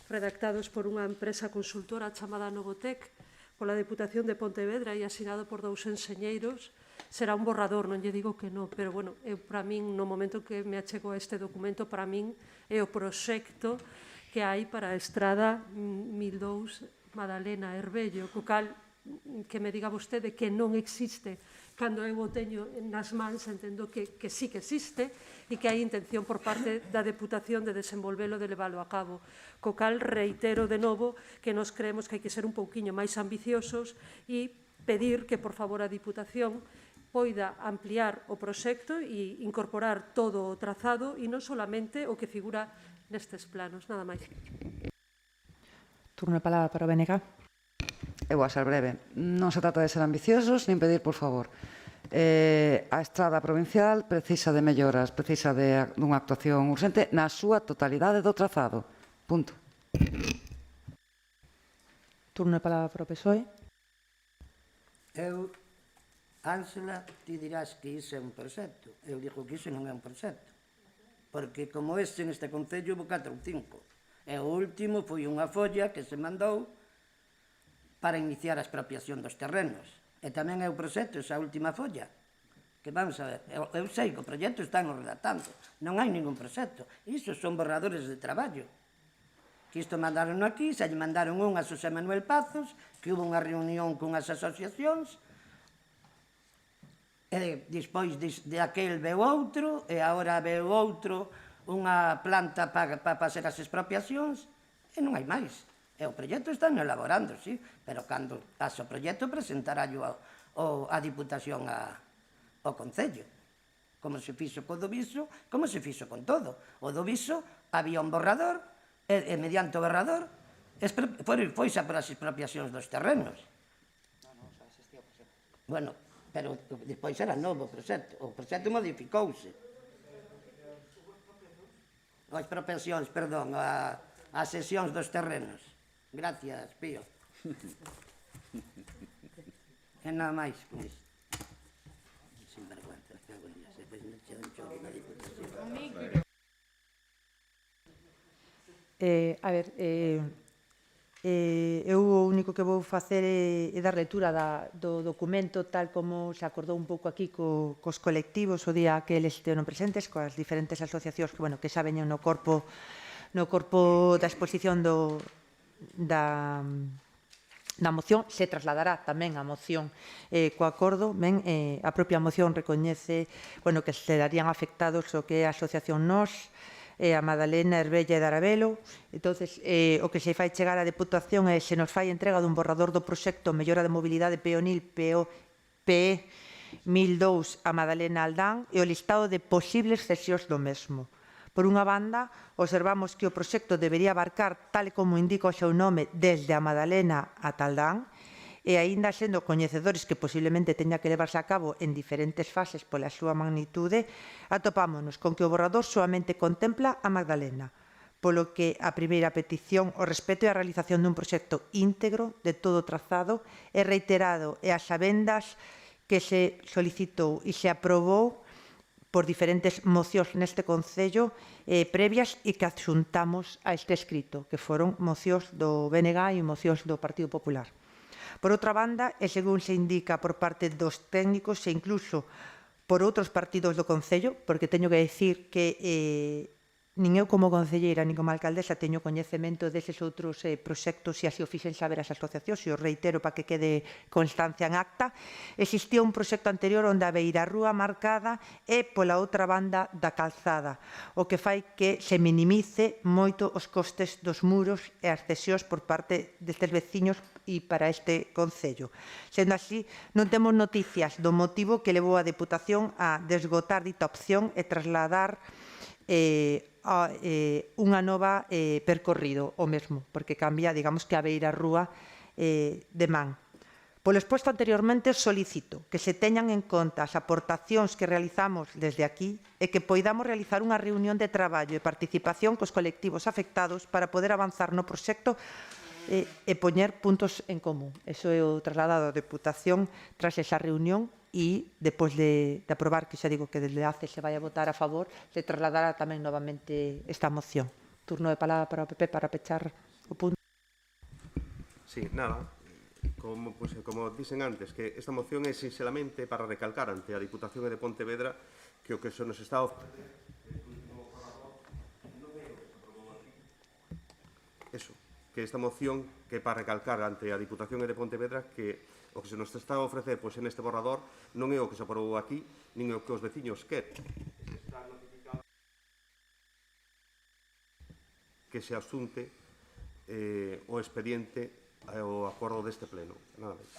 redactados por unha empresa consultora chamada Novotec, pola Deputación de Pontevedra e asinado por 2 enxeñeiros. Será un borrador, non lle digo que non, pero, bueno, para min, no momento que me achego a este documento, para min é o proxecto que hai para a Estrada 1002 Madalena Herbello, co cal que me diga vostede que non existe cando eu o teño nas mans, entendo que sí que existe e que hai intención por parte da Deputación de desenvolvelo, de leválo a cabo. Co cal reitero de novo que nos creemos que hai que ser un pouquiño máis ambiciosos e pedir que, por favor, a Diputación poida ampliar o proxecto e incorporar todo o trazado e non solamente o que figura nestes planos. Nada máis. Turno de palabra para o BNG. Eu vou a ser breve. Non se trata de ser ambiciosos nin pedir, por favor. A estrada provincial precisa de melloras, precisa dunha actuación urgente na súa totalidade do trazado. Punto. Turno de palabra para o PSOE. Eu, Ángela, ti dirás que iso é un proxecto. Eu digo que iso non é un proxecto. Porque como neste concello houve 4 ou 5. E o último foi unha folla que se mandou para iniciar a expropiación dos terrenos. E tamén é o proxecto, esa última folla. Que vamos a ver, eu sei que o proxecto están redactando. Non hai ningún proxecto. Iso son borradores de traballo. Que isto mandaron aquí, se lle mandaron un a Xosé Manuel Pazos, que hubo unha reunión con as asociacións, e despois de aquel veu outro, e agora veu outro, unha planta para facer as expropiacións, e non hai máis. E o proxecto están elaborando, sí, pero cando pase o proxecto presentará a Diputación ao Concello. Como se fixo co do Viso, como se fixo con todo. O do Viso había un borrador, e mediante o borrador foise por as expropiacións dos terrenos. Bueno, pero despois era novo o proxecto. O proxecto modificouse. As expropiacións, perdón, as sesións dos terrenos. Gracias, Pío. E nada máis con isto. Sin vergüenza, cago en Dios. Depois me che un choque na Diputación. A ver, eu o único que vou facer é dar lectura do documento tal como se acordou un pouco aquí cos colectivos o día que eles estiveron presentes, coas diferentes asociacións que xa veñen no corpo da exposición da moción. Se trasladará tamén a moción co acordo. A propia moción recoñece que se darían afectados o que é a Asociación Nós, a Madalena Herbella e Darabelo. Entón, o que se fai chegar á Deputación é se nos fai entrega dun borrador do proxecto Mellora de Mobilidade Peonil PE 1002 a Madalena Aldán e o listado de posibles cesións do mesmo. Por unha banda, observamos que o proxecto debería abarcar, tal como indica o seu nome, desde a Madalena a Taldán, e aínda sendo coñecedores que posiblemente teña que levarse a cabo en diferentes fases pola súa magnitude, atopámonos con que o borrador solamente contempla a Magdalena, polo que a primeira petición, o respeto e a realización dun proxecto íntegro de todo o trazado é reiterado e as sabendas que se solicitou e se aprobou por diferentes mocións neste Concello previas e que adxuntamos a este escrito, que foron mocións do BNG e mocións do Partido Popular. Por outra banda, e según se indica por parte dos técnicos e incluso por outros partidos do Concello, porque teño que dicir que nin eu como concelleira nin como alcaldesa teño coñecemento deses outros proxectos e así o fixen saber as asociacións e o reitero para que quede constancia en acta. Existía un proxecto anterior onde a beirarrúa marcada é pola outra banda da calzada, o que fai que se minimice moito os costes dos muros e as cesións por parte destes veciños e para este Concello. Sendo así, non temos noticias do motivo que levou a Deputación a desgotar dita opción e trasladar unha nova percorrido o mesmo, porque cambia, digamos, que a beirarrúa de man. Polo exposto anteriormente, solicito que se teñan en conta as aportacións que realizamos desde aquí e que poidamos realizar unha reunión de traballo e participación cos colectivos afectados para poder avanzar no proxecto e poñer puntos en común. Eso é o trasladado da Deputación tras esa reunión e, depois de aprobar, que xa digo que desde ACE se vai a votar a favor, se trasladará tamén novamente esta moción. Turno de palabra para o PP para pechar O punto... Sí, nada. Como dicen antes, que esta moción é sinceramente para recalcar ante a Diputación de Pontevedra que o que se nos está que esta moción que é para recalcar ante a Diputación de Pontevedra que o que se nos está a ofrecer pois, neste borrador non é o que se aprobou aquí, nin é o que os veciños queren. Que se asunte o expediente o acordo deste pleno. Nada máis.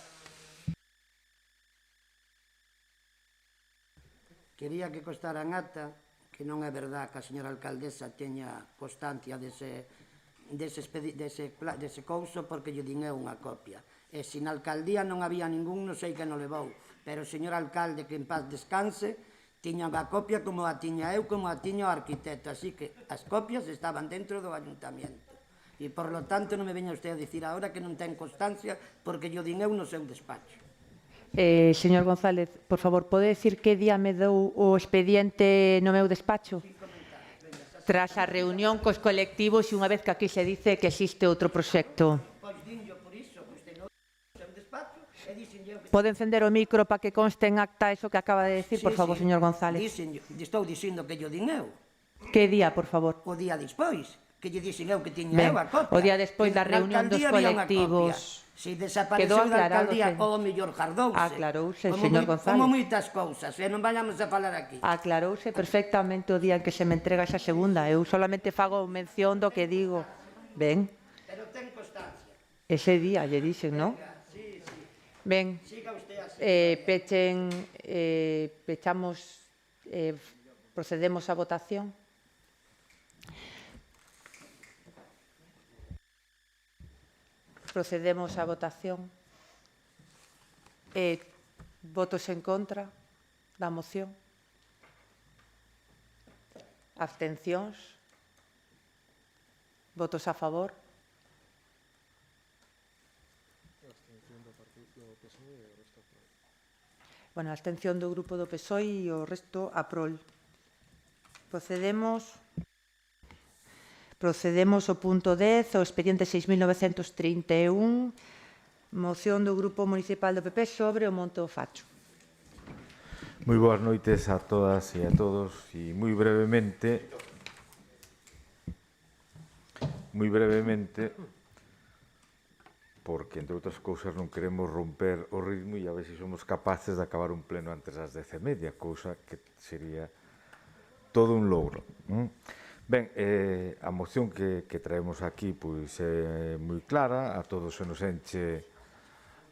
Quería que constara en acta que non é verdad que a señora alcaldesa teña constancia dese couso porque lle din eu unha copia. E se na alcaldía non había ningún, non sei que non levou. Pero o señor alcalde, que en paz descanse, tiña unha copia como a tiña eu, como a tiña o arquitecto. Así que as copias estaban dentro do ayuntamiento. E, por lo tanto, non me veña usted a dicir agora que non ten constancia porque yo din eu no seu despacho. Señor González, por favor, pode decir que día me dou o expediente no meu despacho? Tras a reunión cos colectivos e unha vez que aquí se dice que existe outro proxecto. Pois dinllo por iso, que usted non no seu despacho e dixenlle que... Pode encender o micro para que conste en acta eso que acaba de decir, por favor, señor González. Estou dicindo que yo din eu. Que día, por favor? O día despois. Que lle dixen eu que tiña eu a copia. O día despois da reunión dos colectivos. Se desapareceu da alcaldía o mellor jardouse. Aclarouse, señor González. Como moitas cousas, e non vayamos a falar aquí. Aclarouse perfectamente o día en que se me entrega esa segunda. Eu solamente fago mención do que digo. Ben. Pero ten constancia. Ese día, lle dixen, non? Sí, sí. Ben. Siga usted así. Procedemos á votación. Procedemos á votación. Votos en contra da moción. Abstencións. Votos a favor. Bueno, a abstención do grupo do PSOE e o resto a prol. Procedemos ao punto 10, o expediente 6.931, moción do Grupo Municipal do PP sobre o Monte do Facho. Moi boas noites a todas e a todos e moi brevemente, porque entre outras cousas non queremos romper o ritmo e a ver se somos capaces de acabar un pleno antes das 10:30, cousa que sería todo un logro. Ben, a moción que traemos aquí pois é moi clara, a todos se nos enche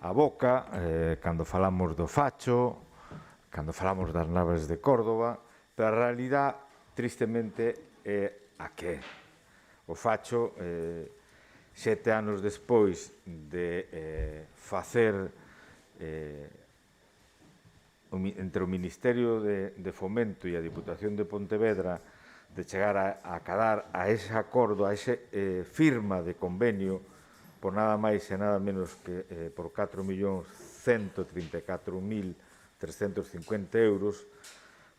a boca cando falamos do Facho, cando falamos das naves de Córdoba, pero a realidade, tristemente, é a que é. O Facho, 7 anos despois de facer entre o Ministerio de Fomento e a Diputación de Pontevedra de chegar a acadar a ese acordo, a ese firma de convenio por nada máis e nada menos que por 4.134.350 euros,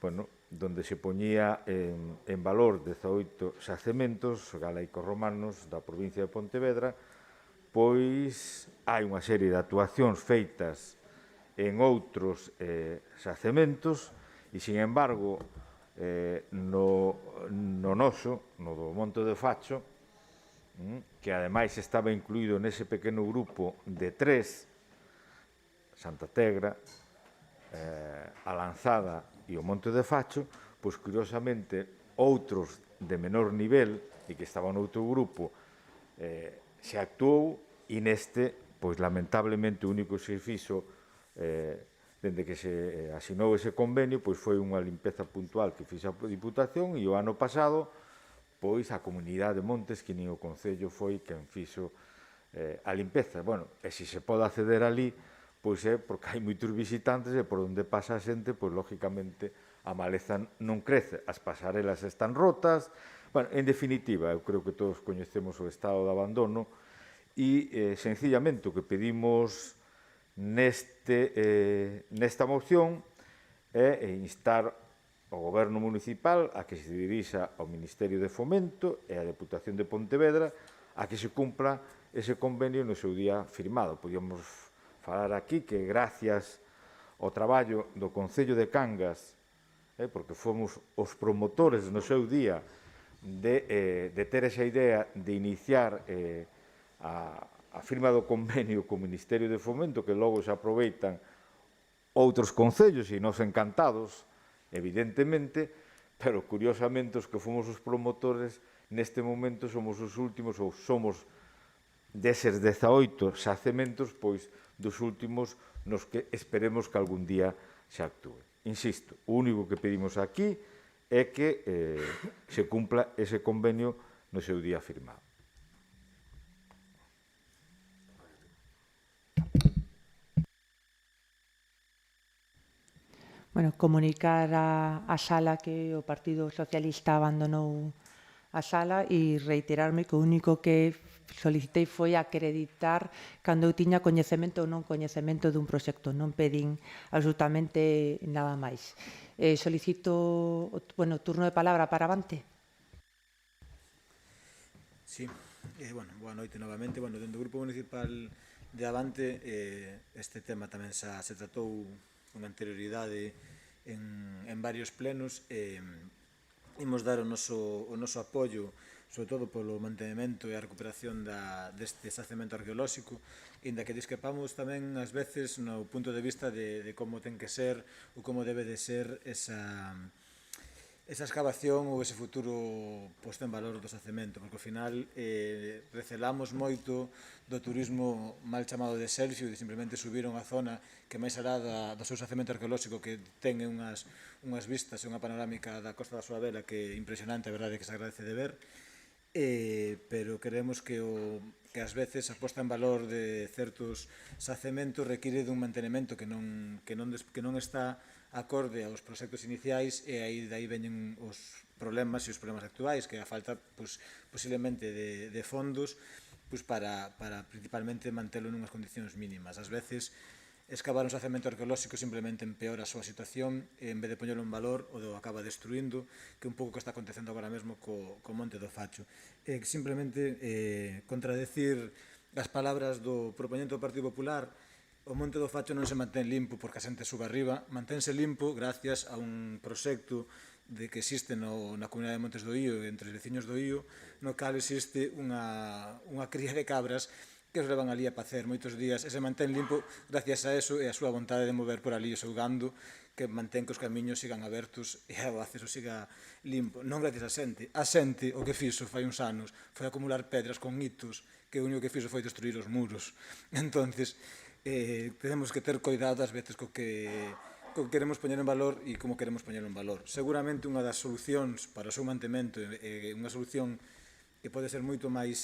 bueno, donde se poñía en valor 18 xacementos galaico-romanos da provincia de Pontevedra, pois hai unha serie de actuacións feitas en outros xacementos e, sin embargo, no noso, no do Monte do Facho, que ademais estaba incluído nese pequeno grupo de 3, Santa Tegra, a Lanzada e o Monte de Facho, pois curiosamente outros de menor nivel e que estaban noutro grupo se actuou e neste, pois lamentablemente o único que se fixo dende que se asinou ese convenio, pois foi unha limpeza puntual que fixa a Diputación e o ano pasado, pois a Comunidade de Montes, que nin o Concello foi quen fixo a limpeza. Bueno, e se se pode acceder ali, pois é porque hai moitos visitantes e por onde pasa a xente, pois lógicamente a maleza non crece, as pasarelas están rotas. Bueno, en definitiva, eu creo que todos coñecemos o estado de abandono e sencillamente o que pedimos nesta moción é instar o Goberno Municipal a que se dirixa ao Ministerio de Fomento e á Deputación de Pontevedra a que se cumpla ese convenio no seu día firmado. Podíamos falar aquí que gracias ao traballo do Concello de Cangas, porque fomos os promotores no seu día de ter esa idea de iniciar a firma do convenio co Ministerio de Fomento, que logo se aproveitan outros concellos e nos encantados, evidentemente, pero curiosamente os que fomos os promotores neste momento somos os últimos, ou somos deses 18 xacementos, pois dos últimos nos que esperemos que algún día se actúe. Insisto, o único que pedimos aquí é que se cumpla ese convenio no seu día firmado. Bueno, comunicar a sala que o Partido Socialista abandonou a sala e reiterarme que o único que solicitei foi acreditar cando eu tiña coñecemento ou non coñecemento dun proxecto. Non pedín absolutamente nada máis. Solicito, bueno, turno de palabra para Avante. Sí, bueno, boa noite novamente. Bueno, dentro do Grupo Municipal de Avante este tema tamén se tratou con anterioridade en varios plenos. Imos dar o noso apoio, sobre todo polo mantenimento e a recuperación deste xacemento arqueolóxico, inda que discrepamos tamén ás veces no punto de vista de como ten que ser ou como debe de ser esa excavación ou ese futuro posto en valor do xacemento, porque ao final recelamos moito do turismo mal chamado de selfie, de simplemente subir a unha zona que máis alá do seu xacemento arqueolóxico, que ten unhas vistas e unha panorámica da Costa da Suabela que é impresionante, a verdade que se agradece de ver, pero creemos que ás veces a posta en valor de certos xacementos require dun mantenimento que non está acorde aos proxectos iniciais, e aí veñen os problemas actuais, que a falta posiblemente de fondos para principalmente mantelo nunhas condicións mínimas. Ás veces excavar un xacemento arqueolóxico simplemente empeora a súa situación, e en vez de poñelo en valor o acaba destruindo, que é un pouco o que está acontecendo agora mesmo co Monte do Facho. Simplemente contradecir as palabras do propoñente do Partido Popular. O Monte do Facho non se mantén limpo porque a xente suba arriba, manténse limpo gracias a un proxecto que existe na comunidade de Montes do Ío, entre os veciños do Ío, no cal existe unha cría de cabras que os levan ali a pacer moitos días, e se mantén limpo gracias a eso e a súa vontade de mover por ali o seu gando, que mantén que os camiños sigan abertos e o acceso siga limpo. Non gracias a xente. A xente o que fixo fai uns anos foi acumular pedras con hitos, que o único que fixo foi destruir os muros. Entonces, tenemos que ter cuidado ás veces co que queremos poñer en valor e como queremos poñer en valor. Seguramente unha das solucións para o seu mantemento é unha solución que pode ser moito máis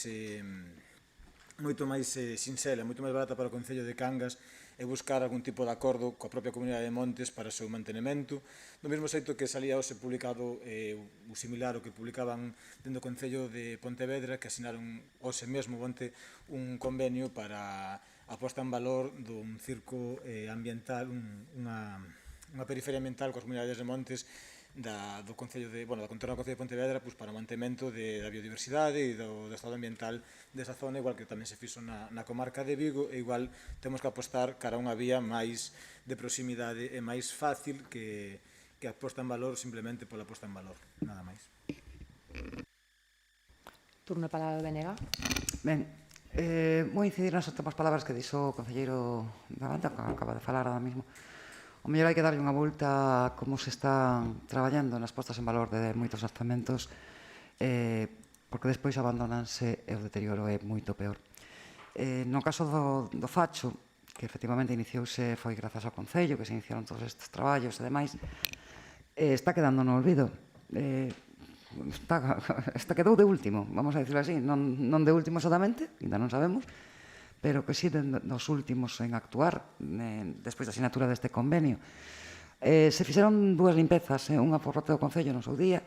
sinxela, moito máis barata para o Concello de Cangas, e buscar algún tipo de acordo coa propia comunidade de Montes para o seu mantenimento, do mesmo xeito que salía hoxe publicado o similar o que publicaban dentro do Concello de Pontevedra, que asinaron hoxe mesmo un convenio para a posta en valor dun circo ambiental, unha periferia ambiental coas comunidades de Montes do Concello da contorna do Concello de Pontevedra para o mantemento da biodiversidade e do estado ambiental desa zona, igual que tamén se fixo na comarca de Vigo, e igual temos que apostar cara a unha vía máis de proximidade e máis fácil que a posta en valor simplemente pola posta en valor, nada máis. Turno para o BNG. Ben, vou incidir nas últimas palabras que dixo o concelleiro da Banda, que acaba de falar ahora mismo. O mellor hai que darlle unha volta a como se están traballando nas postas en valor de moitos xacementos, porque despois abandonanse e o deterioro é moito peor. No caso do Facho, que efectivamente iniciouse foi grazas ao Concello, que se iniciaron todos estes traballos e demais, está quedando no olvido. Quedou de último, vamos a dicirlo así, non de último solamente, ainda non sabemos, pero que sí dos últimos en actuar despois da asinatura deste convenio. Se fixeron dúas limpezas, unha por parte do Concello no seu día,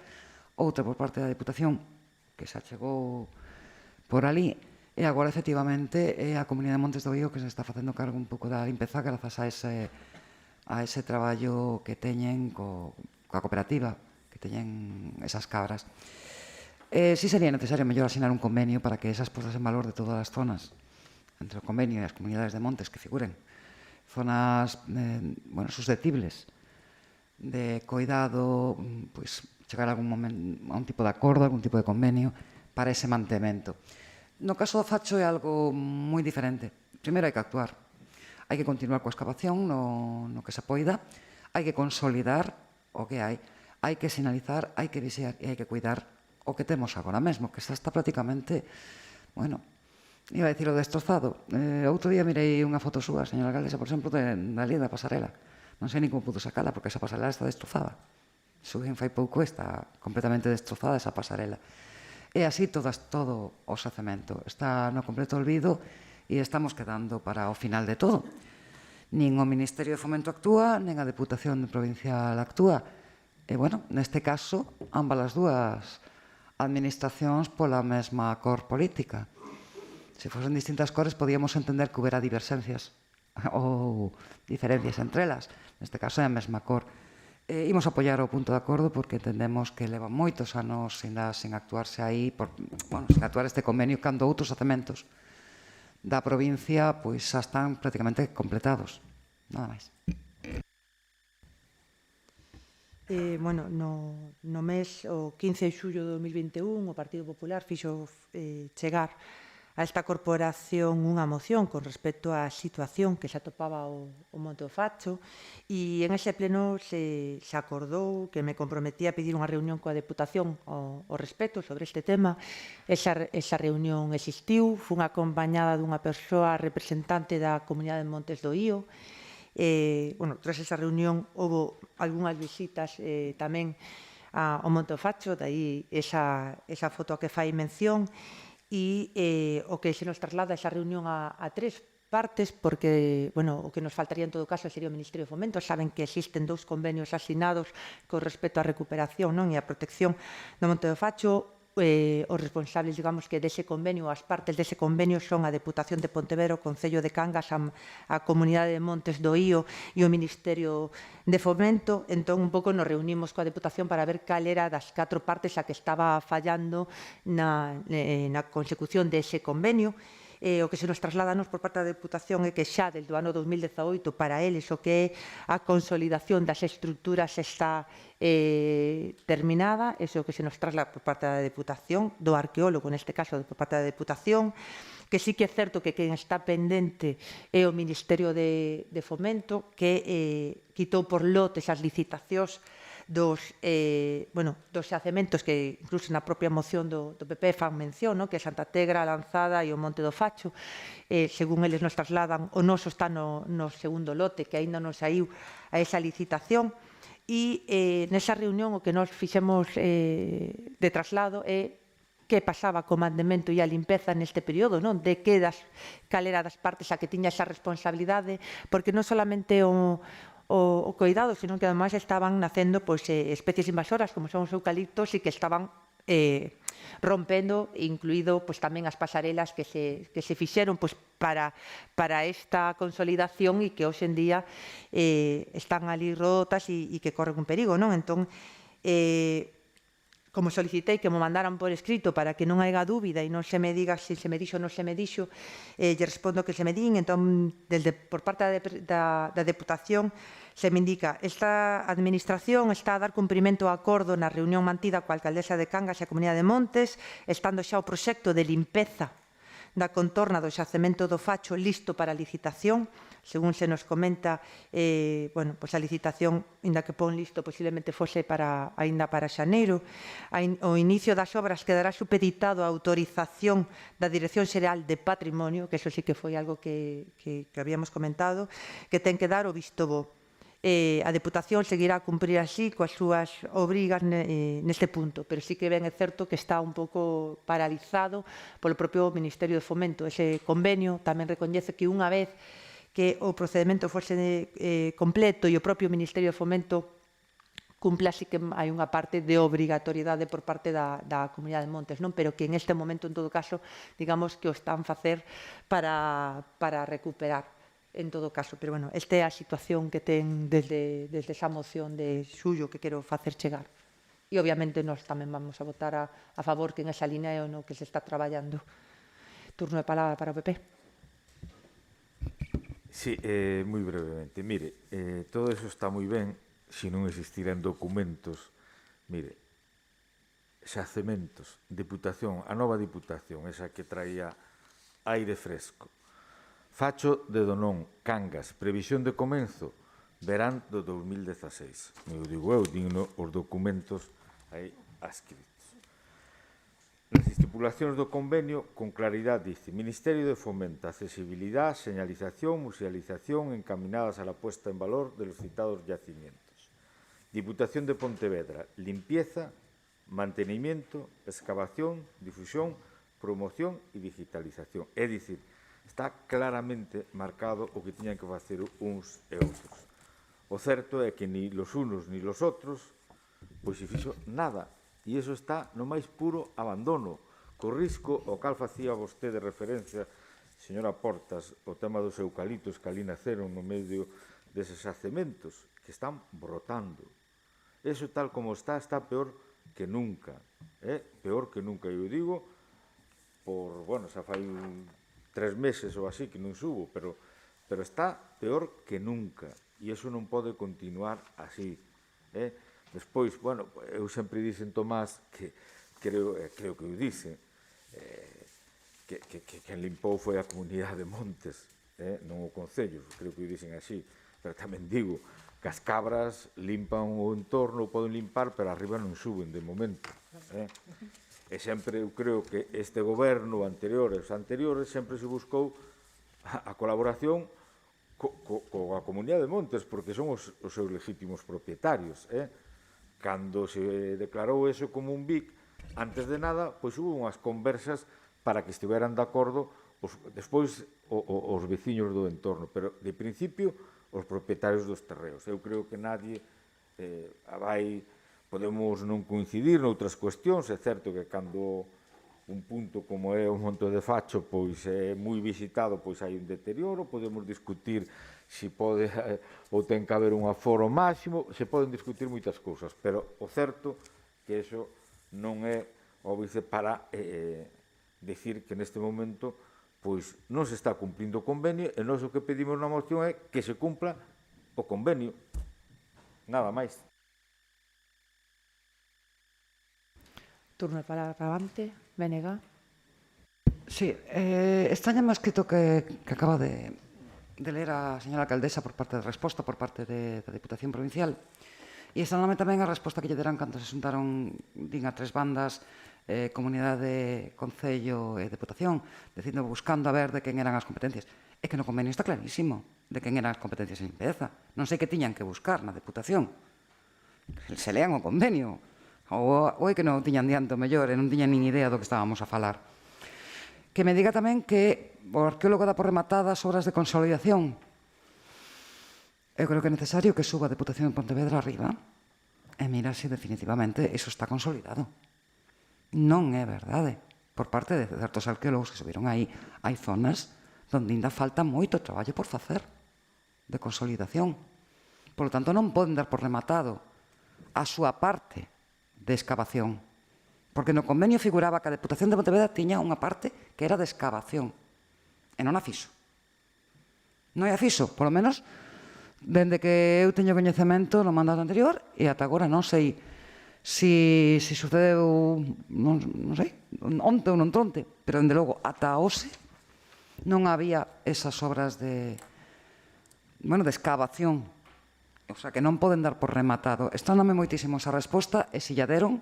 outra por parte da Deputación, que se achegou por ali, e agora, efectivamente, é a Comunidade de Montes do Ío que se está facendo cargo un pouco da limpeza grazas a ese traballo que teñen coa cooperativa, que teñen esas cabras. Sí sería necesario mellor asinar un convenio para que esas postas en valor de todas as zonas, entre o convenio e as comunidades de montes que figuren, zonas susceptibles de coidado, pois, chegar a un tipo de acordo, algún tipo de convenio para ese mantemento. No caso do Facho é algo moi diferente. Primeiro hai que actuar. Hai que continuar coa excavación no que se poida, hai que consolidar o que hai, hai que sinalizar, hai que vixiar e hai que cuidar o que temos agora mesmo, que está prácticamente, iba a dicir o destrozado. Outro día mirei unha foto súa, señora alcaldesa, por exemplo, da línea da pasarela. Non sei nin como pudo sacala, porque esa pasarela está destrozada. Subín fai pouco, está completamente destrozada esa pasarela. E así todo o xacemento. Está no completo olvido e estamos quedando para o final de todo. Nin o Ministerio de Fomento actúa, nin a Deputación Provincial actúa. E, neste caso, ambas as dúas administracións pola mesma cor política. Se fosen distintas cores, podíamos entender que houbera diverxencias ou diferencias entre elas. Neste caso é a mesma cor. Imos apoiar o punto de acordo porque entendemos que leva moitos anos sin actuarse aí, sin actuar este convenio, cando outros xacementos da provincia xa están prácticamente completados. Nada máis. No mes, o 15 de xullo de 2021, o Partido Popular fixo chegar a esta corporación unha moción con respecto á situación que se atopaba o Monte do Facho e en ese pleno se acordou que me comprometía a pedir unha reunión coa Deputación ao respecto sobre este tema. Esa reunión existiu, fun acompañada dunha persoa representante da Comunidade de Montes do Ío. Tras esa reunión houve algunhas visitas tamén ao Monte do Facho, dai esa foto a que fai mención, e o que se nos traslada esa reunión a tres partes, porque o que nos faltaría en todo caso sería o Ministerio de Fomento. Saben que existen 2 convenios asinados con respecto á recuperación e á protección do Monte do Facho. Os responsables, digamos, que dese convenio, as partes dese convenio son a Deputación de Pontevedra, o Concello de Cangas, a Comunidade de Montes do Ío e o Ministerio de Fomento. Entón, un pouco nos reunimos coa Deputación para ver cal era das 4 partes a que estaba fallando na consecución dese convenio. O que se nos trasladanos por parte da Deputación é que xa desde o ano 2018 para eles o que é a consolidación das estruturas está terminada. Eso é o que se nos traslada por parte da Deputación, do arqueólogo, neste caso por parte da Deputación, que sí que é certo que quen está pendente é o Ministerio de Fomento, que quitou por lotes as licitacións dos xacementos que incluso na propia moción do PP fan mención, que é Santa Tegra, a Lanzada e o Monte do Facho. Según eles nos trasladan, o noso está no segundo lote, que aínda non saiu a esa licitación. E nesa reunión o que nos fixemos de traslado é que pasaba co mantemento e a limpeza neste período, de cal era das partes a que tiña esa responsabilidade, porque non solamente o coidado, sino que ademais estaban nacendo especies invasoras como son os eucaliptos e que estaban rompendo, incluído tamén as pasarelas que se fixeron para esta consolidación e que hoxe en día están ali rotas e que corren un perigo. Entón, como solicitei que me mandaran por escrito para que non haiga dúbida e non se me diga se me dixo ou non se me dixo, lle respondo que se me din. Entón, por parte da Deputación se me indica: esta administración está a dar cumprimento ao acordo na reunión mantida coa alcaldesa de Cangas e a Comunidade de Montes, estando xa o proxecto de limpeza da contorna do xacemento do Facho listo para a licitación. Según se nos comenta, a licitación, inda que pon listo, posiblemente fose aínda para xaneiro. O inicio das obras quedará supeditado á autorización da Dirección Xeral de Patrimonio, que eso sí que foi algo que habíamos comentado, que ten que dar o visto bo. A Deputación seguirá a cumprir así coas súas obrigas neste punto, pero sí que ben é certo que está un pouco paralizado polo propio Ministerio de Fomento. Ese convenio tamén recoñece que unha vez que o procedimento fose completo e o propio Ministerio de Fomento cumpla, así que hai unha parte de obrigatoriedade por parte da Comunidade de Montes, pero que en este momento, en todo caso, digamos que o están facer para recuperar, en todo caso. Pero, esta é a situación que ten desde esa moción de xullo que quero facer chegar. e obviamente nós tamén vamos a votar a favor que en esa línea é no que se está traballando. Turno de palabra para o PP. Sí, moi brevemente. Mire, todo eso está moi ben se non existiran documentos. Mire, xacementos, Diputación, a nova Diputación, esa que traía aire fresco. Facho de Donón, Cangas, previsión de comenzo, verán do 2016. Me digo eu, digno os documentos aí adscritos. Nas estipulacións do convenio, con claridade dice Ministerio de Fomento, accesibilidad, señalización, musealización encaminadas a la puesta en valor de los citados yacimientos. Diputación de Pontevedra, limpieza, mantenimiento, excavación, difusión, promoción e digitalización. É dicir, está claramente marcado o que tiñan que facer uns e outros. O certo é que ni los unos ni los outros pois se fixo nada. E iso está no máis puro abandono. Co risco ao cal facía vostede referencia, señora Portas, o tema dos eucaliptos que ali naceron no medio deses xacementos, que están brotando. Eso tal como está peor que nunca. Peor que nunca. Eu digo, bueno, xa fai 3 meses ou así que non subo, pero está peor que nunca. E iso non pode continuar así. Despois, bueno, eu sempre dicen, Tomás, que creo que eu dicen, que quen limpou foi a Comunidade de Montes, non o Concello, creo que o dicen así, pero tamén digo que as cabras limpan o entorno, o poden limpar, pero arriba non suben de momento. E sempre eu creo que este goberno anterior e os anteriores sempre se buscou a colaboración coa Comunidade de Montes, porque son os seus legítimos propietarios. Cando se declarou eso como un BIC, antes de nada, pois hubo unhas conversas para que estiveran de acordo despois os veciños do entorno, pero de principio os propietarios dos terreos. Eu creo que nadie podemos non coincidir noutras cuestións. É certo que cando un punto como é o Monte de Facho pois é moi visitado, pois hai un deterioro, podemos discutir se pode ou ten que haber un aforo máximo, se poden discutir moitas cousas, pero o certo que iso non é óbice para decir que neste momento pois non se está cumplindo o convenio e nós o que pedimos na moción é que se cumpla o convenio. Nada máis. Turno de palabra para avante. Venega. Sí, extraña máis escrito que acaba de ler a señora alcaldesa por parte de resposta por parte da Diputación Provincial. E extrañame tamén a resposta que lle deran cando se xuntaron, din, a 3 bandas, Comunidade, Concello e Deputación, dicindo, buscando a ver de quen eran as competencias. É que no convenio está clarísimo de quen eran as competencias en limpeza. Non sei que tiñan que buscar na Deputación. Se lean o convenio. Ou é que non tiñan diante o mellor e non tiñan nin idea do que estábamos a falar. Que me diga tamén que o arqueólogo dá por rematada as obras de consolidación. Eu creo que é necesario que suba a Deputación de Pontevedra arriba e mira se definitivamente iso está consolidado. Non é verdade. Por parte de certos arqueólogos que subiron aí, hai zonas onde ainda falta moito traballo por facer de consolidación. Por lo tanto, non poden dar por rematado a súa parte de excavación. Porque no convenio figuraba que a Deputación de Pontevedra tiña unha parte que era de excavación. E non a fixo. Non a fixo, polo menos, dende que eu teño coñecemento no mandato anterior, e ata agora non sei se sucedeu, non sei, onte ou non tronte, pero, dende logo, ata hoxe non había esas obras de excavación. O sea, que non poden dar por rematado. Estáname moitísimo esa resposta, e se lla deron,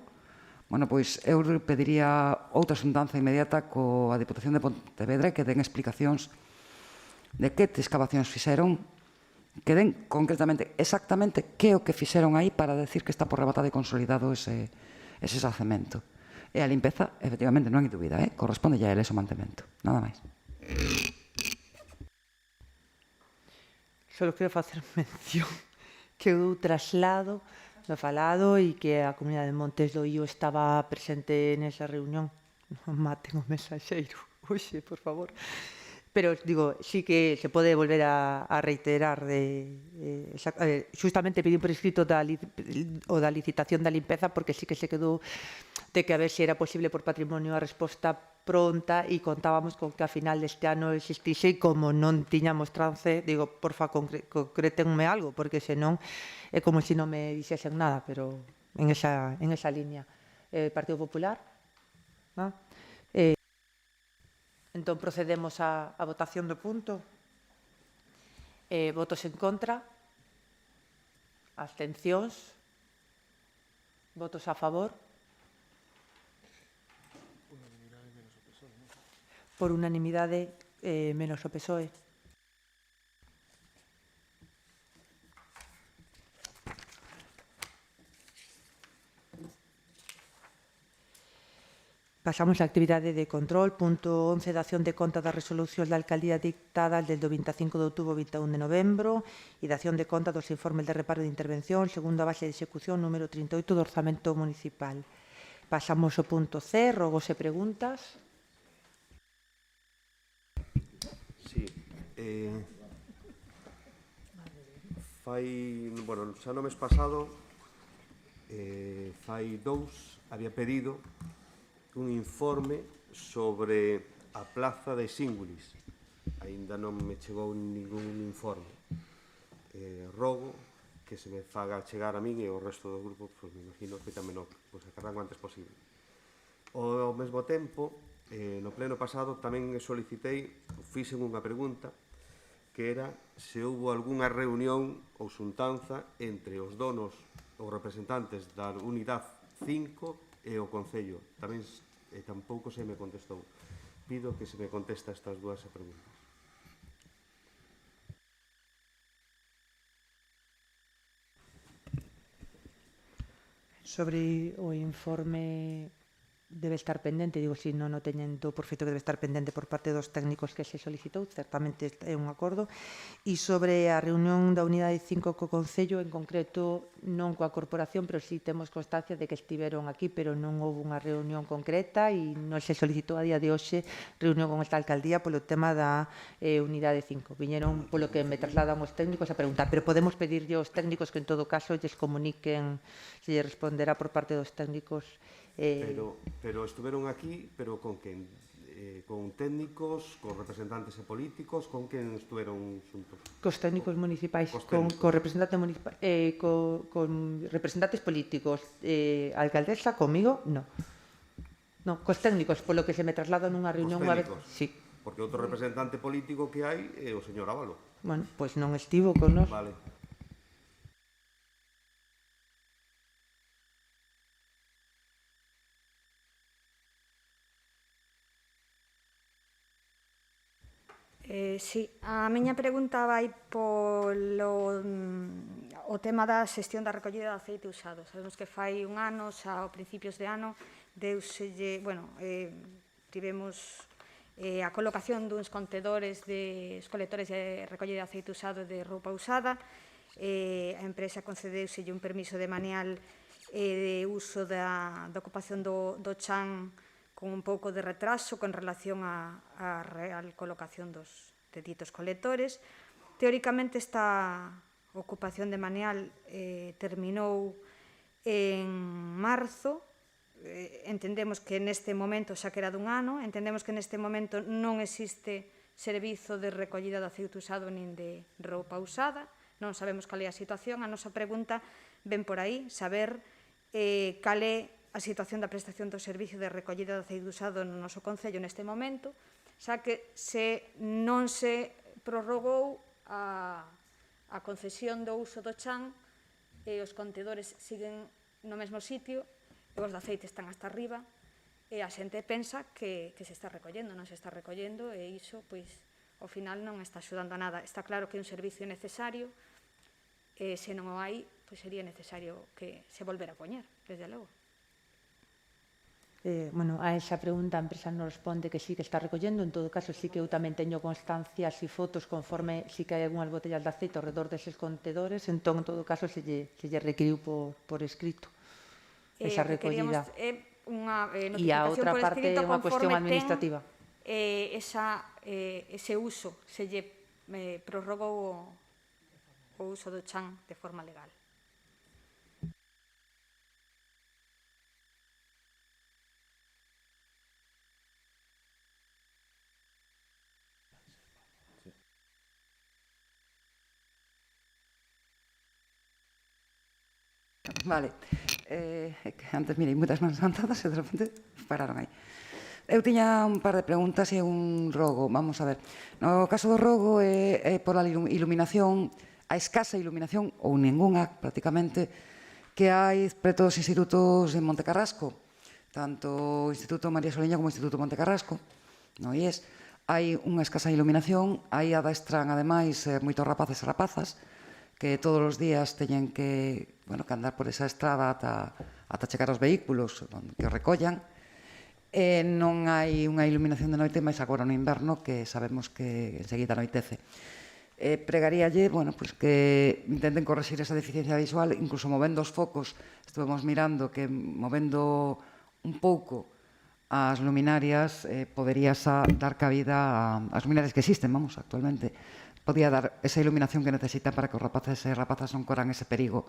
pois eu pediría outra xuntanza inmediata coa Diputación de Pontevedra que den explicacións de que excavacións fixeron, que den concretamente, exactamente, que é o que fixeron aí para decir que está por rematado e consolidado ese xacemento. E a limpeza, efectivamente, non hai dúbida, corresponde a eles o mantemento. Nada máis. Solo quero facer mención que eu traslado do falado e que a Comunidade de Montes do Ío estaba presente nesa reunión. Non maten o mensaxeiro, oxe, por favor. Pero, digo, sí que se pode volver a reiterar xustamente pediu por escrito o da licitación da limpeza porque sí que se quedou de que a ver se era posible por patrimonio a resposta pronta e contábamos con que a final deste ano existise e como non tiñamos trance, digo, porfa, concretenme algo porque senón é como se non me dixesen nada, pero en esa línea. Partido Popular? Non? Entón, procedemos á votación do punto. Votos en contra? Abstencións? Votos a favor? Por unanimidade, menos o PSOE. Pasamos á actividade de control. Punto 11, dación de conta das resolucións da Alcaldía dictadas desde o 25 de outubro ao 21 de novembro e dación de conta dos informes de reparo de intervención segundo a base de execución número 38 do Orzamento Municipal. Pasamos ao punto C, rogos e preguntas. Sí. Bueno, xa no mes pasado, fai 2, había pedido un informe sobre a plaza de Síngulis. Aínda non me chegou ningún informe. Rogo que se me faga chegar a min e ao resto do grupo, pois me imagino que tamén o sacarán o antes posible. Ao mesmo tempo, no pleno pasado tamén solicitei, fixen unha pregunta, que era se houbo algunha reunión ou xuntanza entre os donos ou representantes da Unidade 5 e o Concello. Tamén tampouco se me contestou. Pido que se me contesta estas dúas preguntas. Sobre o informe debe estar pendente, digo, se non o teñen do por feito que debe estar pendente por parte dos técnicos que se solicitou, certamente é un acordo. E sobre a reunión da Unidade 5 co Concello, en concreto non coa Corporación, pero sí temos constancia de que estiveron aquí, pero non houve unha reunión concreta e non se solicitou a día de hoxe reunión con esta alcaldía polo tema da Unidade 5. Viñeron polo que me trasladan os técnicos a preguntar, pero podemos pedirlle aos técnicos que en todo caso lles comuniquen, se lles responderá por parte dos técnicos. Pero estuveron aquí, pero con quen? Con técnicos, con representantes e políticos, con quen estuveron xuntos? Cos técnicos municipais, con representantes municipais, con representantes políticos, alcaldesa, comigo, non. Non, cos técnicos, polo que se me trasladan nunha reunión unha vez. Sí. Porque outro representante político que hai é o señor Ávalo. Bueno, pois non estivo con nós. Vale. Sí, a miña pregunta vai polo o tema da xestión da recollida de aceite usado. Sabemos que fai un ano, xa ao principios de ano, tivemos a colocación duns contedores os colectores de recollida de aceite usado de roupa usada. A empresa concedeuselle un permiso de manual de uso da ocupación do chan con un pouco de retraso con relación á real colocación dos ditos colectores. Teóricamente, esta ocupación de manual terminou en marzo. Entendemos que neste momento xa que era dun ano, entendemos que neste momento non existe servizo de recollida de aceite usado nin de roupa usada, non sabemos cal é a situación. A nosa pregunta ven por aí, saber cal é a situación da prestación do servicio de recollida de aceite usado no noso Concello neste momento, xa que se non se prorrogou a concesión do uso do chan e os contedores siguen no mesmo sitio e os de aceite están hasta arriba e a xente pensa que se está recollendo, non se está recollendo e iso, pois, ao final non está axudando a nada. Está claro que é un servicio necesario e se non o hai, pois sería necesario que se volvera a poñer, desde logo. A esa pregunta a empresa nos responde que sí que está recollendo. En todo caso, sí que eu tamén teño constancias e fotos conforme sí que hai algunhas botellas de aceite ao redor deses contedores. Entón, en todo caso, se lle requiriu por escrito esa recollida. Unha E a outra parte é unha cuestión administrativa. ese uso se lle prorrogou o uso do chan de forma legal. Vale. Antes, mirei moitas mans levantadas e de repente pararon aí. Eu tiña un par de preguntas e un rogo. Vamos a ver. No caso do rogo é por a iluminación, a escasa iluminación, ou ninguna, prácticamente, que hai preto dos institutos de Montecarrasco, tanto o Instituto María Soliña como o Instituto Montecarrasco, no IES. Hai unha escasa iluminación, aí adestran, ademais, moitos rapaces e rapazas, que todos os días teñen que andar por esa estrada ata chegar aos vehículos que os recollan. Non hai unha iluminación de noite, máis agora no inverno, que sabemos que enseguida anoitece. Pregaríalle que intenten correxir esa deficiencia visual, incluso movendo os focos. Estuvemos mirando que movendo un pouco as luminarias poderías dar cabida ás luminarias que existen, actualmente. Podía dar esa iluminación que necesita para que os rapaces e rapazas non corran ese perigo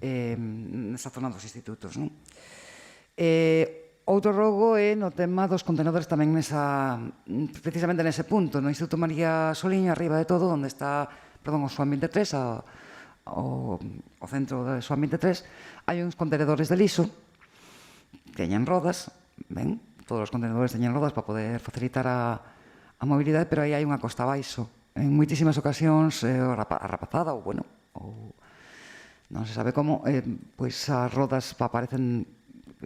nesa zona dos institutos. Outro rogo é no tema dos contenedores tamén precisamente nese punto, no Instituto María Soliña, arriba de todo, onde está, o SOAM 23, o centro do SOAM 23, hai uns contenedores de liso, teñen rodas, todos os contenedores teñen rodas para poder facilitar a mobilidade, pero aí hai unha costa abaixo. En moitísimas ocasións a rapazada ou non se sabe como, pois as rodas aparecen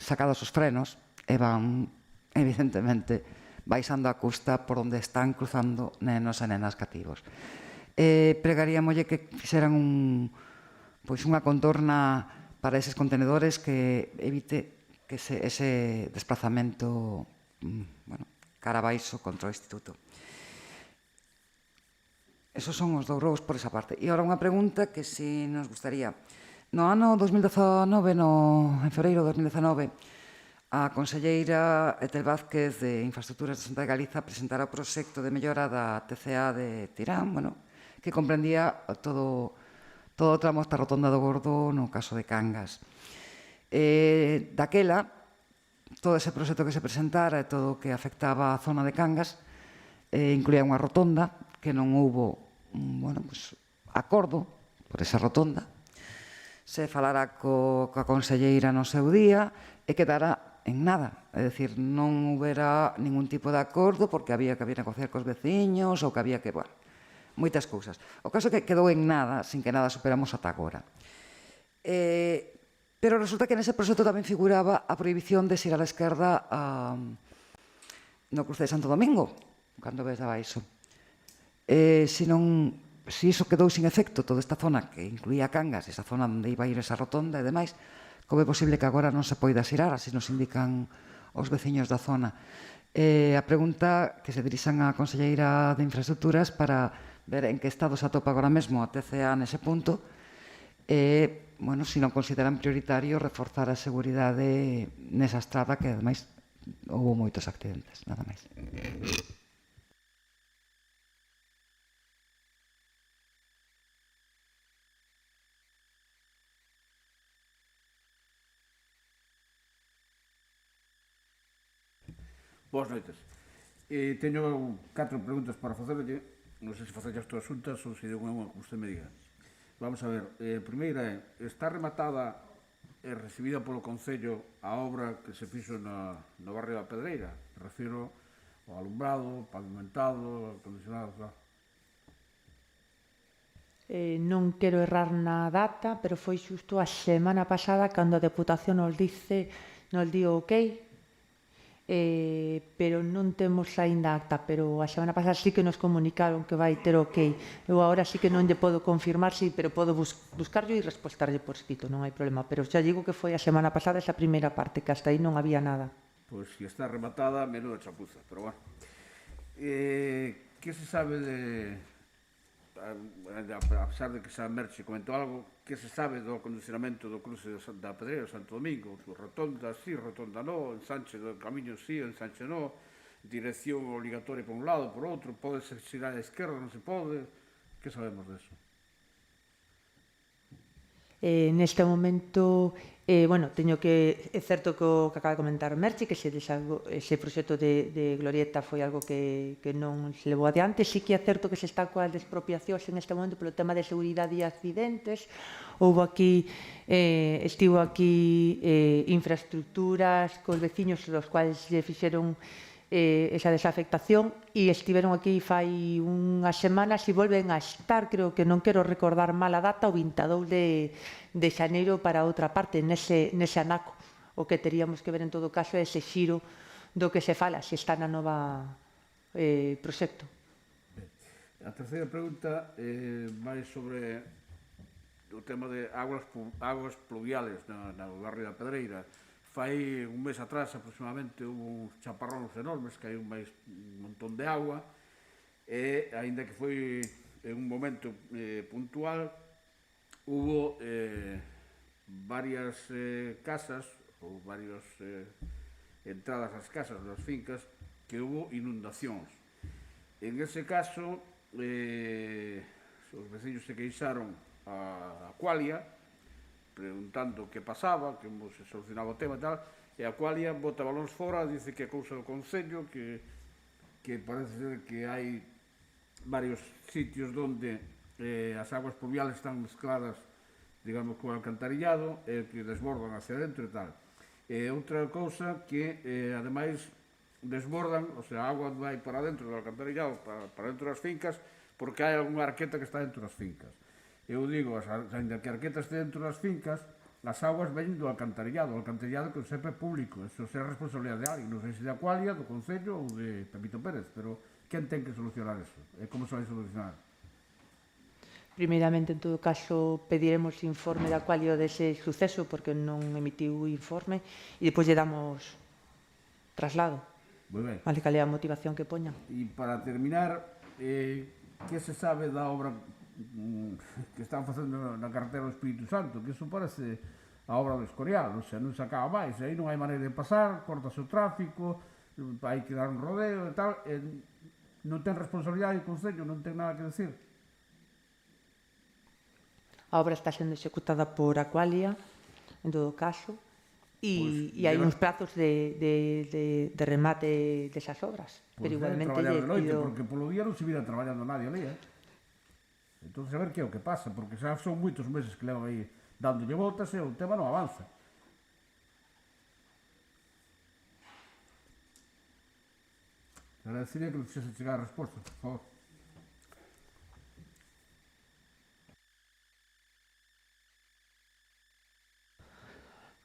sacados os frenos e van, evidentemente, baixando a custa por onde están cruzando nenos e nenas cativos. Pregaríamolle que fixeran unha contorna para eses contenedores que evite que ese desplazamento cara abaixo contra o instituto. Esos son os dous rogos por esa parte. E agora unha pregunta que si nos gustaría. No ano 2019, en febreiro de 2019, a conselleira Etel Vázquez de Infraestructuras de Xunta de Galiza presentara o proxecto de mellora da TCA de Tirán, que comprendía todo o tramo hasta a Rotonda do Gordo no caso de Cangas. Daquela, todo ese proxecto que se presentara e todo o que afectaba a zona de Cangas incluía unha rotonda que non houbo acordo por esa rotonda. Se falara coa conselleira no seu día e quedara en nada. É dicir, non houbera ningún tipo de acordo porque había que negociar cos veciños ou que había que... moitas cousas. O caso é que quedou en nada, sin que nada superamos ata agora. Pero resulta que nese proxecto tamén figuraba a prohibición de xerar á esquerda no cruce de Santo Domingo, cando ves abaixo. Se iso quedou sin efecto, toda esta zona que incluía Cangas, esa zona onde iba a ir esa rotonda e demais, como é posible que agora non se poida xirar, así nos indican os veciños da zona. A pregunta que se dirixan á conselleira de Infraestructuras para ver en que estado se atopa agora mesmo a TCA nese punto e, se non consideran prioritario reforzar a seguridade nesa estrada que, ademais, houve moitos accidentes, nada máis. Boas noites. Teño 4 preguntas para facerlle. Non sei se facerlle as túas asuntas ou se de unha que usted me diga. Vamos a ver. A primeira é, está rematada e recibida polo Concello a obra que se fixo no barrio da Pedreira? Me refiro ao alumbrado, pavimentado, acondicionado, claro. Non quero errar na data, pero foi xusto a semana pasada cando a Deputación nos di o ok, pero non temos aínda acta, pero a semana pasada sí que nos comunicaron que vai ter ok. Eu agora sí que non lle podo confirmar, pero podo buscarlo e respostarlle por escrito, non hai problema, pero xa digo que foi a semana pasada esa primeira parte, que hasta aí non había nada. Pois se está rematada, menuda chapuza, pero bueno. Que se sabe a pesar de que San Merche comentou algo, que se sabe do acondicionamento do cruce da Pedreira, Santo Domingo, rotonda sí, rotonda no, ensanche do camiño sí, ensanche no, dirección obligatoria por un lado, por outro, pode ser xirar a esquerda, non se pode, que sabemos deso? Neste momento, bueno, teño que, é certo que o que acaba de comentar Merche, que ese proxecto de glorieta foi algo que non se levou adiante. Sí que é certo que se está coas despropiacións en este momento polo tema de seguridade e accidentes. Estivo aquí infraestructuras cos veciños dos quais lle fixeron esa desafectación e estiveron aquí fai unhas semanas e volven a estar, creo que non quero recordar mal a data, o 22 de xaneiro para outra parte, nese anaco. O que teríamos que ver en todo caso é ese xiro do que se fala, se está na nova proxecto. A terceira pregunta vai sobre o tema de aguas pluviales no barrio da Pedreira. Fai un mes atrás aproximadamente hubo uns chaparróns enormes, caiu un montón de agua e, aínda que foi en un momento puntual, hubo varias casas ou varias entradas ás casas das fincas que hubo inundacións. En ese caso, os veciños se queixaron a Aqualia preguntando que pasaba, que se solucionaba o tema e tal, e a Aqualia bota balóns fora, dice que é cousa do Concello, que parece ser que hai varios sitios onde as aguas pluviales están mezcladas, digamos, con o alcantarillado, que desbordan hacia dentro e tal. E outra cousa que, ademais, desbordan, o sea, a agua vai para dentro do alcantarillado, para dentro das fincas, porque hai algunha arqueta que está dentro das fincas. Eu digo, ainda que a arqueta este dentro das fincas, as aguas veñen do alcantarillado. O alcantarillado que sempre é público. Eso é a responsabilidade de alguén. Non sei se de Aqualia, do Concello ou de Pepito Pérez, pero quen ten que solucionar eso? E como se vai solucionar? Primeiramente, en todo caso, pediremos informe de Aqualia dese suceso, porque non emitiu informe, e depois lle damos traslado. Moi ben. Vale, cal é a motivación que poñan. E para terminar, que se sabe da obra que están facendo na carretera do Espírito Santo, que iso parece a obra do Escorial, o sea, non se acaba máis, aí non hai maneira de pasar, cortase o tráfico, hai que dar un rodeo e tal, non ten responsabilidade o Concello, non ten nada que decir. A obra está sendo executada por Aqualia, en todo caso, e hai uns plazos de remate desas obras, pero igualmente lle pido... Porque polo día non se vira traballando nadie ali, Entón, a ver que é o que pasa, porque xa son moitos meses que levan aí dándolle voltas e o tema non avanza. Agradecería que nos fixese chegar a resposta, por favor.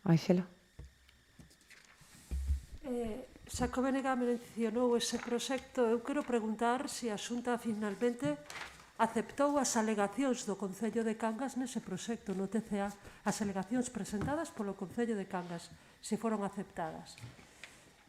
Ángela. Xa que o BNG mencionou ese proxecto, eu quero preguntar se a Xunta finalmente aceptou as alegacións do Concello de Cangas nese proxecto, no TCA, as alegacións presentadas polo Concello de Cangas, se foron aceptadas.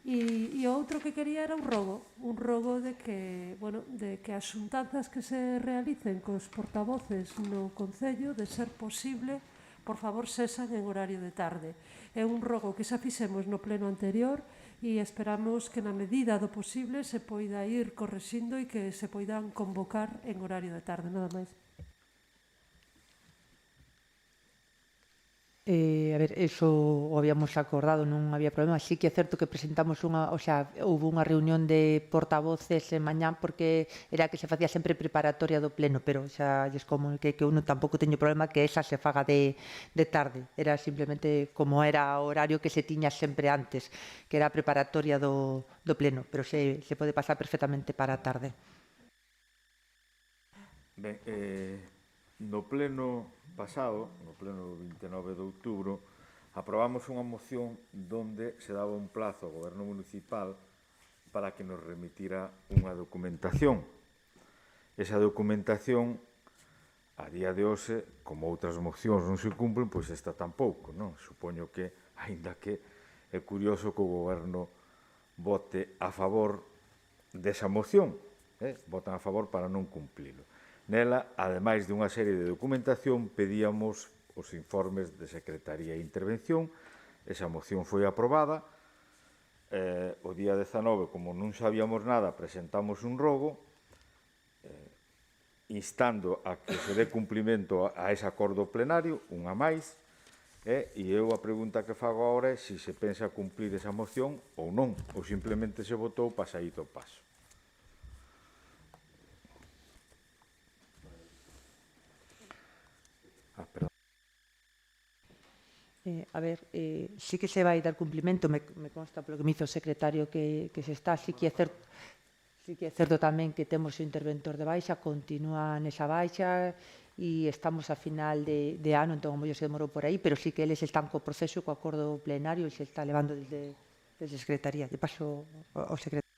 E o outro que quería era un rogo de que as xuntanzas que se realicen cos portavoces no Concello, de ser posible, por favor, cesan en horario de tarde. É un rogo que xa fixemos no pleno anterior e esperamos que na medida do posible se poida ir correxindo e que se poidan convocar en horario de tarde, nada máis. A ver, eso o habíamos acordado, non había problema. Sí que é certo que presentamos houve unha reunión de portavoces en mañán porque era que se facía sempre preparatoria do pleno, pero xa lles comuniquei que eu non tampouco teño problema que esa se faga de tarde. Era simplemente como era o horario que se tiña sempre antes, que era preparatoria do pleno, pero se pode pasar perfectamente para a tarde. Ben, no pleno pasado, no pleno 29 de outubro, aprobamos unha moción donde se daba un plazo ao Goberno Municipal para que nos remitira unha documentación. Esa documentación, a día de hoxe, como outras mocións non se cumplen, pois esta tampouco, non? Supoño que, aínda que é curioso que o Goberno vote a favor desa moción, votan a favor para non cumplilo. Nela, ademais de unha serie de documentación, pedíamos os informes de Secretaría e Intervención. Esa moción foi aprobada O día 19, como non sabíamos nada, presentamos un rogo instando a que se dé cumplimento a ese acordo plenario, unha máis, e eu a pregunta que fago agora é se se pensa cumplir esa moción ou non, ou simplemente se votou para sair do paso. Perdón. A ver, sí que se vai dar cumplimento, me consta polo que me hizo o secretario que se está, sí que é certo tamén que temos o interventor de baixa, continúa nesa baixa e estamos a final de ano, entón o mellor se demorou por aí, pero sí que eles están co proceso, co acordo plenario e se está levando desde Secretaría. Lle paso ao secretario.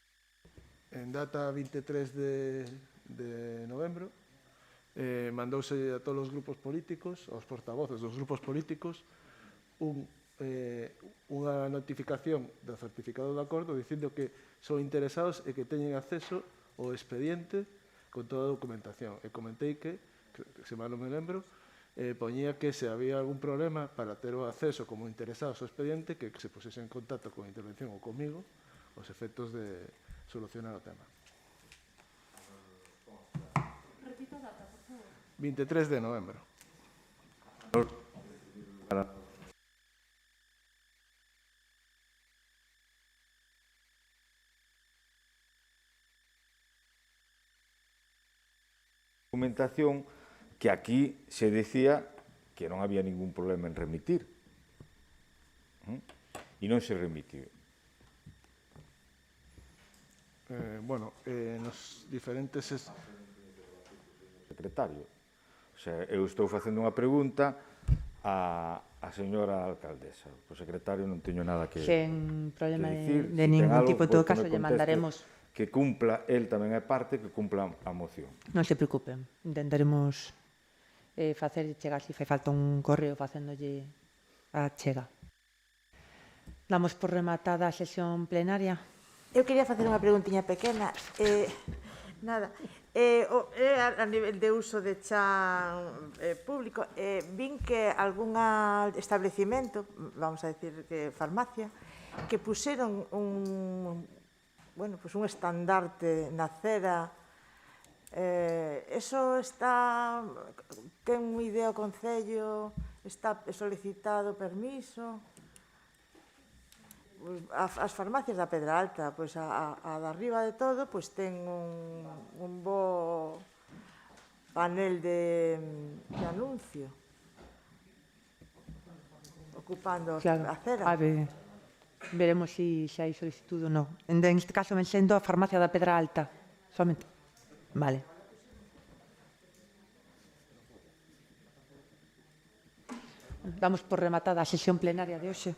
En data 23 de novembro, mandouse a todos os grupos políticos, aos portavoces dos grupos políticos, unha notificación do certificado de acordo dicindo que son interesados e que teñen acceso ao expediente con toda a documentación. E comentei que se mal non me lembro, poñía que se había algún problema para ter o acceso como interesados ao expediente, que se pusese en contacto con a intervención ou comigo os efectos de solucionar o tema. 23 de novembro. Documentación que aquí se decía que non había ningún problema en remitir. E non se remitiu. Bueno, nos diferentes... Secretario. O sea, eu estou facendo unha pregunta a señora alcaldesa. O secretario non teño nada que Sen problema dicir. de ningún tipo, en todo caso, lle mandaremos... Que cumpla, el tamén é parte, que cumpla a moción. Non se preocupen, intentaremos facer chegar, se fai falta un correo facéndolle a chega. Damos por rematada a sesión plenaria. Eu quería facer unha preguntiña pequena. Nada. A nivel de uso de chan público, vin que algún establecimento, vamos a decir que farmacia, que puseron un estandarte na acera. Eso está... Ten idea o Concello? Está solicitado permiso? As farmacias da Pedra Alta, pois a da arriba de todo, pois ten un bo panel de anuncio ocupando a acera. Veremos se hai solicitude ou non. En este caso, me sendo a farmacia da Pedra Alta. Solamente. Vale. Damos por rematada a sesión plenaria de hoxe.